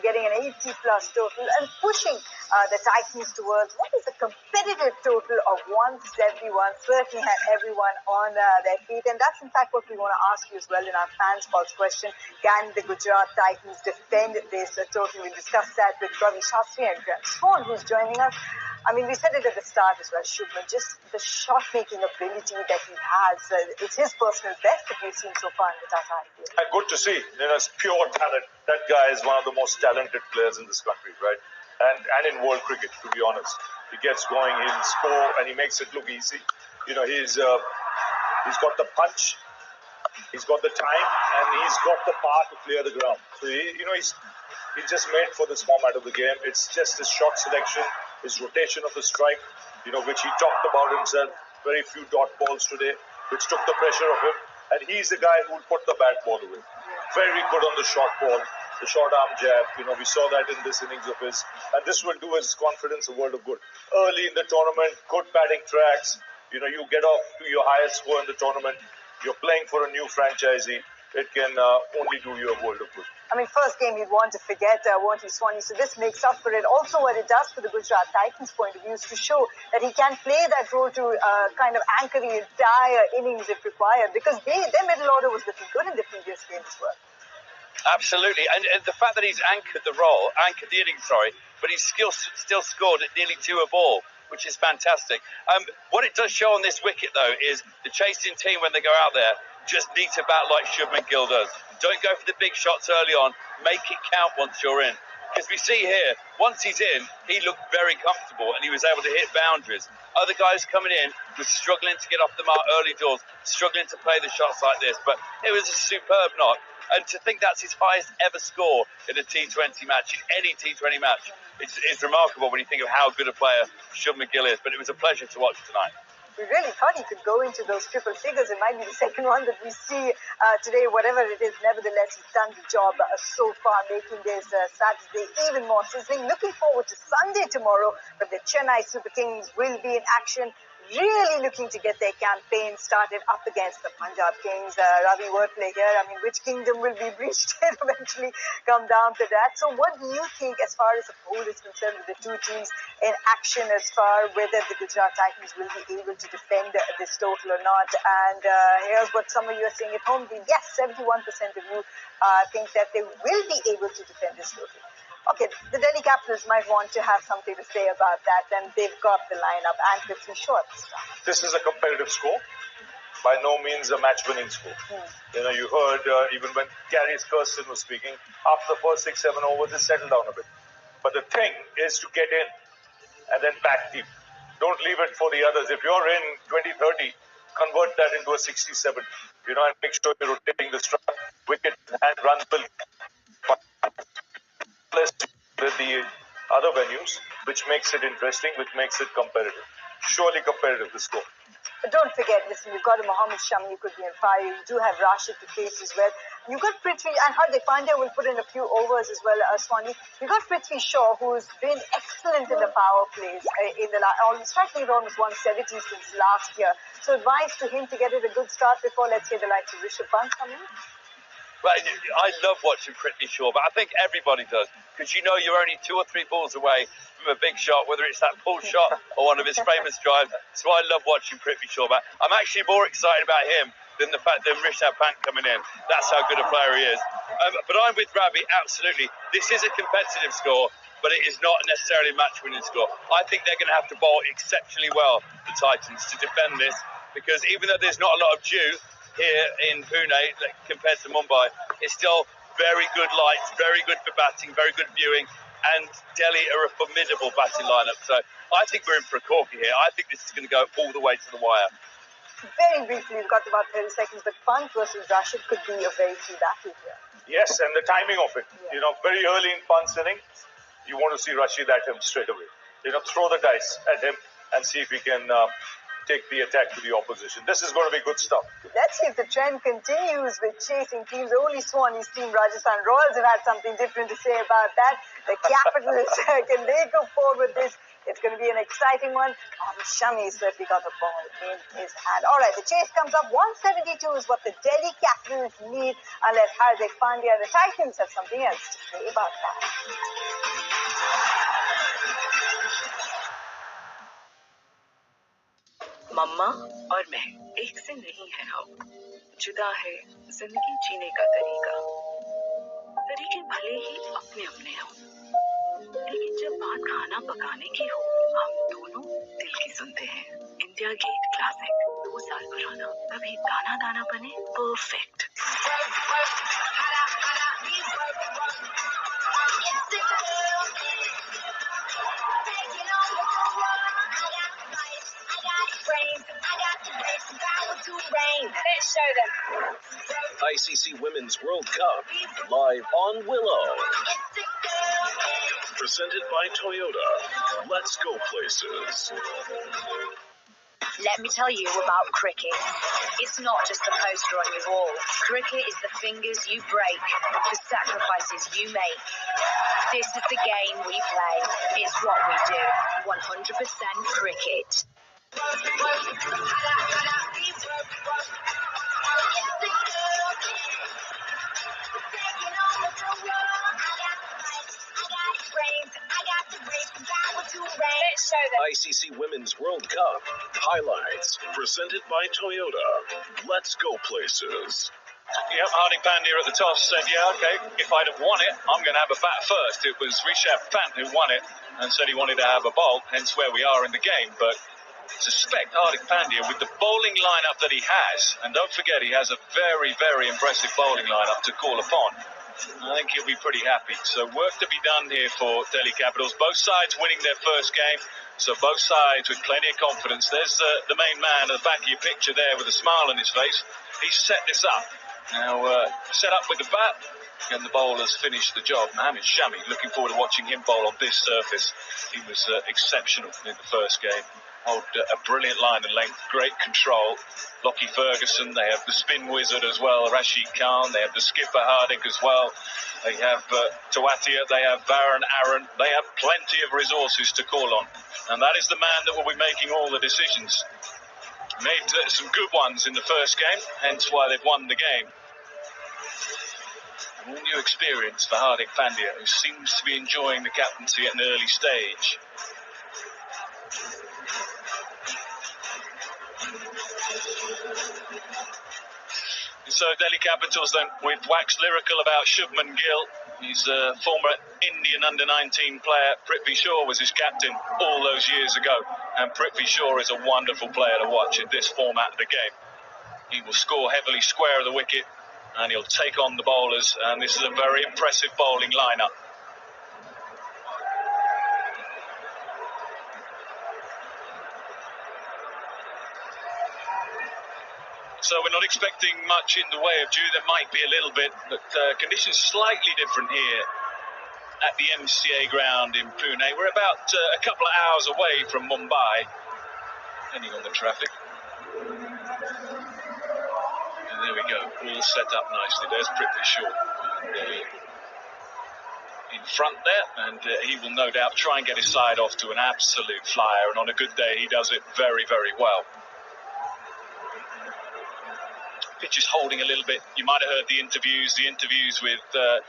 getting an 80-plus total and pushing the Titans towards what is a competitive total of 171. Certainly had everyone on their feet, and that's in fact what we want to ask you as well in our fans pulse question. Can the Gujarat Titans defend this total? We discussed that with Ravi Shashi and Swan, who's joining us. I mean, we said it at the start as well, Shubman, just the shot-making ability that he has. It's his personal best that we've seen so far in the Tata IPL. And good to see. It's pure talent. That guy is one of the most talented players in this country, right? And in world cricket, to be honest. He gets going, he'll score, and he makes it look easy. He's got the punch, he's got the time, and he's got the power to clear the ground. So, he's just made for this format of the game. It's just his shot selection, his rotation of the strike, which he talked about himself. Very few dot balls today, which took the pressure off him. And he's the guy who will put the bat ball away. Very good on the short ball, the short arm jab. We saw that in this innings of his. And this will do his confidence a world of good. Early in the tournament, good batting tracks. You get off to your highest score in the tournament. You're playing for a new franchisee. It can only do you a world of good. I mean, first game you'd want to forget, won't you, Swanee? So this makes up for it. Also, what it does for the Gujarat Titans' point of view is to show that he can play that role to kind of anchor the entire innings if required, because their middle order was looking good in the previous game as well. Absolutely, and the fact that he's anchored the innings, but he's still scored at nearly 2 a ball, which is fantastic. What it does show on this wicket, though, is the chasing team, when they go out there, just need to bat like Shubman Gill does. Don't go for the big shots early on. Make it count once you're in. Because we see here, once he's in, he looked very comfortable and he was able to hit boundaries. Other guys coming in were struggling to get off the mark early doors, struggling to play the shots like this. But it was a superb knock. And to think that's his highest ever score in a T20 match, in any T20 match, it's remarkable when you think of how good a player Shubman Gill is. But it was a pleasure to watch tonight. We really thought he could go into those triple figures. It might be the second one that we see today, whatever it is. Nevertheless, he's done the job so far, making this Saturday even more sizzling. Looking forward to Sunday tomorrow, but the Chennai Super Kings will be in action. Really looking to get their campaign started up against the Punjab Kings. Ravi wordplay here. I mean, which kingdom will be breached? It eventually come down to that. So what do you think as far as the poll is concerned with the two teams in action, as far whether the Gujarat Titans will be able to defend this total or not? And here's what some of you are saying at home. Yes, 71% of you think that they will be able to defend this trophy. Okay, the Delhi Capitals might want to have something to say about that, and they've got the lineup and Prithvi Shaw at the start. This is a competitive score. By no means a match-winning score. You know, you heard even when Gary Kirsten was speaking, after the first 6-7 overs, it settled down a bit. But the thing is to get in and then back deep. Don't leave it for the others. If you're in 20-30, convert that into a 60-70. You know, and make sure you're rotating the strike, wicket, and runs will with the other venues, which makes it interesting, which makes it competitive. Surely competitive, this score. But don't forget, listen, you've got a Mohammad Shami who could be on fire. You do have Rashid to face as well. You've got Prithvi, and Hardik Pandya will put in a few overs as well, Swani. You've got Prithvi Shaw, who's been excellent in the power plays. Striking at almost 170 since last year. So advice to him to get it a good start before, let's say, the likes of Rishabh Pant come in? Well, I love watching Prithvi Shaw, but I think everybody does, because you know you're only 2 or 3 balls away from a big shot, whether it's that pull shot or one of his famous drives. So I love watching Prithvi Shaw, but I'm actually more excited about him than the fact that Rishabh Pant coming in. That's how good a player he is. But I'm with Ravi, absolutely. This is a competitive score, but it is not necessarily a match-winning score. I think they're going to have to bowl exceptionally well, the Titans, to defend this, because even though there's not a lot of dew here in Pune compared to Mumbai, it's still very good lights, very good for batting, very good viewing, and Delhi are a formidable batting lineup. So I think we're in for a corker here. I think this is going to go all the way to the wire. Very briefly, we've got about 30 seconds, but Pant versus Rashid could be a very key battle here. Yes, and the timing of it. Yeah. You know, very early in Pant's inning, you want to see Rashid at him straight away. You know, throw the dice at him and see if he can take the attack to the opposition. This is going to be good stuff. Let's see if the trend continues with chasing teams. Only Swani's team, Rajasthan Royals, have had something different to say about that. The Capitals, can they go forward with this? It's going to be an exciting one. Shami certainly got the ball in his hand. All right, the chase comes up. 172 is what the Delhi Capitals need, unless Hardik Pandya and the Titans have something else to say about that. मम्मा और मैं एक से नहीं है हम, जुदा है जिंदगी जीने का तरीका। तरीके भले ही अपने अपने हों, लेकिन जब बात खाना पकाने की हो, हम दोनों दिल की सुनते हैं। इंडिया गेट क्लासिक, 2 साल पुराना, तभी दाना दाना बने perfect. Let's show them. ICC Women's World Cup, live on Willow. Presented by Toyota. Let's go places. Let me tell you about cricket. It's not just the poster on your wall. Cricket is the fingers you break, the sacrifices you make. This is the game we play. It's what we do. 100% cricket. ICC Women's World Cup, highlights, presented by Toyota. Let's go places. Yep, Hardik Pandya at the toss said, yeah, okay, if I'd have won it, I'm going to have a bat first. It was Rishabh Pant who won it and said he wanted to have a bowl, hence where we are in the game. But suspect Hardik Pandya with the bowling lineup that he has, and don't forget he has a very, very impressive bowling lineup to call upon. I think he'll be pretty happy. So work to be done here for Delhi Capitals. Both sides winning their first game, so both sides with plenty of confidence. There's the main man at the back of your picture there with a smile on his face. He's set this up. Now, set up with the bat, and the bowlers finished the job. Mohammad Shami, looking forward to watching him bowl on this surface. He was exceptional in the first game. Hold a brilliant line and length, great control. Lockie Ferguson, they have the spin wizard as well, Rashid Khan, they have the skipper Hardik as well. They have Tawatia, they have Varun Aaron, they have plenty of resources to call on. And that is the man that will be making all the decisions. Made some good ones in the first game, hence why they've won the game. All new experience for Hardik Pandya, who seems to be enjoying the captaincy at an early stage. So Delhi Capitals then, we've waxed lyrical about Shubman Gill. He's a former Indian under-19 player. Prithvi Shaw was his captain all those years ago. And Prithvi Shaw is a wonderful player to watch in this format of the game. He will score heavily square of the wicket and he'll take on the bowlers. And this is a very impressive bowling lineup. So we're not expecting much in the way of dew. There might be a little bit, but conditions slightly different here at the MCA ground in Pune. We're about a couple of hours away from Mumbai, depending on the traffic. And there we go, all set up nicely. There's Prithvi Shaw in front there, and he will no doubt try and get his side off to an absolute flyer, and on a good day he does it very, very well. Pitch is holding a little bit. You might have heard the interviews with the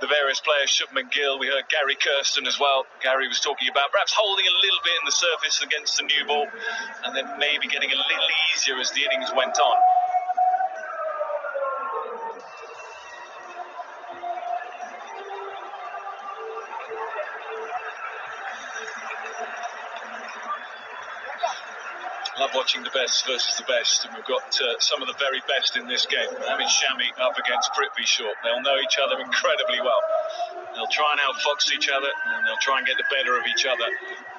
various players. Shubman Gill, we heard Gary Kirsten as well. Gary was talking about perhaps holding a little bit in the surface against the new ball and then maybe getting a little easier as the innings went on. Love watching the best versus the best, and we've got some of the very best in this game. Amit Shami up against Prithvi Shaw. They'll know each other incredibly well. They'll try and outfox each other, and they'll try and get the better of each other.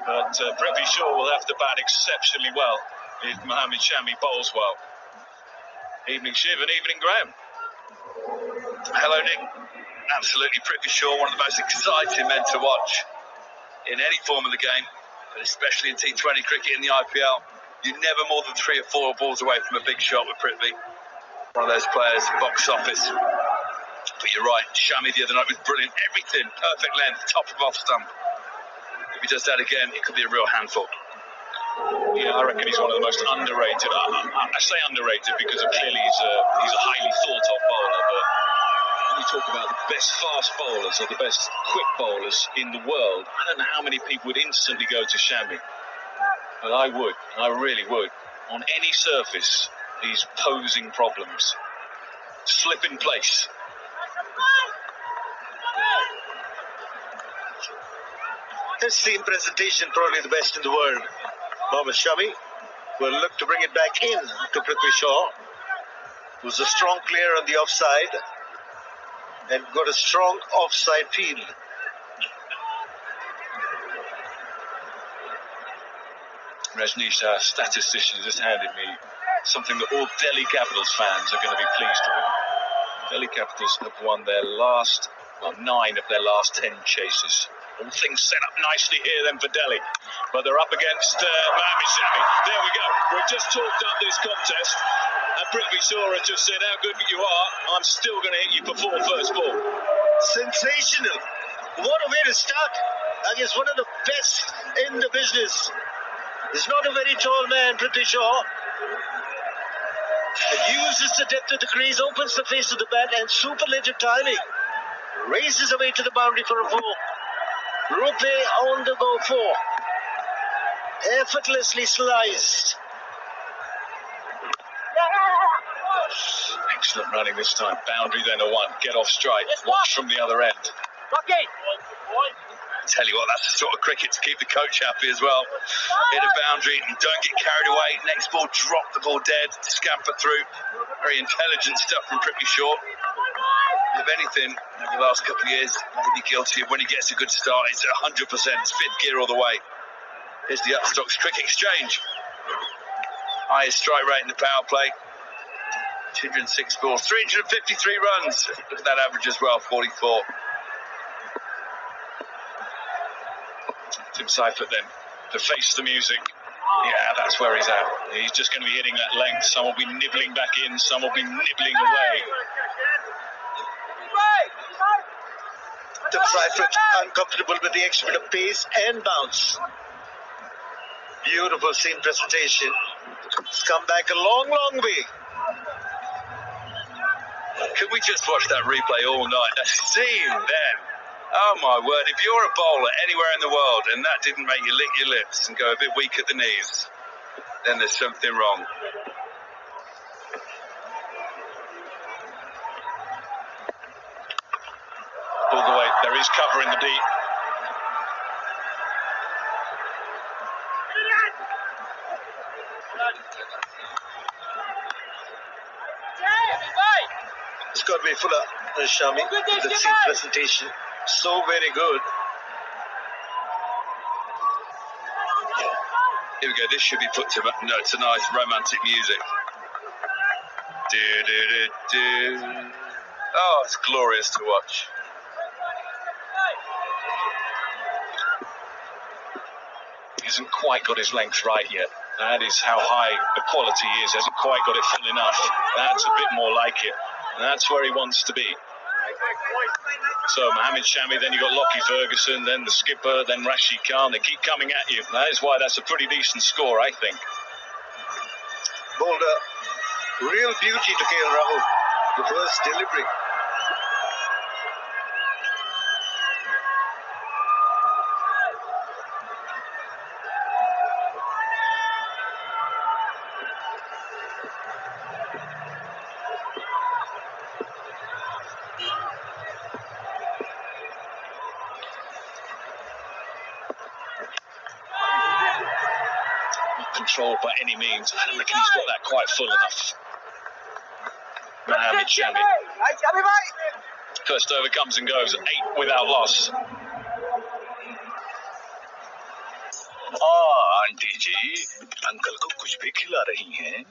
But Prithvi Shaw will have to bat exceptionally well if Mohammad Shami bowls well. Evening Shiv and evening Graham. Hello, Nick. Absolutely, Prithvi Shaw, one of the most exciting men to watch in any form of the game, but especially in T20 cricket in the IPL. You're never more than 3 or 4 balls away from a big shot with Prithvi. One of those players, box office. But you're right, Shami the other night was brilliant. Everything, perfect length, top of off stump. If he does that again, it could be a real handful. Yeah, I reckon he's one of the most underrated. I say underrated because clearly he's a highly thought of bowler, but when you talk about the best fast bowlers or the best quick bowlers in the world, I don't know how many people would instantly go to Shami. But I would, I really would. On any surface, he's posing problems. Slip in place. His seam presentation, probably the best in the world. Mohammad Shami will look to bring it back in to Prithvi Shaw, who's a strong player on the offside and got a strong offside field. Rajneesh, our statistician, just handed me something that all Delhi Capitals fans are going to be pleased with. Delhi Capitals have won their last, 9 of their last 10 chases. All things set up nicely here then for Delhi. But they're up against Mohammad Shami. There we go. We've just talked up this contest. And Prithvi Shaw has just said, how good you are, I'm still going to hit you before first ball. Sensational. What a way to start against one of the best in the business. He's not a very tall man, Prithvi Shaw. Uses the depth of the crease, opens the face of the bat, and superlative timing. Races away to the boundary for a 4. Rupe on the go 4. Effortlessly sliced. Excellent running this time. Boundary then a 1. Get off strike. Watch from the other end. Tell you what, that's the sort of cricket to keep the coach happy as well. Hit a boundary and don't get carried away. Next ball, drop the ball dead, scamper through. Very intelligent stuff from Prithvi Shaw. If anything, over the last couple of years, maybe guilty of when he gets a good start, it's 100%, it's fifth gear all the way. Here's the Upstocks cricket exchange. Highest strike rate in the power play. 206 balls, 353 runs. Look at that average as well, 44. Tim Seifert then to face the music. Yeah, that's where he's at. He's just going to be hitting that length. Some will be nibbling back in, some will be nibbling away. Tim Seifert uncomfortable with the extra bit of pace and bounce. Beautiful seam presentation. It's come back a long, long way. Could we just watch that replay all night? That seam then. Oh my word, if you're a bowler anywhere in the world and that didn't make you lick your lips and go a bit weak at the knees, then there's something wrong. There is cover in the deep. It's got to be fuller, Shami. The seat presentation, so very good. Here we go. This should be put to nice romantic music. Do, do, do, do. Oh, it's glorious to watch. He hasn't quite got his length right yet. That is how high the quality is. He hasn't quite got it full enough. That's a bit more like it. That's where he wants to be. So Mohammed Shami, then you've got Lockie Ferguson, then the skipper, then Rashid Khan. They keep coming at you. That is why that's a pretty decent score, I think. Bowled a real beauty to KL Rahul. The first delivery. Controlled by any means. I don't reckon he's got that quite full enough. Mohammed Shami. First over comes and goes, 8 without loss. Aunty ji uncle को कुछ भी खिला रही हैं?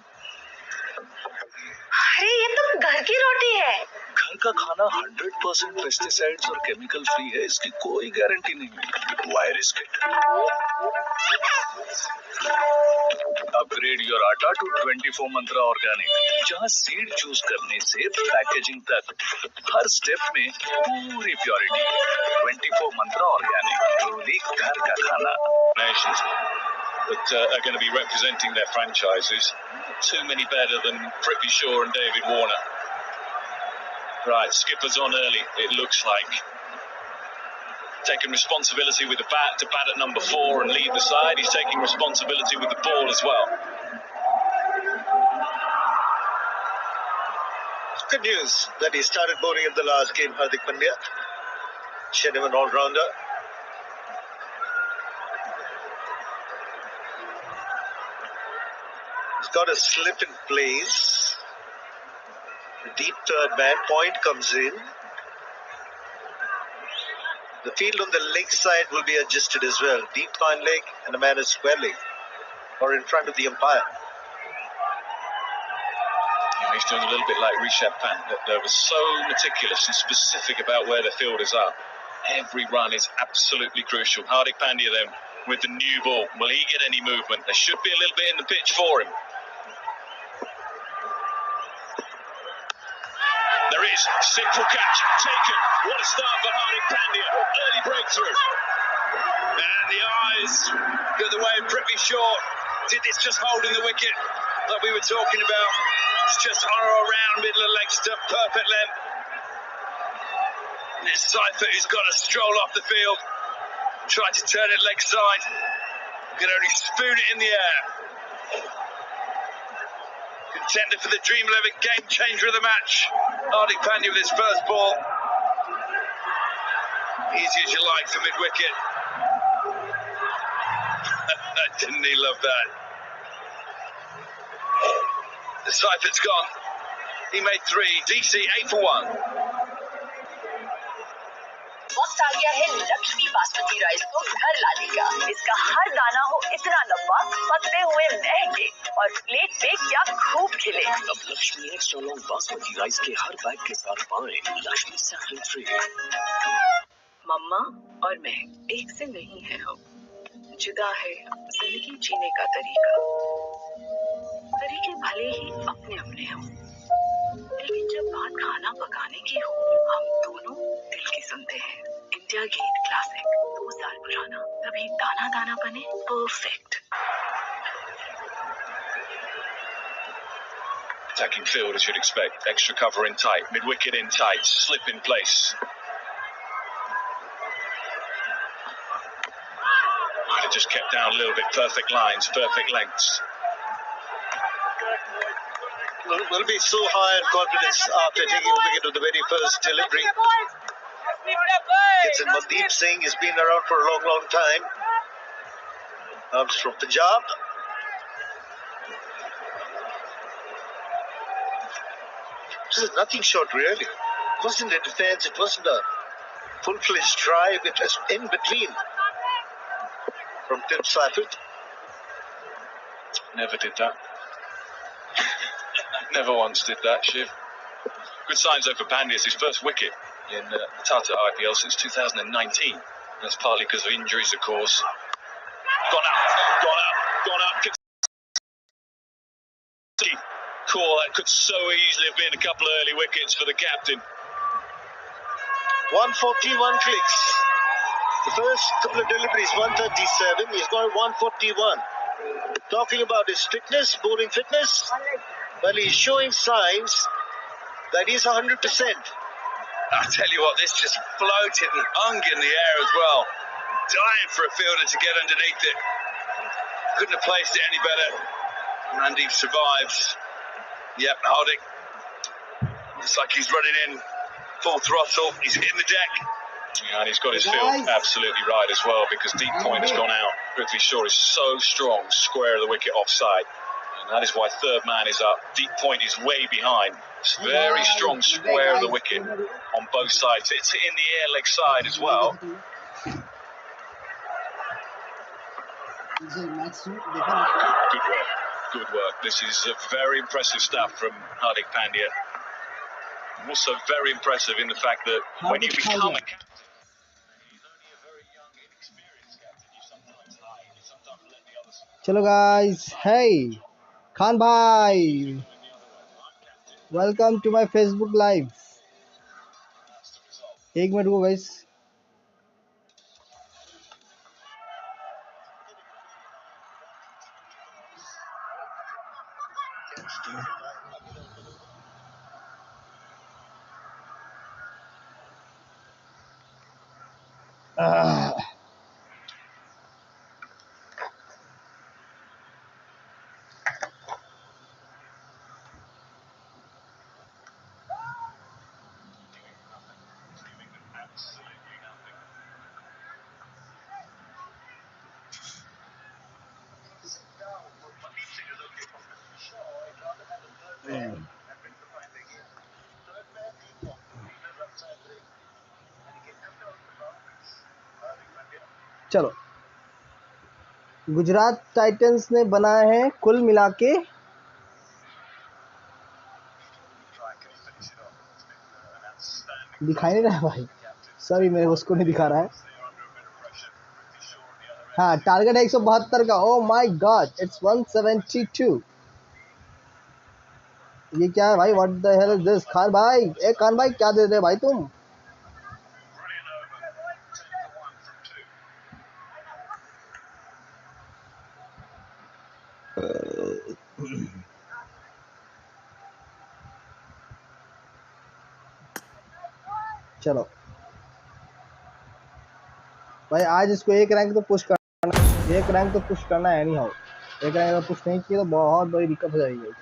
अरे ये तो घर की रोटी है। घर का खाना 100% पेस्टिसाइड्स और केमिकल फ्री है, इसकी कोई गारंटी नहीं। Why risk it? Upgrade your आटा to 24 मंत्रा ऑर्गेनिक, जहां सीड चूज करने से पैकेजिंग तक हर स्टेप में पूरी प्योरिटी। 24 मंत्रा ऑर्गेनिक, ट्रूली घर का खाना। Nations that are going to be representing their franchises. Too many better than Prithvi Shaw and David Warner. Right, skipper's on early, it looks like. Taking responsibility with the bat to bat at number 4 and lead the side. He's taking responsibility with the ball as well. Good news that he started bowling in the last game, Hardik Pandya. Genuine all-rounder. He's got a slip in place. The deep third man, point comes in. The field on the leg side will be adjusted as well. Deep fine leg and a man is square leg, or in front of the umpire. Yeah, he's doing a little bit like Rishabh Pant. They were so meticulous and specific about where the fielders are. Every run is absolutely crucial. Hardik Pandya then with the new ball. Will he get any movement? There should be a little bit in the pitch for him. There is. Simple catch. Taken. What a start for Hardik Pandya. Early breakthrough. And the eyes go the way of Prithvi Shaw. Did this just holding the wicket that we were talking about. It's just on or around middle of leg stump. Perfect length. And it's Seifert who's got to stroll off the field. Try to turn it leg side. Can only spoon it in the air. Contender for the Dream 11 game changer of the match. Hardik Pandya with his first ball. Easy as you like for mid-wicket. Didn't he love that? The Seifert's gone. He made 3. DC 8 for 1. वक्त आ गया है Lakshmi basmati rice को घर लाने का। इसका हर दाना हो इतना लंबा, पकते हुए महके और प्लेट पे क्या खूब खिले। अब Lakshmi extra long basmati rice के हर बैग के साथ पाएं लक्ष्मी सैफरन फ्री। मम्मा और मैं एक से नहीं है हम, जुदा है जिंदगी जीने का तरीका। तरीके भले ही अपने अपने हों, लेकिन जब बात खाना पकाने की हो, हम दोनों दिल की सुनते हैं। इंडिया गेट क्लासिक 2 साल पुराना, तभी दाना दाना बने perfect. Attacking field as you'd expect. Extra cover in tight, mid-wicket in tight, slip in place. Might have just kept down a little bit. Perfect lines, perfect lengths. Will be so high in confidence after taking a wicket with the very first delivery. It's in Maldeep Singh. He's been around for a long, long time. Comes from Punjab. This is nothing short, really. It wasn't a defense. It wasn't a full-fledged drive. It was in between from Tim Seifert. Never did that. Never once did that, Shiv. Good signs though for Pandya. It's his first wicket in the Tata IPL since 2019. That's partly because of injuries, of course. Gone up. Call that could so easily have been a couple of early wickets for the captain. 141 clicks. The first couple of deliveries, 137. He's got 141. Talking about his fitness, bowling fitness. Well, he's showing signs that he's 100%. I tell you what, this just floated and hung in the air as well. Dying for a fielder to get underneath it. Couldn't have placed it any better. Mandeep survives. Yep, Hardik. Looks like he's running in full throttle. He's hitting the deck. Yeah, and he's got his field absolutely right as well, because deep point has gone out. Prithvi Shaw is so strong, square of the wicket offside. And that is why third man is up. Deep point is way behind. It's very strong square of the wicket on both sides. It's in the air leg side as well. Good work. This is very impressive stuff from Hardik Pandya. Also very impressive in the fact that when you become a captain, चलो guys, hey, Khan bhai, welcome to my Facebook live. एक minute रुको guys. चलो, Gujarat Titans ने बनाए हैं कुल मिला के दिखाई नहीं रहा है भाई, सॉरी मेरे को उसको नहीं दिखा रहा है. हाँ, टारगेट है 172 का. Oh my God, it's 172. ये क्या है भाई? What the hell is this? Khan भाई, ए खान भाई, क्या दे रहे भाई तुम? चलो भाई, आज इसको एक रैंक तो पुश करना, एक रैंक तो पुश करना है. नहीं हो, एक रैंक अगर पुश नहीं किया तो बहुत बड़ी दिक्कत हो जाएगी.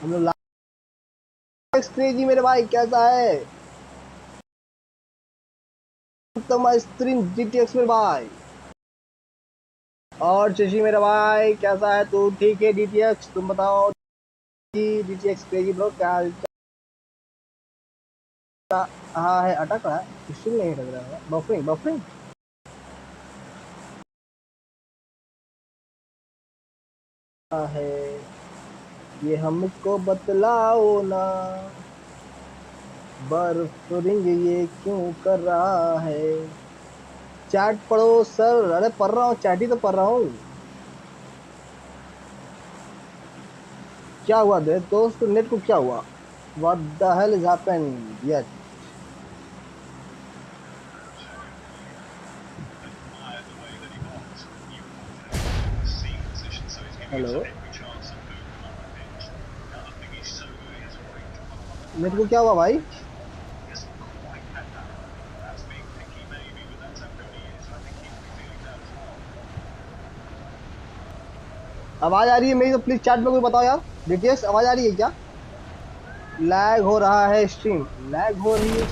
हम लोग क्रेजी मेरे भाई कैसा है तुम्हारा स्क्रीन जीटीएक्स मेरे भाई। और शशि मेरा भाई कैसा है तू? ठीक है डीटीएक्स, तुम बताओ डीटीएक्स क्रेजी ब्रो क्या हाल चाल? हाँ है, अटक रहा है, स्ट्रीम नहीं लग रहा है, बफरिंग बफरिंग है। ये हमको बतलाओ ना, बर्फरिंग ये क्यों कर रहा है? चैट पढ़ो सर। अरे पढ़ रहा हूँ, चैट ही तो पढ़ रहा हूँ। क्या हुआ दोस्त, नेट को क्या हुआ? What the hell is happened yet? Hello, net को क्या हुआ भाई? आवाज आ रही है मेरी तो प्लीज चैट में कोई बताओ यार। डीटीएस आवाज आ रही है क्या? लैग हो रहा है, स्ट्रीम लैग हो रही है।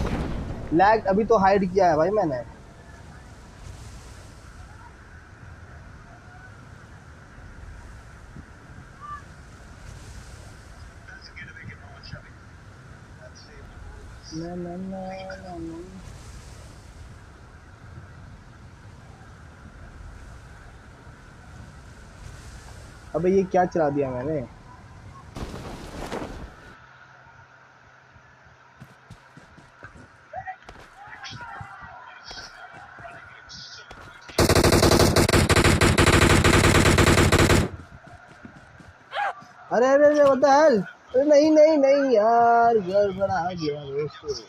लैग अभी तो हाइड किया है भाई मैंने। ना, ना, ना, ना, ना। अबे ये क्या चला दिया मैंने? अरे अरे अरे व्हाट द हेल? अरे नहीं नहीं नहीं यार, गड़बड़ा गया दोस्तों।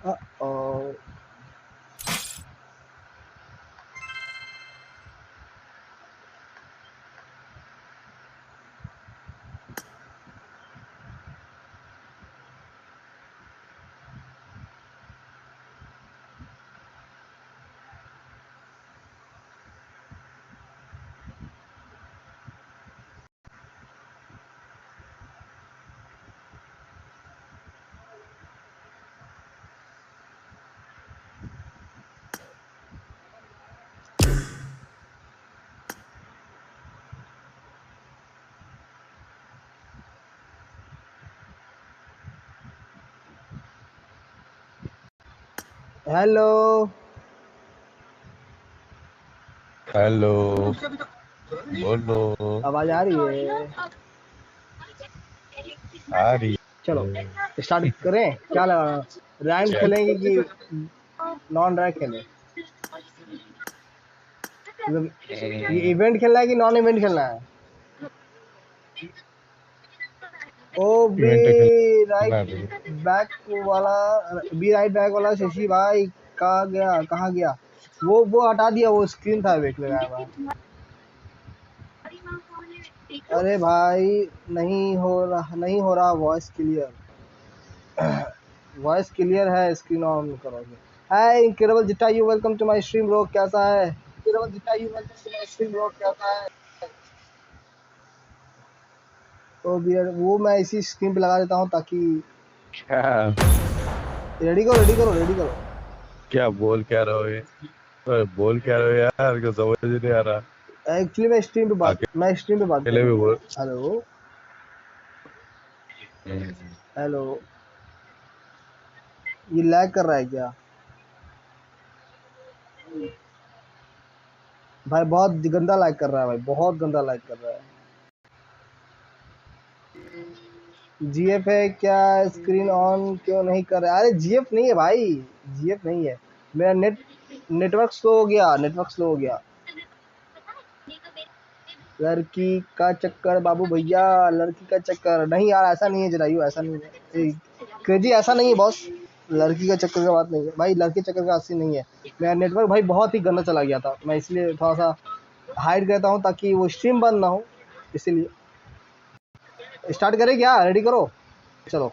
Uh-oh. हेलो हेलो, बोलो। आवाज आ रही है? आ रही चलो है। स्टार्ट करें, क्या लगा? रैंक खेलेंगे कि नॉन रैंक खेलें? मतलब ये इवेंट खेलना है कि नॉन इवेंट खेलना है? ओ बी इवेंट खेलना है राइट बैक वाला, बी राइट बैक वाला शशि भाई कहाँ गया, कहाँ गया? वो हटा दिया, वो स्क्रीन था वेट लगाया हुआ। अरे भाई नहीं हो रहा वॉइस क्लियर। वॉइस क्लियर है, स्क्रीन ऑन करोगे। Hi incredible Jitta, you welcome to my stream bro, कैसा है? Incredible Jitta, you welcome to my stream bro, कैसा है? तो बियर वो मैं इसी स्क्रीन पे लगा देता हूँ ताकि क्या रेडी करो रेडी करो रेडी करो। क्या बोल क्या रहे हो ये? बोल क्या रहे हो यार, को समझ नहीं आ रहा। एक्चुअली मैं स्ट्रीम पे बात अकेले भी बोल। हेलो हेलो, ये लैग कर रहा है क्या भाई? बहुत गंदा लैग कर रहा है भाई, बहुत गंदा लैग कर रहा है। जीएफ है क्या? स्क्रीन ऑन क्यों नहीं कर रहा है? अरे जीएफ नहीं है भाई, जीएफ नहीं है। मेरा नेटवर्क स्लो हो गया, नेटवर्क स्लो हो गया। लड़की का चक्कर बाबू भैया, लड़की का चक्कर नहीं यार, ऐसा नहीं है जरायु, ऐसा नहीं है क्रेजी, ऐसा नहीं है बॉस। लड़की का चक्कर का बात नहीं है भाई, लड़की चक्कर का अस्सी नहीं है। मेरा नेटवर्क भाई बहुत ही गंदा चला गया था, मैं इसलिए थोड़ा सा हाइड करता हूँ ताकि वो स्ट्रीम बंद ना हो, इसीलिए। स्टार्ट करें क्या? रेडी करो, चलो।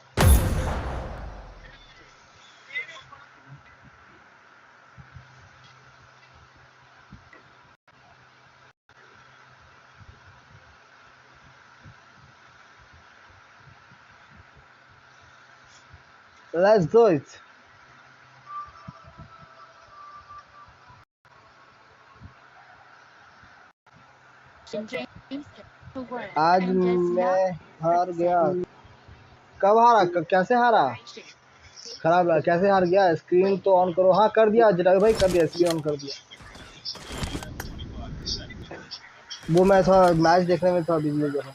Let's do it. आज मैं हार गया। कब हारा? कैसे हारा? खराब लगा। कैसे हार गया? स्क्रीन तो ऑन करो। हाँ कर दिया जटायु भाई, कर दिया, स्क्रीन ऑन कर दिया। वो मैं थोड़ा मैच देखने में थोड़ा बिजी हो गया।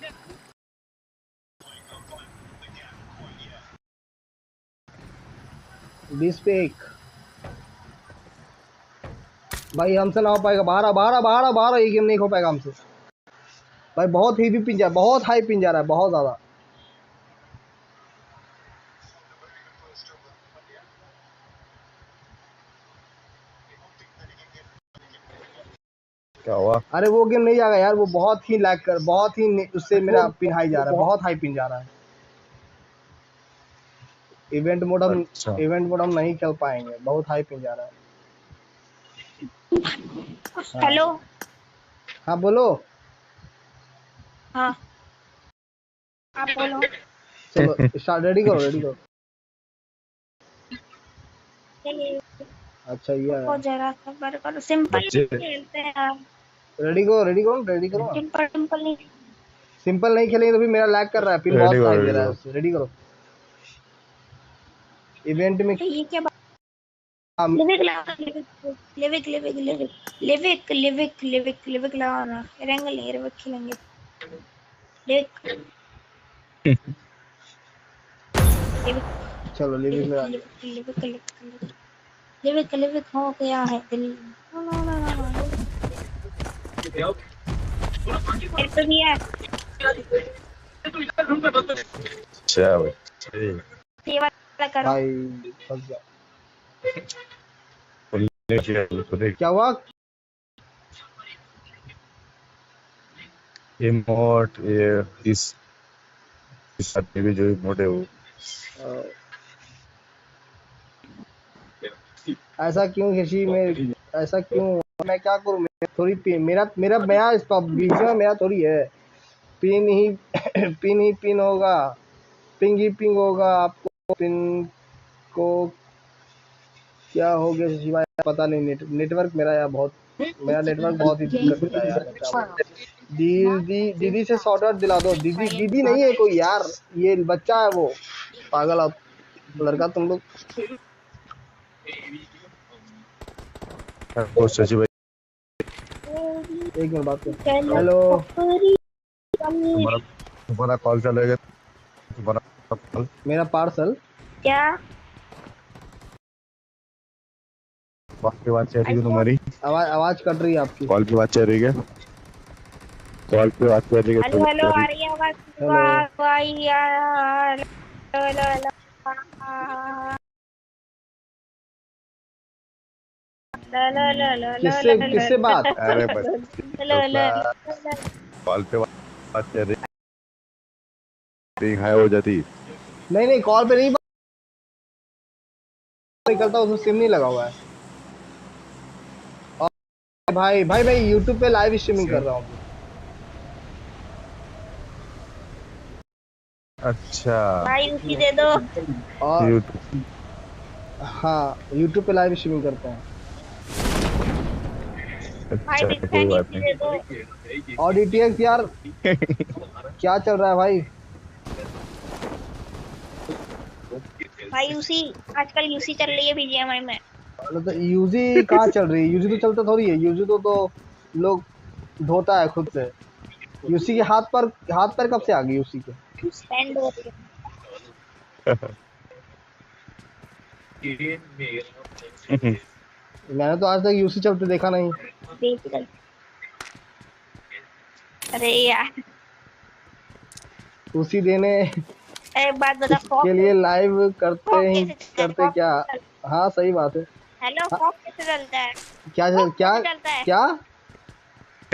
20 पे 1 भाई, हमसे ना हो पाएगा। बाहर ये गेम नहीं हो पाएगा हमसे भाई। बहुत हेवी पिन जा, बहुत हाई पिन जा रहा है, बहुत ज्यादा। क्या हुआ? अरे वो गेम नहीं जाएगा यार, वो बहुत ही लैग कर, बहुत ही उससे मेरा पिन हाई जा रहा है, बहुत हाई पिन जा रहा है। इवेंट मोड हम नहीं खेल पाएंगे, बहुत हाई पिन जा रहा है। हेलो। हाँ बोलो। हाँ आप बोलो। चलो स्टार्ट, रेडी करो। अच्छा ये है। जरा सबर करो, सिंपल खेलते हैं यार। रेडी करो। सिंपल नहीं खेलेंगे तो भी मेरा लैग कर रहा है, पिन बहुत लैग दे रहा है उससे। रेडी करो। इवेंट में ये क्या बात? लिविक लगाना, रेंगल नहीं, लिविक खेलेंगे। चलो लिविक हो गया है दिल। भी है। ये वाला करो भाई फंस गया। क्या हुआ? इमोट ये इस आदमी भी जो इमोट है वो ऐसा क्यों शशि में? ऐसा क्यों? मैं क्या करूं? थोड़ी मेरा इस बीच में मेरा थोड़ी है। पिन ही पिन होगा, पिंग ही पिंग होगा। आपको पिन को क्या हो गया शशि भाई? पता नहीं, नेटवर्क मेरा यार मेरा नेटवर्क बहुत ही दिक्कत देता है यार। दीदी से शॉर्ट आउट दिला दो। दीदी नहीं है कोई यार, ये बच्चा है वो पागल। आप लड़का तुम लोग। शशि भाई एक मिनट बात कर। हेलो, तुम्हारा कॉल चलेगा। तुम्हारा कॉल, मेरा पार्सल क्या? कॉल की बात चल रही है तुम्हारी? आवाज कट रही है आपकी। कॉल की बात चल रही है? कॉल पे बात कर रही है। हेलो आ रही है आवाज? किससे बात? अरे बस कॉल पे बात कर रही, रिंग हाई हो जाती। नहीं कॉल पे नहीं निकलता, उसमें सिम नहीं लगा हुआ है। और भाई मैं यूट्यूब पे लाइव स्ट्रीमिंग कर रहा हूँ। अच्छा भाई उसी दे दो। और हाँ यूट्यूब पे लाइव स्ट्रीमिंग करते हैं। अच्छा कोई बात नहीं। और DTX यार क्या चल रहा है भाई? भाई यूसी आजकल यूसी चल रही है BGMI में। तो यूजी कहाँ चल रही है? यूजी तो चलता थोड़ी है। यूजी तो लोग धोता है खुद से। यूसी के हाथ पर कब से आ गई यूसी के? स्टैंड हो रही है। मैंने तो आज तक यूसी चलते देखा नहीं। अरे यार उसी देने एक बात बता, के लिए लाइव करते क्या? हाँ सही बात है। हेलो फॉक्स कैसे चलता है? क्या चलता है? क्या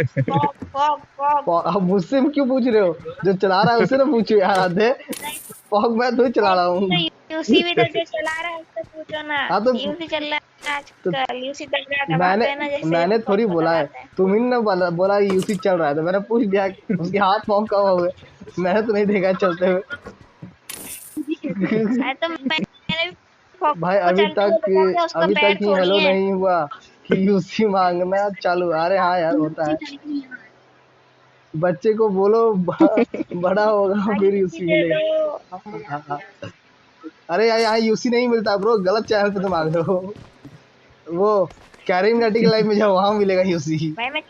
अब मुझसे क्यों पूछ रहे हो? जो चला रहा है उससे ना पूछो यार। आधे फॉग मैं तो चला रहा हूँ। यूसी भी तो जो चला रहा है उससे पूछो ना। हाँ तो यूसी चल रहा है आजकल, यूसी दबाते हैं ना जैसे मैंने थोड़ी को बोला है, दबाते हैं। तुम ही ने बोला यूसी चल रहा है तो मैंने पूछ दिया उसके हाथ पाँव कब हुए। मैंने तो नहीं देखा चलते हुए। तो मैंने भी फॉग भाई को चलते हुए देखा था, उसका अभी पैर तक ही थोड़ी हेलो है। नहीं हुआ कि यूसी मांगना चालू। अरे हाँ यार होता है, बच्चे को बोलो बड़ा होगा फिर यूसी दे मिलेगा। दो। अरे यार यहाँ यूसी नहीं मिलता ब्रो, गलत चैनल पे तुम आ गए हो। वो कैरिंग नटी के लाइफ में जाओ, वहाँ मिलेगा यूसी। भाई मैं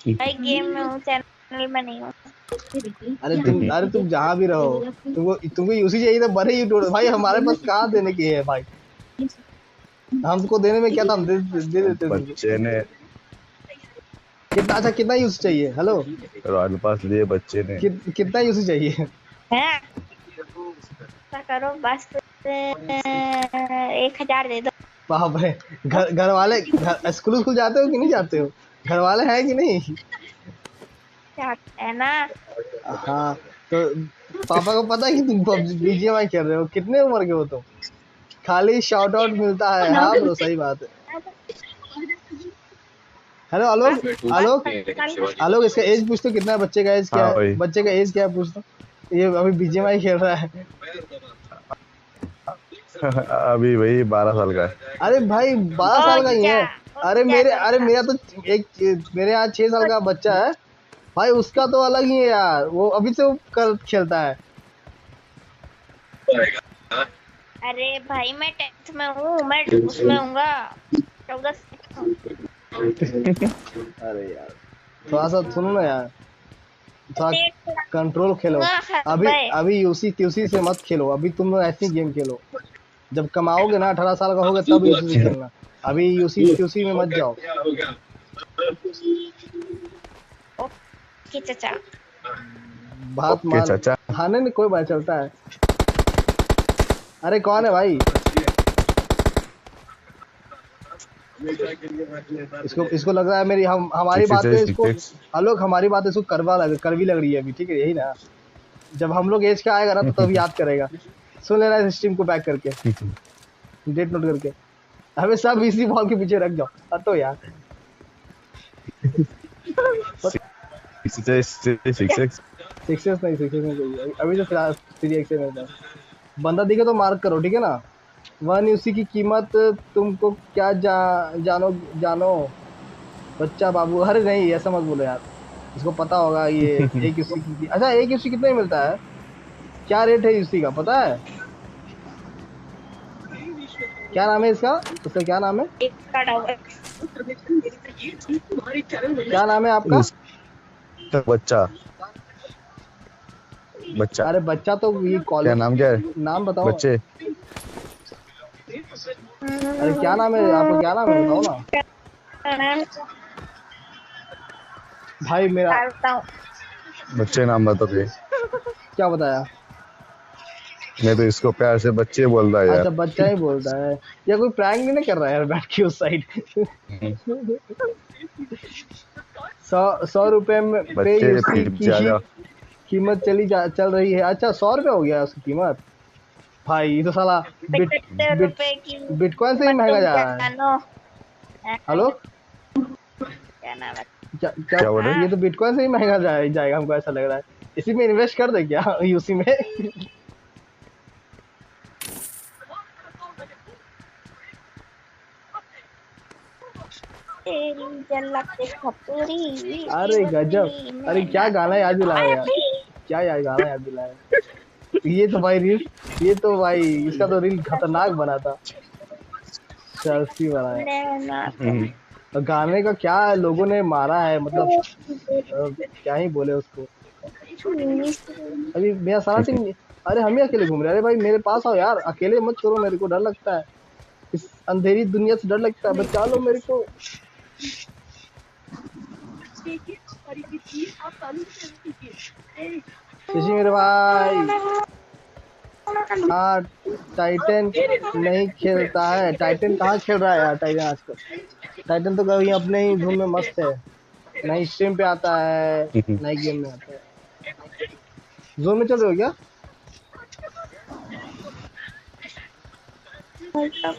गेम में हूँ, चैनल में नहीं हूँ। अरे तुम जहाँ भी रहो, तुमको यूसी चाहिए तो बड़े ही ढूंढो भाई। हमारे पास कहाँ देने की है भाई, हमको देने में क्या था, हम दे देते तुमको। बच्चे ने कितना अच्छा, कितना यूसी चाहिए? हेलो रॉयल पास लिए बच्चे ने। कितना यूसी चाहिए? है करो बस 1000 दे दो। बाप रे, घर वाले स्कूल जाते हो कि नहीं जाते हो? घर वाले हैं कि नहीं? है ना। हाँ तो पापा को पता है कि तुम बीजीएमआई खेल रहे हो? कितने उम्र के हो तुम? खाली शाउट आउट मिलता है। हाँ ब्रो सही बात है। हेलो आलोक इसका एज पूछ तो, कितना है बच्चे का एज? क्या हाँ है बच्चे का एज? क्या है पूछ तो। ये अभी बीजीएमआई खेल रहा है। अभी वही 12 साल का है। अरे भाई 12 साल का ही है? अरे मेरा तो मेरे यहाँ 6 साल का बच्चा है भाई, उसका तो अलग ही है यार, वो अभी से खेलता है। अरे भाई मैं 10th में हूँ, मैं उसमें हूँगा 14। अरे यार थोड़ा सा सुनो ना यार, थोड़ा कंट्रोल खेलो। अभी यूसी त्यूसी से मत खेलो, अभी तुम लोग ऐसी गेम खेलो। जब कमाओगे ना 18 साल का होगा तब यूसी से खेलना, अभी यूसी त्यूसी में मत जाओ। ओके चाचा, बात मान चाचा। हाँ नहीं कोई बात, चलता है। अरे कौन है भाई? इसको लग रहा है मेरी हमारी बातें इसको, आलोक हमारी बातें इसको करवी लग रही है अभी, ठीक है यही ना? जब हम लोग एज का आएगा ना तो तभी याद करेगा। सुन लेना इस स्ट्रीम को बैक करके, डेट नोट करके। हमें सब इसी बॉल के पीछे रख जाओ। हटो यार। सिक्सेस नहीं चाहिए अभी तो फिलहाल 3x में। बंदा दिखे तो मार्क करो, ठीक है ना? 1 यूसी की कीमत तुमको क्या जानो बच्चा बाबू। अरे नहीं ऐसा मत बोलो यार, इसको पता होगा ये। एक यूसी की अच्छा, एक यूसी कितने मिलता है? क्या रेट है यूसी का पता है? क्या नाम है इसका? उसका क्या नाम है? क्या नाम है आपका? बच्चा। अरे बच्चा तो ये कॉलेज। क्या नाम, क्या है नाम बताओ बच्चे? अरे क्या नाम है आपका? क्या नाम है बताओ ना भाई मेरा। बच्चे नाम बता दे। क्या बताया? मैं तो इसको प्यार से बच्चे बोल रहा है यार। अच्छा बच्चा ही बोलता है, या कोई प्रैंक नहीं ना कर रहा है यार बैठ के उस साइड? 100 रुपए में पे यूसी की कीमत चल रही है। अच्छा 100 रुपए हो गया उसकी कीमत? भाई ये तो साला बिटकॉइन से ही महंगा जा रहा है। हेलो क्या नाम है? क्या बोल रहे? ये तो बिटकॉइन से ही महंगा जाएगा हमको ऐसा लग रहा है। इसी में इन्वेस्ट कर दे क्या यूसी में? अरे गजब, अरे क्या गाना याद दिलाया यार, क्या यार गाना याद दिलाया। ये तो भाई रील, ये तो भाई इसका तो रील खतरनाक बना था, शर्सी बनाया। गाने का क्या लोगों ने मारा है, मतलब क्या ही बोले उसको। अभी मेरा सारा टीम, अरे हम ही अकेले घूम रहे हैं। अरे भाई मेरे पास आओ यार, अकेले मत छोड़ो मेरे को, डर लगता है इस अंधेरी दुनिया से, डर लगता है। बचा लो मेरे को। शशि मेरे भाई, हाँ टाइटन नहीं खेलता है। टाइटन कहाँ खेल रहा है यार टाइटन आजकल। टाइटन तो कभी अपने ही धुन में मस्त है, नई स्ट्रीम पे आता है, नई गेम में आता है। जोन में चल रहे हो क्या? अच्छा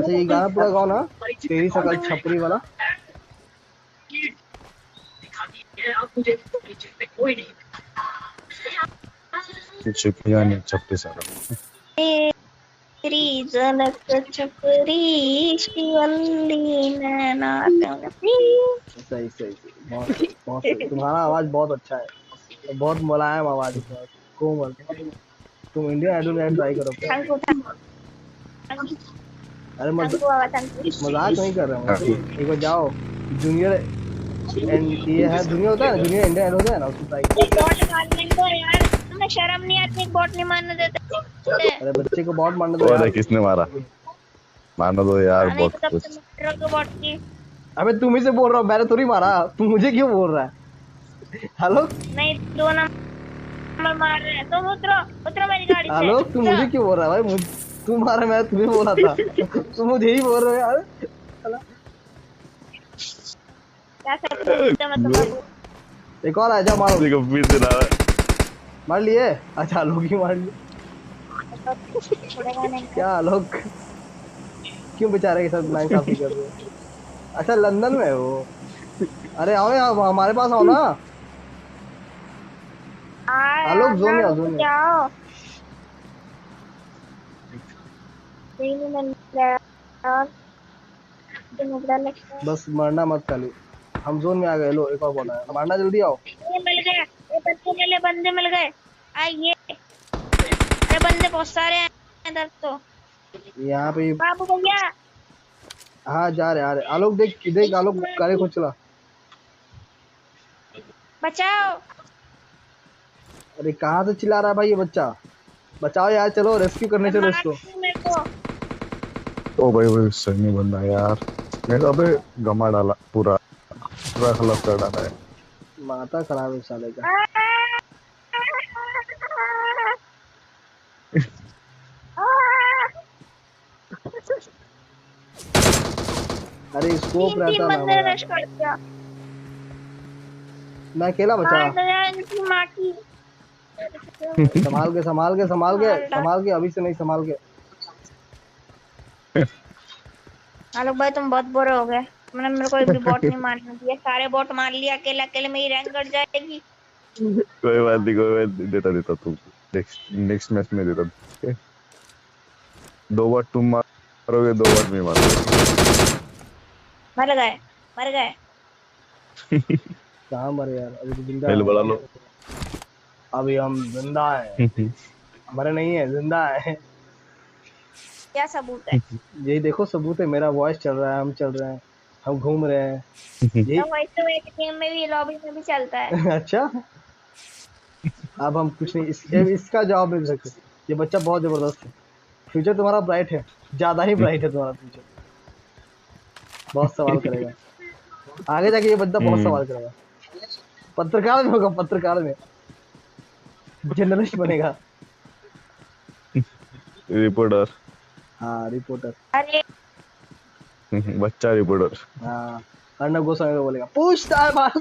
ये गाना पूरा गाओ ना, तेरी शकल छपरी वाला। छुपिया नहीं छपरी सारा। तेरी झलक छपरी शिवल्ली नैना। सही सही सही, बहुत सही। तुम्हारा आवाज बहुत अच्छा है, बहुत मुलायम आवाज है तुम्हारा, कोमल। तुम इंडियन आइडल में ट्राई करो क्या? अरे मजाक नहीं कर रहा हूँ, एक बार जाओ जूनियर एंड ये है जूनियर होता है ना, जूनियर इंडियन आइडल होता है ना, उसमें ट्राई करो। बॉट मारने दो यार, तुम्हें शर्म नहीं आती? एक बॉट नहीं मारने देते। अरे बच्चे को बॉट मारने दो और यार। किसने मारा? मारना दो यार नहीं बहुत तो तब कुछ। से मार रहे हो बॉट की। अबे तुम ही से बोल रहा हूँ, मैंने थोड़ी मारा, तुम मुझे क्यों बोल रहा है? हेलो नहीं 2 नंबर मार रहे हैं, तुम उतरो उतरो मेरी गाड़ी से। हेलो, तुम मुझे क्यों बोल रहा है भाई? तुम मारा, मैं तुम्हें बोला था, तुम मुझे ही बोल रहे हो यार। क्या सकते हो मैं तुम्हारी। एक और आजा, मारो। देखो फिर से रहा मार लिए? अच्छा लोग ही मार लिए। क्या लोग क्यों बेचारे के साथ नाइंसाफी कर रहे हो? अच्छा लंदन में हो? अरे आओ यार हमारे पास आओ ना। आलोक जोन में आओ, जोन में। बस मरना मत खाली। हम जोन में आ गए, लो एक और बॉट आया, मारना जल्दी आओ। मिल गए, ये बंदे मिल गए। आइए, अरे बंदे बहुत सारे हैं इधर तो। यहाँ पे बाबू भैया। हाँ जा रहे आ रहे। आलोक देख देख, आलोक गाड़ी खुद चला। बचाओ। अरे कहाँ से चिल्ला रहा है भाई ये बच्चा? बचाओ यार, चलो रेस्क्यू करने चलो इसको। मेरे को ओ भाई सही नहीं बंदा यार, मेरे अबे गमा डाला पूरा खलास कर डाला है। माता खराब है साले का। अरे स्कोप रहता ना बंदे मजा रश आता। कर दिया। मैं अकेला बचा। इनकी माँ की। संभाल के संभाल के संभाल के संभाल के, अभी से नहीं, संभाल के। आलोक भाई तुम बहुत बुरे हो गए, मैंने मेरे को एक भी बॉट नहीं मारने दिया, सारे बॉट मार लिया, अकेले अकेले मेरी रैंक घट जाएगी। कोई बात नहीं, देता तू नेक्स्ट मैच में देता। okay? 2 बार तुम मारोगे, 2 बार मैं मारूंगा। मर गए। कहाँ मरे यार, अभी तो जिंदा पहले है। बड़ा लो। अभी हम जिंदा है, मरे नहीं है, जिंदा है। क्या सबूत है? यही देखो सबूत है, मेरा वॉइस चल रहा है, हम चल रहे हैं, हम घूम रहे हैं, यही। तो वैसे तो एक गेम में भी, लॉबी में भी चलता है। अच्छा अब हम कुछ नहीं, इसका जवाब नहीं दे सकते। ये बच्चा बहुत जबरदस्त है, फ्यूचर तुम्हारा ब्राइट है, ज्यादा ही ब्राइट है तुम्हारा फ्यूचर। बहुत सवाल करेगा आगे जाके, ये बच्चा बहुत सवाल करेगा। पत्रकार में होगा, पत्रकार में जर्नलिस्ट बनेगा। रिपोर्टर। हाँ रिपोर्टर। अरे बच्चा रिपोर्टर। हाँ अर्नब गोस्वामी को बोलेगा, पूछता है बात।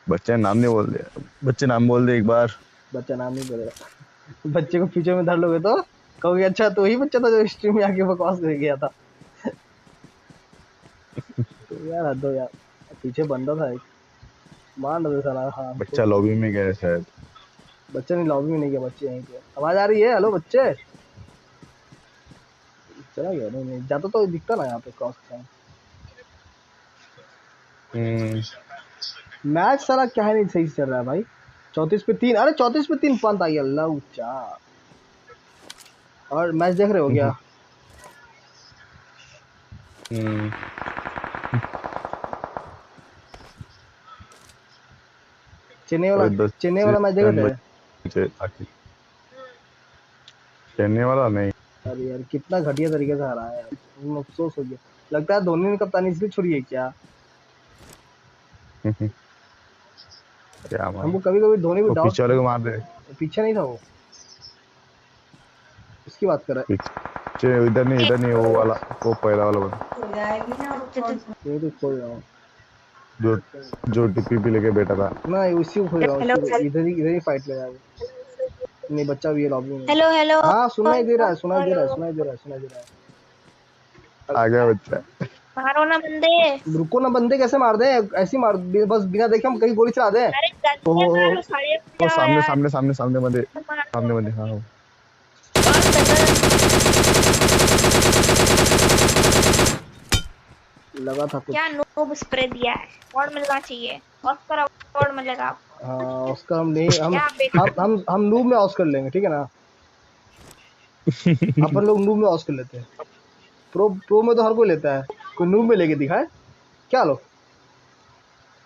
बच्चे नाम नहीं बोल दे, बच्चे नाम बोल दे एक बार। बच्चा नाम नहीं बोलेगा। बच्चे को फ्यूचर में धर लोगे तो कहोगे अच्छा तो ही बच्चा था जो स्ट्रीम में आके बकवास कर गया था। तो यार हद हो यार, पीछे बंदा था एक, मान दे साला। हाँ बच्चा लॉबी में गया शायद। बच्चे नहीं, लॉबी में नहीं गया, बच्चे यहीं पे। आवाज आ रही है? हेलो बच्चे। चला गया? नहीं जाता तो दिखता ना यहाँ पे क्रॉस का। मैच साला क्या है, नहीं सही से चल रहा है भाई। 34 पे 3, अरे 34 पे 3 पंत आई, अल्लाह ऊंचा। और मैच देख रहे हो क्या? चेन्नई वाला मैच देखे थे? चेन्नई वाला नहीं। अरे यार कितना घटिया तरीके से हरा है यार, अफसोस हो गया। लगता है धोनी ने कप्तानी इसलिए छोड़ी है क्या? क्या मार हमको कभी कभी धोनी भी वो डाउट, पीछे वाले को मार दे। पीछे नहीं था वो, इसकी बात कर रहा पीछे इधर नहीं वो वाला, वो पहला वाला बंदा है। ये तो खोल रहा हूँ जो जो टीपी लेके बैठा था। मैं, उसी को खोल रहा हूँ, हेलो इधर ही फाइट लगा वो। नहीं बच्चा भी है लॉबी में। Hello hello. हाँ सुनाई दे रहा है, सुनाई दे रहा है, सुनाई दे रहा है, सुनाई दे रहा है। आ गया बच्चा। मारो ना बंदे। रुको ना, बंदे कैसे मार दे, ऐसे ही मार, बस बिना देखे हम कहीं गोली चला दे। अरे गलती ओ, मारो, साड़ियों में ओ जाओ सामने यार। सामने सामने सामने बंदे, मारो सामने बंदे। हाँ और दगन। लगा था कुछ। क्या नूब स्प्रे दिया है, अवार्ड मिलना चाहिए, ऑस्कर अवार्ड मिलेगा आपको। हाँ ऑस्कर हम नहीं, क्या बेकार। हम नूब में ऑस्कर लेंगे, ठीक है ना। अपन लोग नूब में ऑस्कर लेते हैं, प्रो में तो हर कोई लेता है, कोई नूब में लेके दिखाए क्या लो।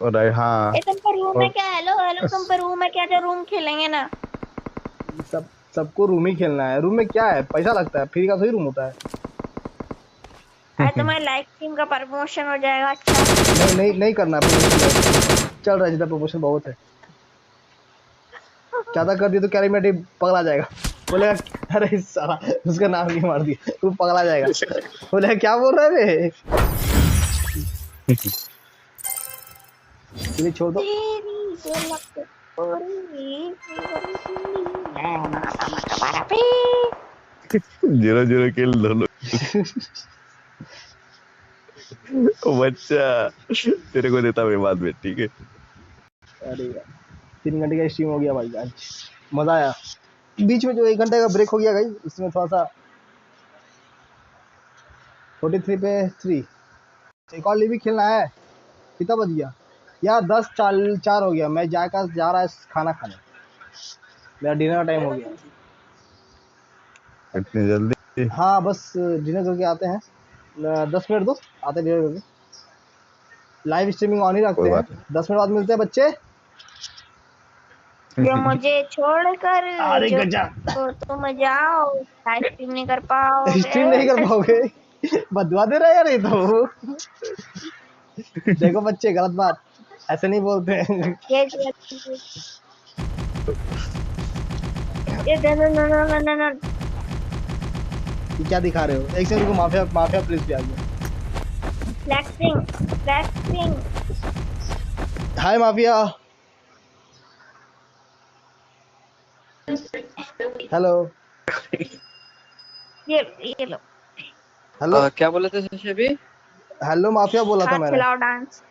और हाँ तुम पे रूम में और क्या, हेलो हेलो, तुम पे रूम में क्या, जो रूम खेलेंगे ना। सबको रूम ही खेलना है, रूम में क्या है, पैसा लगता है, फ्री का थोड़ी रूम होता है। अरे तुम्हारी लाइव स्ट्रीम का प्रमोशन हो जाएगा। अच्छा नहीं करना है प्रमोशन, लाइव स्ट्रीम का चल रहा है जितना प्रमोशन बहुत है, ज्यादा कर दिया तो कैरिमेटी पगला जाएगा, बोलेगा अरे साला उसका नाम नहीं मार दिया, तू पगला जाएगा, बोलेगा क्या बोल रहा है बे, चलिए छोड़ दो। तेरी झलक पूरी दोबारा पे। 0-0 खेल दोनों। बच्चा तेरे को देता मैं बाद में, ठीक है। अरे यार 3 घंटे का स्ट्रीम हो गया भाई आज, मजा आया। बीच में जो 1 घंटे का ब्रेक हो गया भाई, उसमें थोड़ा सा 43 पे 3 एक और लिवी खेलना है। कितना बज गया यार, 10:04 हो गया, मैं जा रहा है खाना खाने, मेरा डिनर का टाइम हो गया। इतनी जल्दी? हाँ बस डिनर करके आते हैं, 10 मिनट दो, आते डिनर करके। लाइव स्ट्रीमिंग ऑन ही कोई रखते हैं, बात नहीं। 10 मिनट बाद मिलते हैं बच्चे। जो मुझे छोड़कर अरे जो गजा तुम जाओ, लाइव स्ट्रीम नहीं कर पाओगे। स्ट्रीम नहीं कर पाओगे, बदवा दे रहा है यार ये तो। देखो बच्चे गलत बात ऐसे नहीं बोलते हैं। ये ये ये क्या दिखा रहे हो, एक सेकंड को, माफिया पुलिस भी आ गया। Flexing flexing. Hi mafia, hello ये लो। हेलो क्या बोले थे शशि अभी? हेलो माफिया बोला था हाथ मैंने। खिलाओ डांस।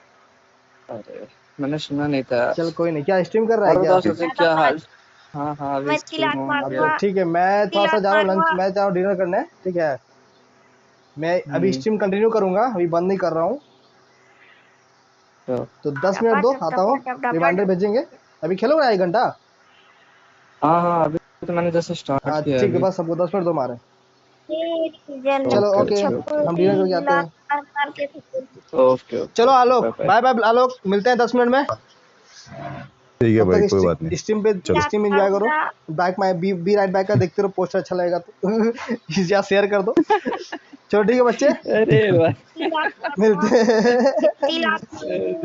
अरे मैंने सुना नहीं था। चल कोई नहीं, क्या स्ट्रीम कर रहा है और क्या? बताओ शशि क्या हाल? हाँ अभी मैं स्ट्रीम लात ऑन अच्छा मारूंगा, ठीक है, मैं थोड़ा सा जा रहा हूँ लंच, मारूंगा। मैं जा रहा हूँ डिनर करने, ठीक है। मैं अभी स्ट्रीम कंटिन्यू करूंगा, अभी बंद नहीं कर रहा हूँ, तो 10 मिनट दो, आता हूँ, रिमाइंडर भेजेंगे। अभी खेलोगे 1 घंटा? हाँ अभी तो मैंने जैसे स्टार्ट हाँ किया ठीक है, अभी। बस सबको 10 मिनट दो मारे। चलो ओके ओके, ओके ओके हम डिनर करके आते हैं। ओके चलो ओके आलोक, बाय बाय बाय आलोक, मिलते हैं 10 मिनट में। ठीक है तब भाई, तक कोई बात नहीं। स्ट्रीम पे चलो स्ट्रीम एंजॉय करो। Back my be right back का देखते रहो, पोस्टर अच्छा लगेगा तो या शेयर कर दो। चलो ठीक है बच्चे, अरे वाह मिलते हैं।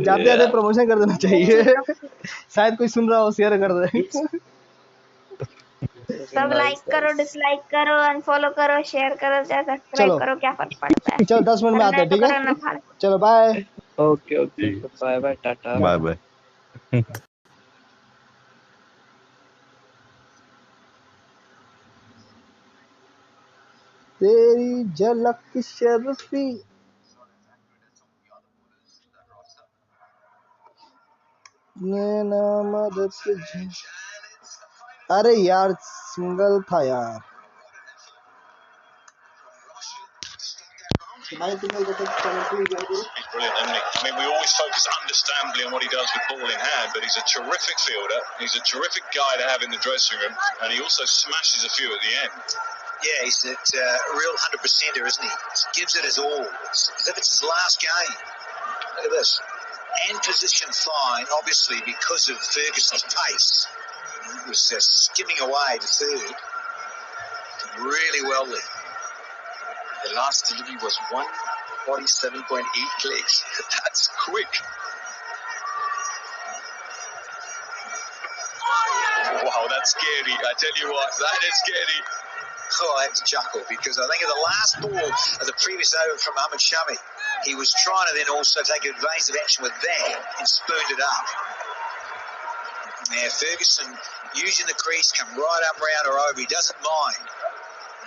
जाते जाते प्रमोशन कर देना चाहिए, शायद कोई सुन रहा हो, शेयर कर दे। सब लाइक करो, डिसलाइक करो, अनफॉलो करो, शेयर करो, चाहे सब्सक्राइब चलो करो, क्या फर्क पड़ता है। चलो 10 मिनट में आते करना है हैं, तो ठीक करो, ना है। फाड़। चलो bye. Okay okay bye bye tata. Bye bye. तेरी झलक शर्फी, नैना मदद तुझे। अरे यार सिंगल था यार, भाई सिंगल को He's brilliant, isn't he? I mean, we always focus understandably on what he does with ball in hand, but he's a terrific fielder. He's a terrific guy to have in the dressing room, and he also smashes a few at the end. Yeah, he's a real 100%er, isn't he? He gives it his all. It's as if it's his last game. Look at this. And position fine, obviously, because of Ferguson's pace. He was skimming away to third. Really well there. The last delivery was 147.8 clicks. That's quick. Wow, that's scary. I tell you what, that is scary. Oh, I have to chuckle because I think of the last ball of the previous over from Ahmed Shami, he was trying to then also take advantage of action with that and spooned it up. Now Ferguson using the crease, come right up, round or over. He doesn't mind.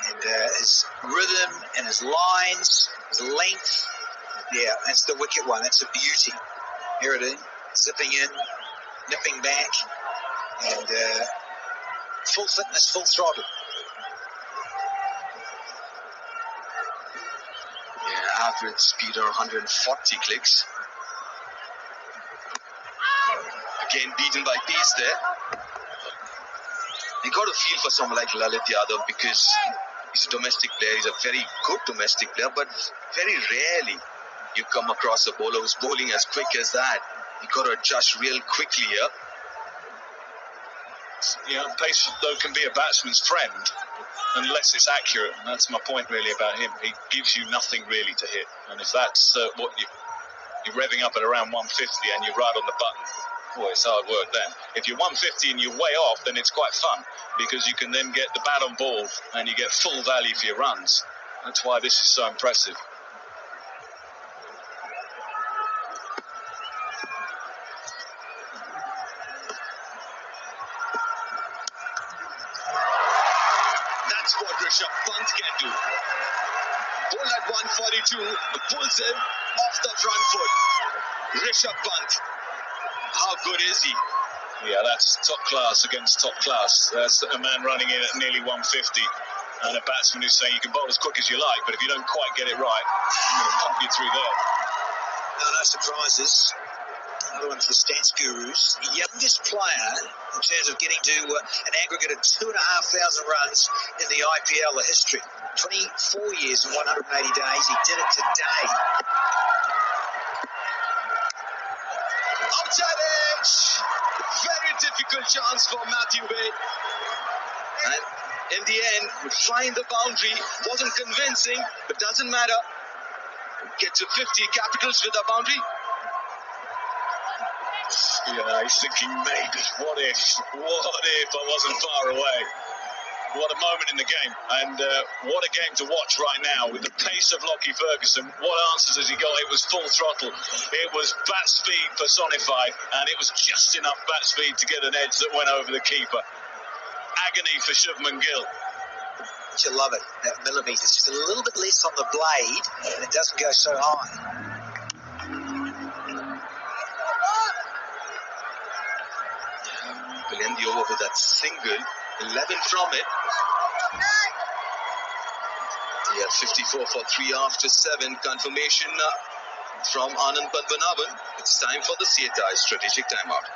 And his rhythm and his lines, his length, yeah, that's the wicket one. That's a beauty. Here it is, zipping in, nipping back, and full fitness, full throttle. Yeah, average speed around 140 clicks. Again, beaten by pace there. You got a feel for someone like Lalit Yadav because he's a domestic player. He's a very good domestic player, but very rarely you come across a bowler who's bowling as quick as that. You got to adjust real quickly here. Yeah, pace though can be a batsman's friend unless it's accurate. And that's my point really about him. He gives you nothing really to hit, and if that's what you're revving up at around 150 and you're right on the button, boy, it's hard work then. If you're 150 and you're way off, then it's quite fun because you can then get the bat on ball and you get full value for your runs. That's why this is so impressive. That's what Rishabh Pant can do. Ball at 142, pulls him off the front foot. Rishabh Pant, how good is he? Yeah, that's top class against top class. That's a man running in at nearly 150 and a batsman who's saying you can bowl as quick as you like, but if you don't quite get it right, I'm going to pump you through there. No surprises. Another one for the stats gurus. The youngest player in terms of getting to an aggregate of 2,500 runs in the IPL history. 24 years and 180 days. He did it today. Outside edge! Very difficult chance for Matthew Wade. And in the end, would find the boundary. Wasn't convincing, but doesn't matter. Get to 50 capitals with a boundary. Yeah, he's thinking maybe, what if I wasn't far away? What a moment in the game, and what a game to watch right now with the pace of Lockie Ferguson. What answers has he got? It was full throttle. It was bat speed personified, and it was just enough bat speed to get an edge that went over the keeper. Agony for Shubman Gill. You love it, that millimetre. It's just a little bit less on the blade, and it doesn't go so high. Will end the over with that single. 11 from it. Yeah, 54 for 3 after 7. Confirmation from Anand Padmanabhan. It's time for the CAI strategic timeout.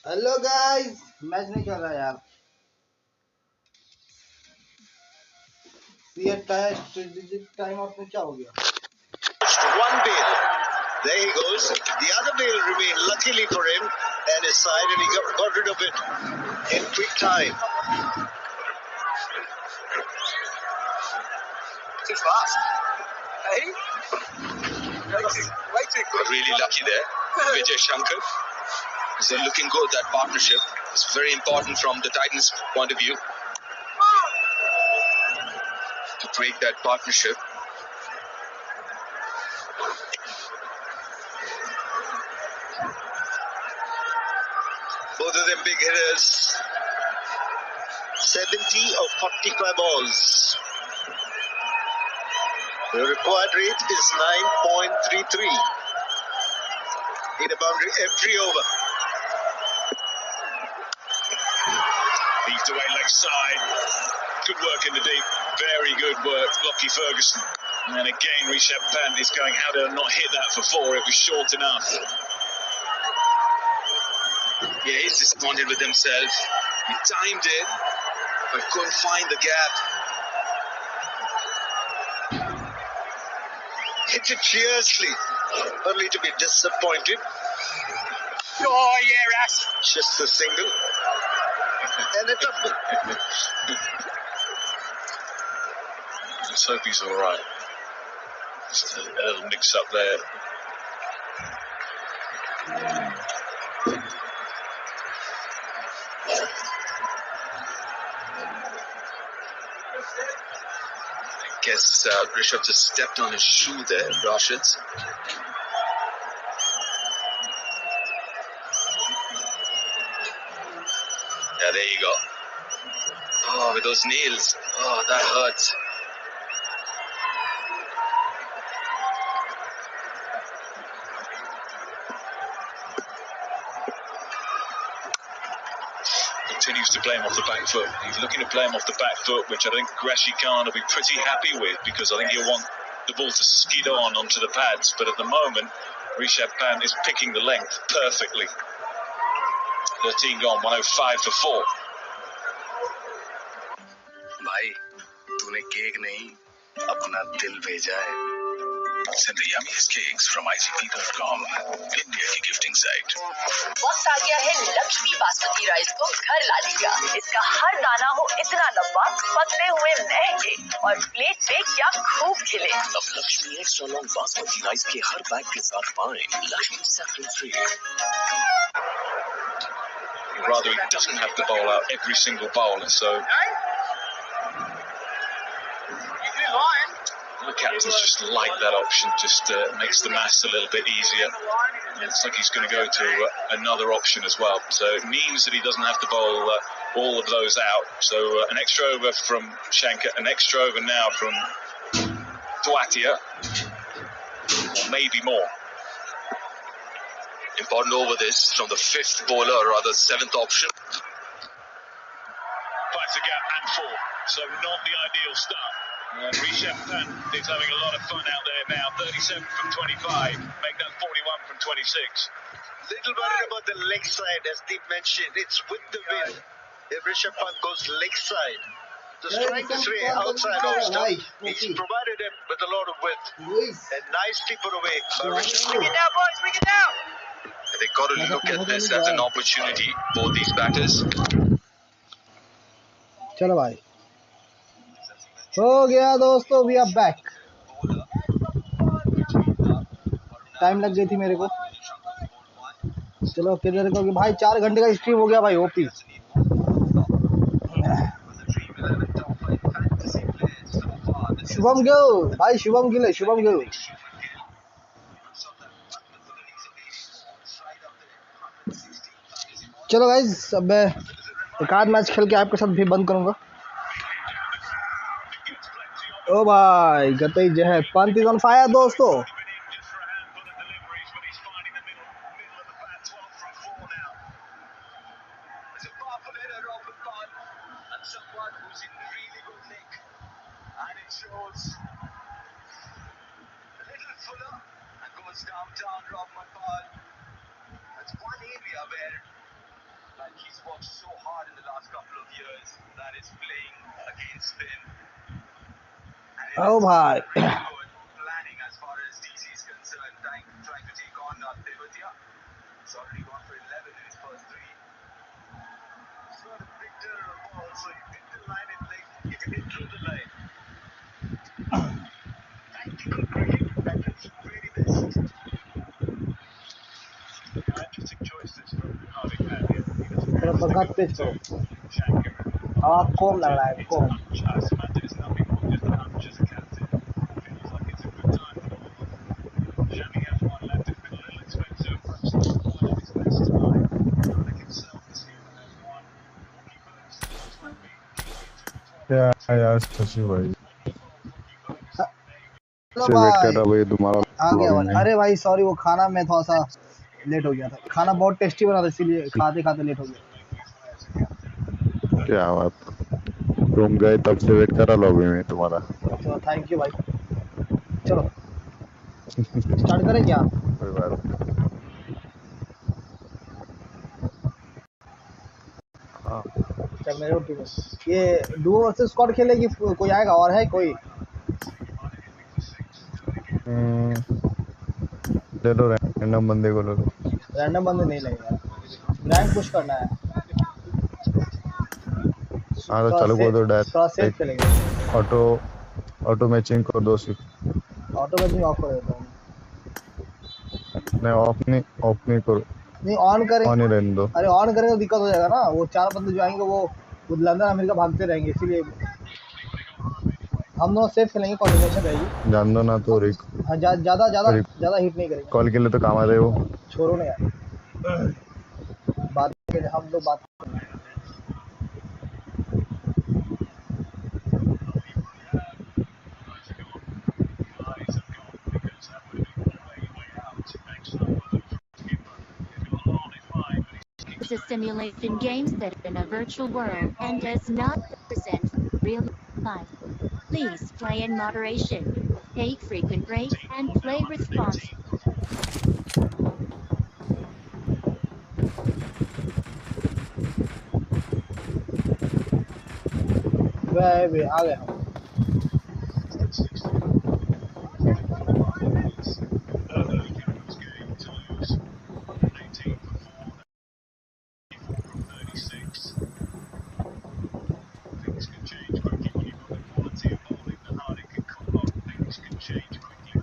Hello guys, match नहीं चल रहा यार। ये time out में क्या हो गया? One bail. There he goes. The other bail remained luckily for him and his side, and he got rid of it in quick time. Too fast. Hey? Way too quick. Really lucky there. Vijay Shankar. They're looking good, that partnership. It's very important from the Titans' point of view to break that partnership. Both of them big hitters. 70 of 45 balls. The required rate is 9.33. Hit a boundary every over. Beat away leg side. Good work in the deep. Very good work, Lockie Ferguson. And again, Rishabh Pant is going, how did I not hit that for 4? It was short enough. Yeah, he's disappointed with himself. He timed it, but couldn't find the gap. Hit it fiercely, only to be disappointed. Oh, yeah, Rash. Just a single and a double. Let's hope he's all right. Just a little mix-up there. I guess Rishabh just stepped on his shoe there, Rashid's. Yeah, there you go. Oh, with those nails. Oh, that hurts. Continues to play him off the back foot. He's looking to play him off the back foot, which I think Rashi Khan will be pretty happy with, because I think he'll want the ball to skid on onto the pads. But at the moment, Rishabh Pant is picking the length perfectly. 13 gone, 105 for 4. भाई, तूने cake नहीं, अपना दिल भेजा है. Send the yummiest cakes from ICP.com, India की gifting site. वक्त आ गया है लक्ष्मी बासमती राइस को घर ला लिया. इसका हर दाना हो इतना लंबा, पकते हुए महके और प्लेट पे क्या खूब खिले. अब Lakshmi extra long basmati rice के हर बैग के साथ पाएं Lakshmi saffron free. Rather, he doesn't have to bowl out every single bowler, so the captain's just like that option, just makes the maths a little bit easier. Looks like he's going to go to another option as well, so it means that he doesn't have to bowl all of those out. So an extra over from Shankar, an extra over now from Dwatia, or maybe more. Important over this from the 5th bowler, or rather 7th option. 5 to gap and 4, so not the ideal start. Rishabh Pant is having a lot of fun out there now. 37 from 25, make that 41 from 26. Little worried about the leg side, as Deep mentioned. It's with the wind. If Rishabh Pant goes leg side, just trying to stray outside off stump. He's provided him with a lot of width. And nicely put away by Rishabh. Bring it down, boys, bring it down! They've got to look at this as an opportunity, both these batters. चलो भाई, हो गया दोस्तों, we are back. Time लग गई थी मेरे को. चलो किधर को भाई, 4 घंटे का स्ट्रीम हो गया भाई. ओपी शुभम गिल भाई, शुभम गिल है, शुभम गिल. चलो गाइज, अब मैं एक आध मैच खेल के आपके साथ भी बंद करूंगा. ओ भाई, गतई जहर. पंत इज ऑन फायर दोस्तों. He's worked so hard in the last couple of years that is playing against spin. ओ भाई Planning as far as DC is concerned, trying to take on Devatia. He's already gone for 11 in his first three. It's not a big turn of ball, so you hit the line and you can hit through the line. Tactical cricket at its very best. Interesting choices from Hardik Pandya. He doesn't थोड़ा have to बगात go Tej to करो Shankar. हाँ com लग रहा है com As imagine it's nothing more just a hunch as a captain. Feels like it's a good time for the ball. Shami has one left in middle, a little expensive. Perhaps not quite at his best tonight. Hardik himself, the skipper, has one. Goalkeepers looks like being keyed into the 12 क्या minutes. यार शशि भाई चलो से wait कर भाई रहा भाई तुम्हारा आ गया लॉबी भाई में। अरे भाई सॉरी वो खाना में थोड़ा सा लेट हो गया था खाना बहुत टेस्टी बना था इसीलिए खाते खाते लेट हो गया क्या बात, तुम गए तब से वेट कर रहा लॉबी में तुम्हारा। तो थैंक यू भाई चलो स्टार्ट करें क्या कोई बात हाँ। जब मेरे टीम में ये डुओ वर्सेस स्क्वाड खेलेगी कोई आएगा और है कोई ले लो रैंडम बंदे को ले लो। रैंडम बंदे नहीं लगेगा रैंक पुश करना है हाँ तो चालू कर दो थोड़ा सेफ डायरेक्ट खेलेंगे ऑटो ऑटो मैचिंग कर दो सिर्फ। ऑटो मैचिंग ऑफ कर देता हूँ नहीं ऑफ नहीं करो, नहीं ऑन करें ऑन ही रहने दो। अरे ऑन करेंगे तो दिक्कत हो जाएगा ना वो 4 बंदे जो आएंगे वो लंदन अमेरिका भागते रहेंगे इसीलिए हम दोनों सेफ खेलेंगे कोऑर्डिनेशन रहेगी जान दो ना तो हाँ ज्यादा हिट नहीं करेंगे कॉल के लिए तो काम आ रहे हो। छोड़ो ना यार बात हम लोग बात It's a simulation game set in a virtual world and does not represent real life. Please play in moderation, take frequent breaks, and play responsibly. आ गए हम Things can change quickly when you've got the quality of bowling that Hardik can call on. Things can change quickly.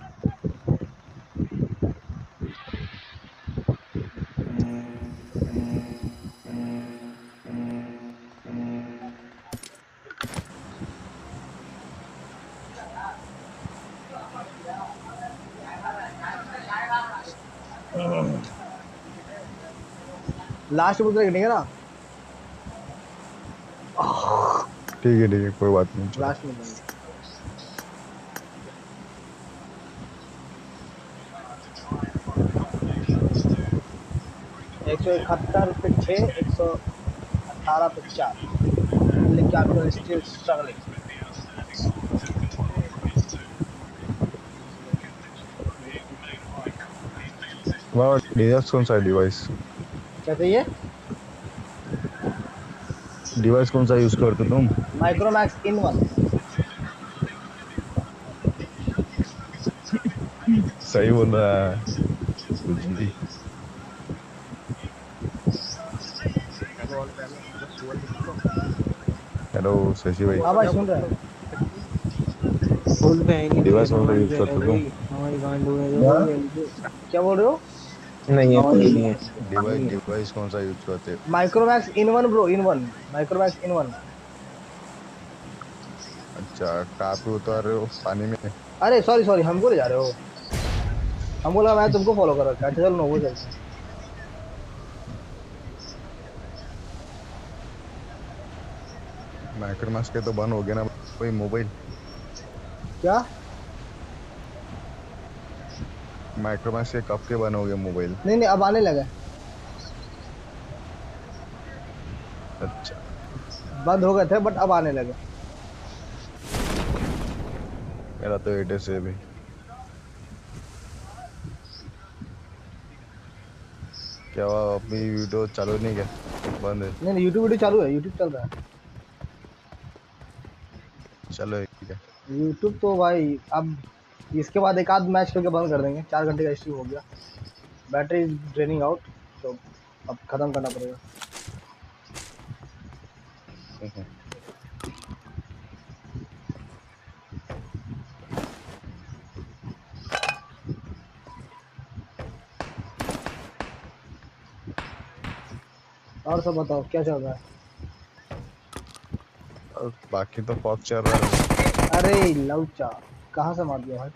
Last में नहीं है ना ठीक है कोई बात नहीं चलो। लास्ट में 171 पे 6 118 पे 4 कैपिटल स्टिल स्ट्रगलिंग वाह डिवाइस कौन सा है डिवाइस क्या चाहिए डिवाइस कौन सा यूज करते तुम। माइक्रोमैक्स इन 1 सही बोल रहा है जी। हेलो शशि भाई। हाँ भाई सुन रहे हैं डिवाइस कौन सा यूज करते तुम। क्या बोल रहे हो नहीं है कोई नहीं है। डिवाइस कौन सा यूज करते हो। Micromax in 1 bro in 1 Micromax in 1 अच्छा कहाँ पे उतार रहे हो पानी में। अरे सॉरी हमको ले जा रहे हो हम बोला मैं तुमको फॉलो कर रखा है चलो नो वो चलते हैं माइक्रोमैक्स के तो बंद हो गया ना कोई मोबाइल। क्या माइक्रोमैक्स के कब के बंद हो गया मोबाइल। नहीं अब आने लगा अच्छा बंद हो गए थे बट अब आने लगे मेरा तो एयरटेल से भी। क्या हुआ अपनी वीडियो चालू नहीं क्या। बंद है। नहीं यूट्यूब वीडियो चालू है, यूट्यूब चल रहा है। चलो ठीक है। यूट्यूब तो भाई अब इसके बाद एक आध मैच करके बंद कर देंगे, 4 घंटे का स्ट्रीम हो गया, बैटरी ड्रेनिंग आउट, तो अब खत्म करना पड़ेगा। और सब बताओ क्या चल रहा है? और बाकी तो पॉप चल रहा है। अरे लौचा कहाँ से मार दिया भाई?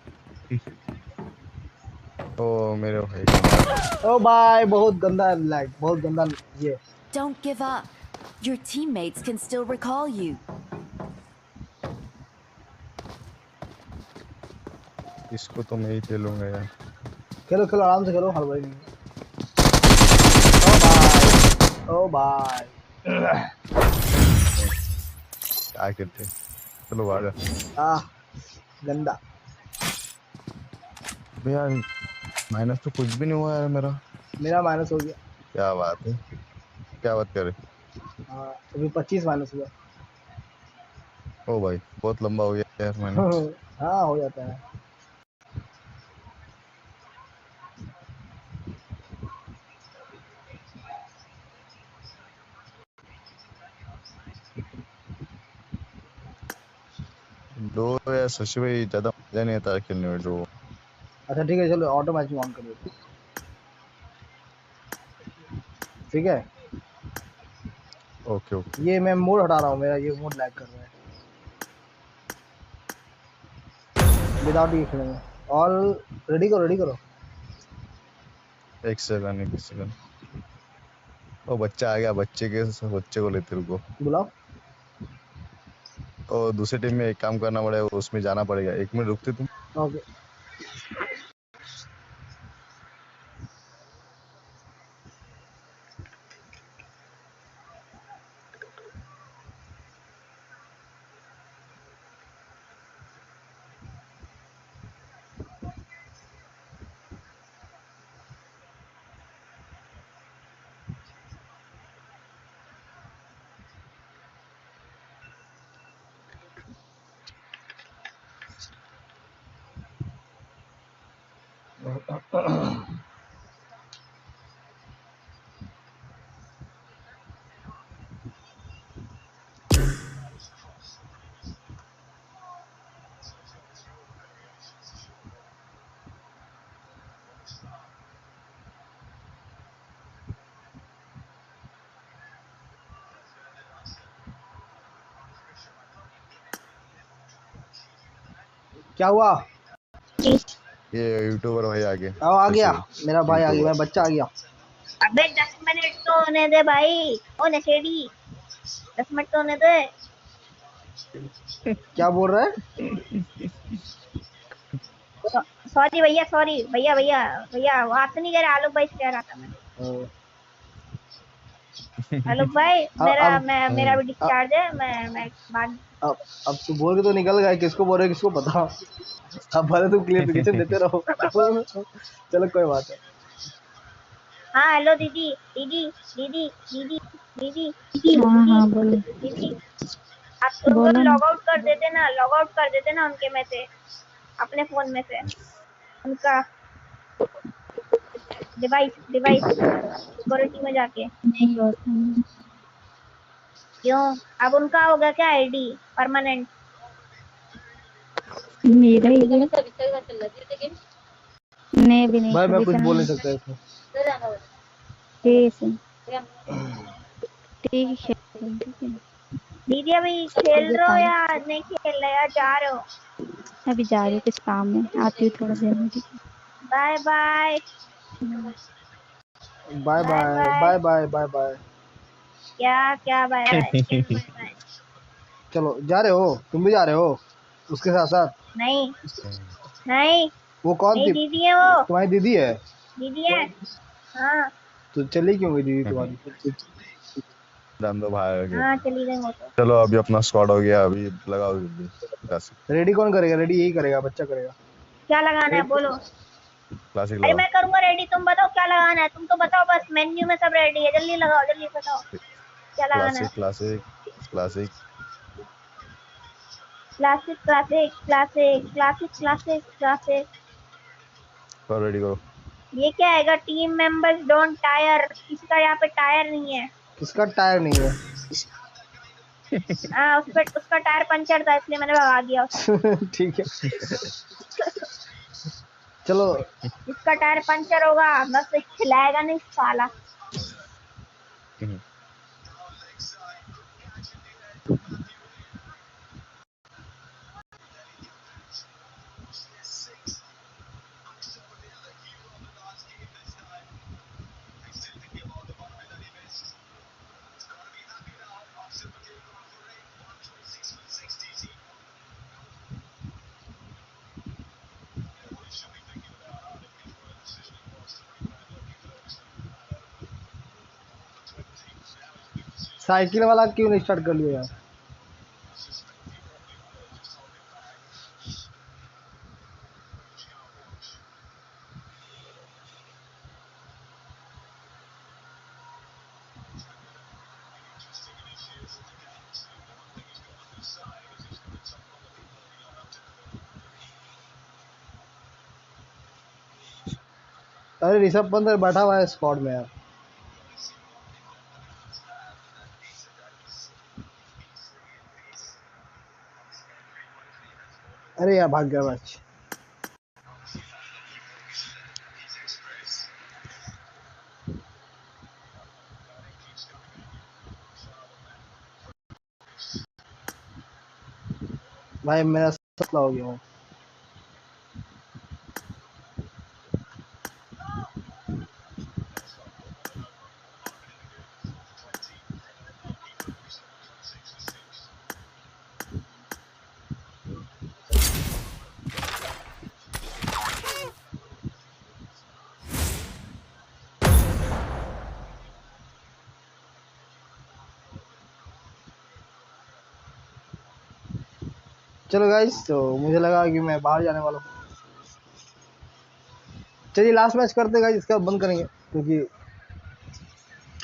ओ मेरे भाई का मार। ओ भाई बहुत गंदा लैग, बहुत गंदा ये। Don't give up. Your teammates can still recall you. इसको तो मैं ही खेलूंगा यार। खेलो खेलो आराम से खेलो, हड़बड़ी नहीं। ओ भाई क्या कहते हैं, चलो आ जा। गंदा यार माइनस तो कुछ भी नहीं हुआ यार मेरा। मेरा माइनस हो गया। क्या बात है, क्या बात कर रहे? हाँ अभी 25 माइनस हुआ। ओ भाई बहुत लंबा हो गया यार माइनस। हाँ हो जाता है। दो यार शशि भाई ज्यादा मजा नहीं आता खेलने में जो। अच्छा ठीक है चलो ऑटो मैच ऑन कर देते हैं, ठीक है। Okay okay. ये मैं मोड हटा रहा हूँ, मेरा ये मोड लैग कर रहा है। विदाउट ये खेलेंगे। और रेडी करो रेडी करो। एक सेकंड। ओ बच्चा आ गया, बच्चे को लेते रुको। बुलाओ। और दूसरी टीम में एक काम करना पड़ेगा, उसमें जाना पड़ेगा। 1 मिनट रुकते तुम। ओके क्या हुआ? ये यूट्यूबर भाई आ गए। आ गया मेरा भाई, आ गया मेरा बच्चा आ गया। अबे 10 मिनट तो होने दे भाई, ओ नशेड़ी 10 मिनट तो होने दे। क्या बोल रहा है? सॉरी भैया, सॉरी भैया भैया भैया, आपसे नहीं कह रहा, आलोक भाई से कह रहा था मैं। आलोक भाई मेरा भी डिस्चार्ज है, मैं बाद। अब तू बोल के तो निकल गया, किसको बोल रहे किसको पता। अब भले तुम क्लियरिफिकेशन देते रहो। चलो कोई बात है। हाँ हेलो दीदी दीदी दीदी दीदी दीदी हाँ बोलो दीदी, आप उनको लॉग आउट कर देते ना, लॉग आउट कर देते ना उनके में से, अपने फोन में से उनका डिवाइस सिक्योरिटी में जाके। नहीं होता। क्यों? अब उनका होगा क्या आईडी परमानेंट? मेरा ही नहीं भी नहीं भाई मैं कुछ बोल नहीं सकता इसमें। ठीक है। दीदी अभी खेल रहे हो या नहीं खेल रहे, या जा रहे हो? अभी जा रही हूँ, कुछ काम में आती हूँ थोड़ा देर में। Bye bye bye bye bye bye bye bye. क्या बाय बाय? चलो जा रहे हो, तुम भी जा रहे हो उसके साथ साथ? नहीं नहीं, वो कौन थी? दीदी है वो। तुम्हारी दीदी है? दीदी है हाँ। तो चली क्यों गई दीदी तुम्हारी? दो भाई। हाँ चली गई वो तो। चलो अभी अपना स्क्वाड हो गया, अभी लगाओ जल्दी। रेडी कौन करेगा? रेडी यही करेगा, बच्चा करेगा। क्या लगाना है बोलो? क्लासिक अरे लगाओ। मैं करूंगा रेडी, तुम बताओ क्या लगाना है, तुम तो बताओ बस, मेन्यू में सब रेडी है, जल्दी लगाओ, जल्दी बताओ। क्या लगाना है? Classic classic classic classic classic classic classic classic. करो, रेडी करो। ये क्या आएगा? Team members don't tyre. किसी का यहाँ पे टायर नहीं है। किसका टायर नहीं है? हाँ, उसका टायर पंचर था इसलिए मैंने भगा दिया उसे। ठीक है, चलो। जिसका टायर पंचर होगा बस खिलाएगा नहीं साला। साइकिल वाला क्यों नहीं स्टार्ट कर लिया यार? अरे ऋषभ पंत बैठा हुआ है स्क्वाड में यार। अरे यार भाग गया मैच। भाई मेरा ससला हो गया हूँ। चलो गाइस, तो मुझे लगा कि मैं बाहर जाने वाला हूँ। चलिए लास्ट मैच करते गाइस, इसका बंद करेंगे क्योंकि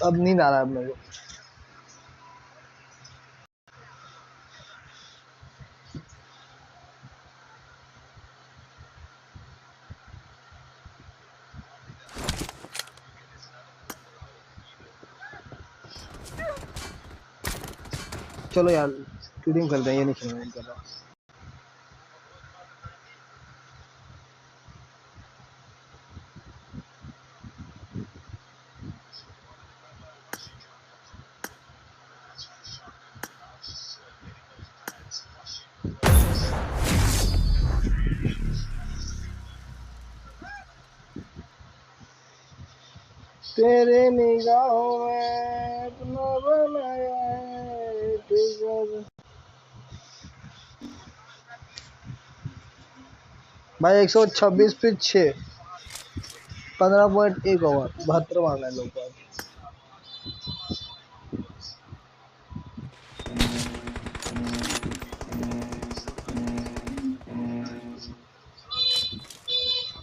अब नींद आ रहा है मेरे को। चलो यार शूटिंग करते हैं, ये नहीं खेलना इनके पास। तेरे निगाहों में अपना बनाया है तेरा। भाई 126 पे 6 15.1 ओवर 72 मारना है लोग को।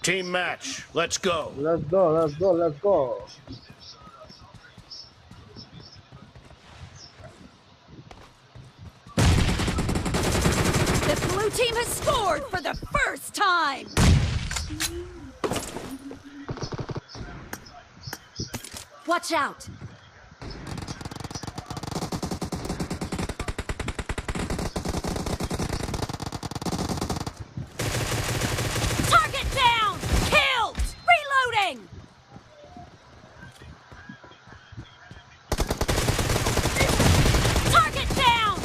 Team match, let's go. Let's go, let's go, let's go. The blue team has scored for the first time. Watch out. Target down! Killed! Reloading! Target down!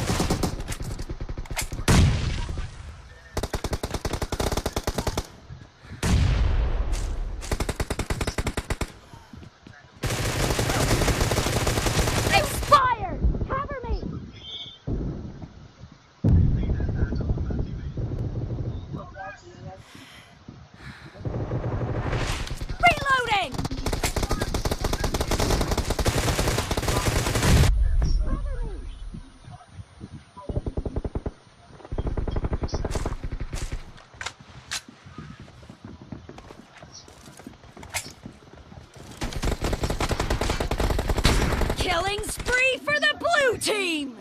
team!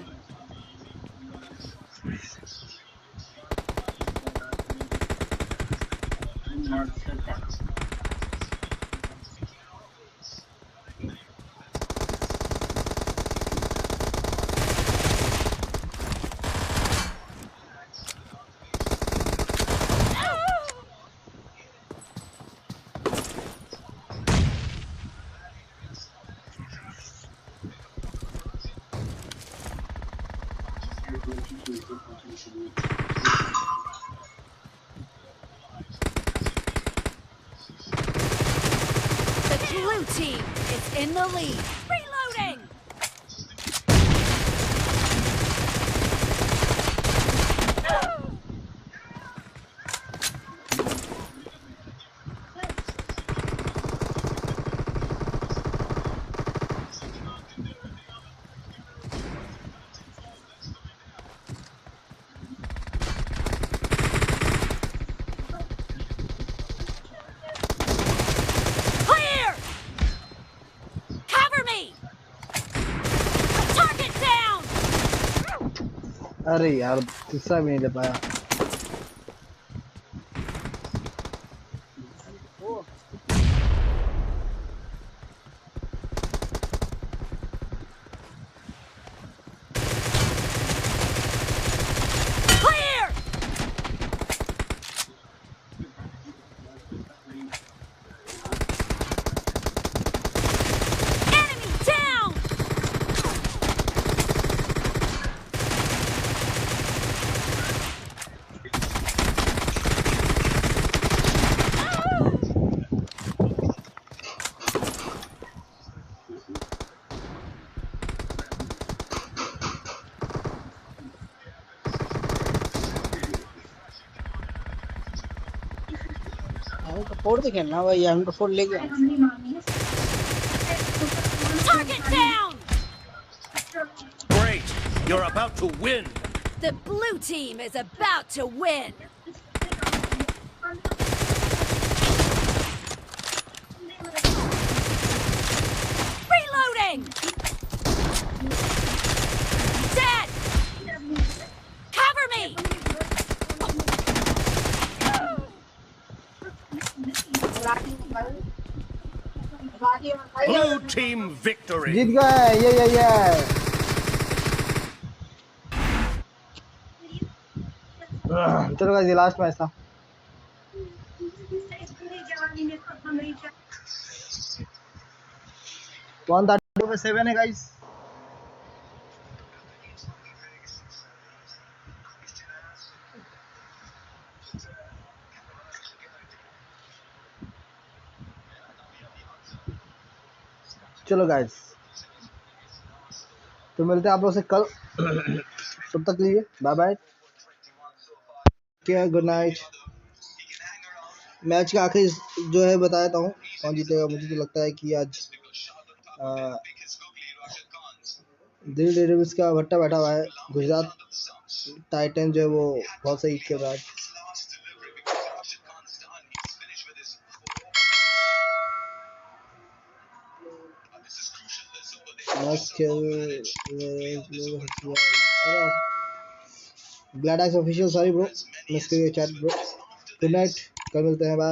The blue team is in the lead. Reloading! Clear! Cover me! Target down! अरे यार तीसरा भी नहीं ले पाया। Clear! Enemy down! फोड़ से खेलना भाई, हम तो फोड़ लेके Target down! Great. You're about to win. The blue team is about to win. Reloading! Dead! Cover me! Blue team victory. जीत गए, ये चलो गाइस, ये लास्ट मैच था। 132/7 है गाइस। चलो गाइस, तो मिलते हैं आप लोग से कल। तब तक के लिए bye bye, good night. Match का आखिरी जो है बता देता हूँ कौन जीतेगा। मुझे तो लगता है कि आज दिल्ली डेयरडेविल्स का भट्टा बैठा हुआ है। गुजरात टाइटन जो है वो बहुत सही खेल रहा है। Blade ice official, sorry bro, miss कर चैट ब्रो। गुड नाइट, कल मिलते हैं, बाय।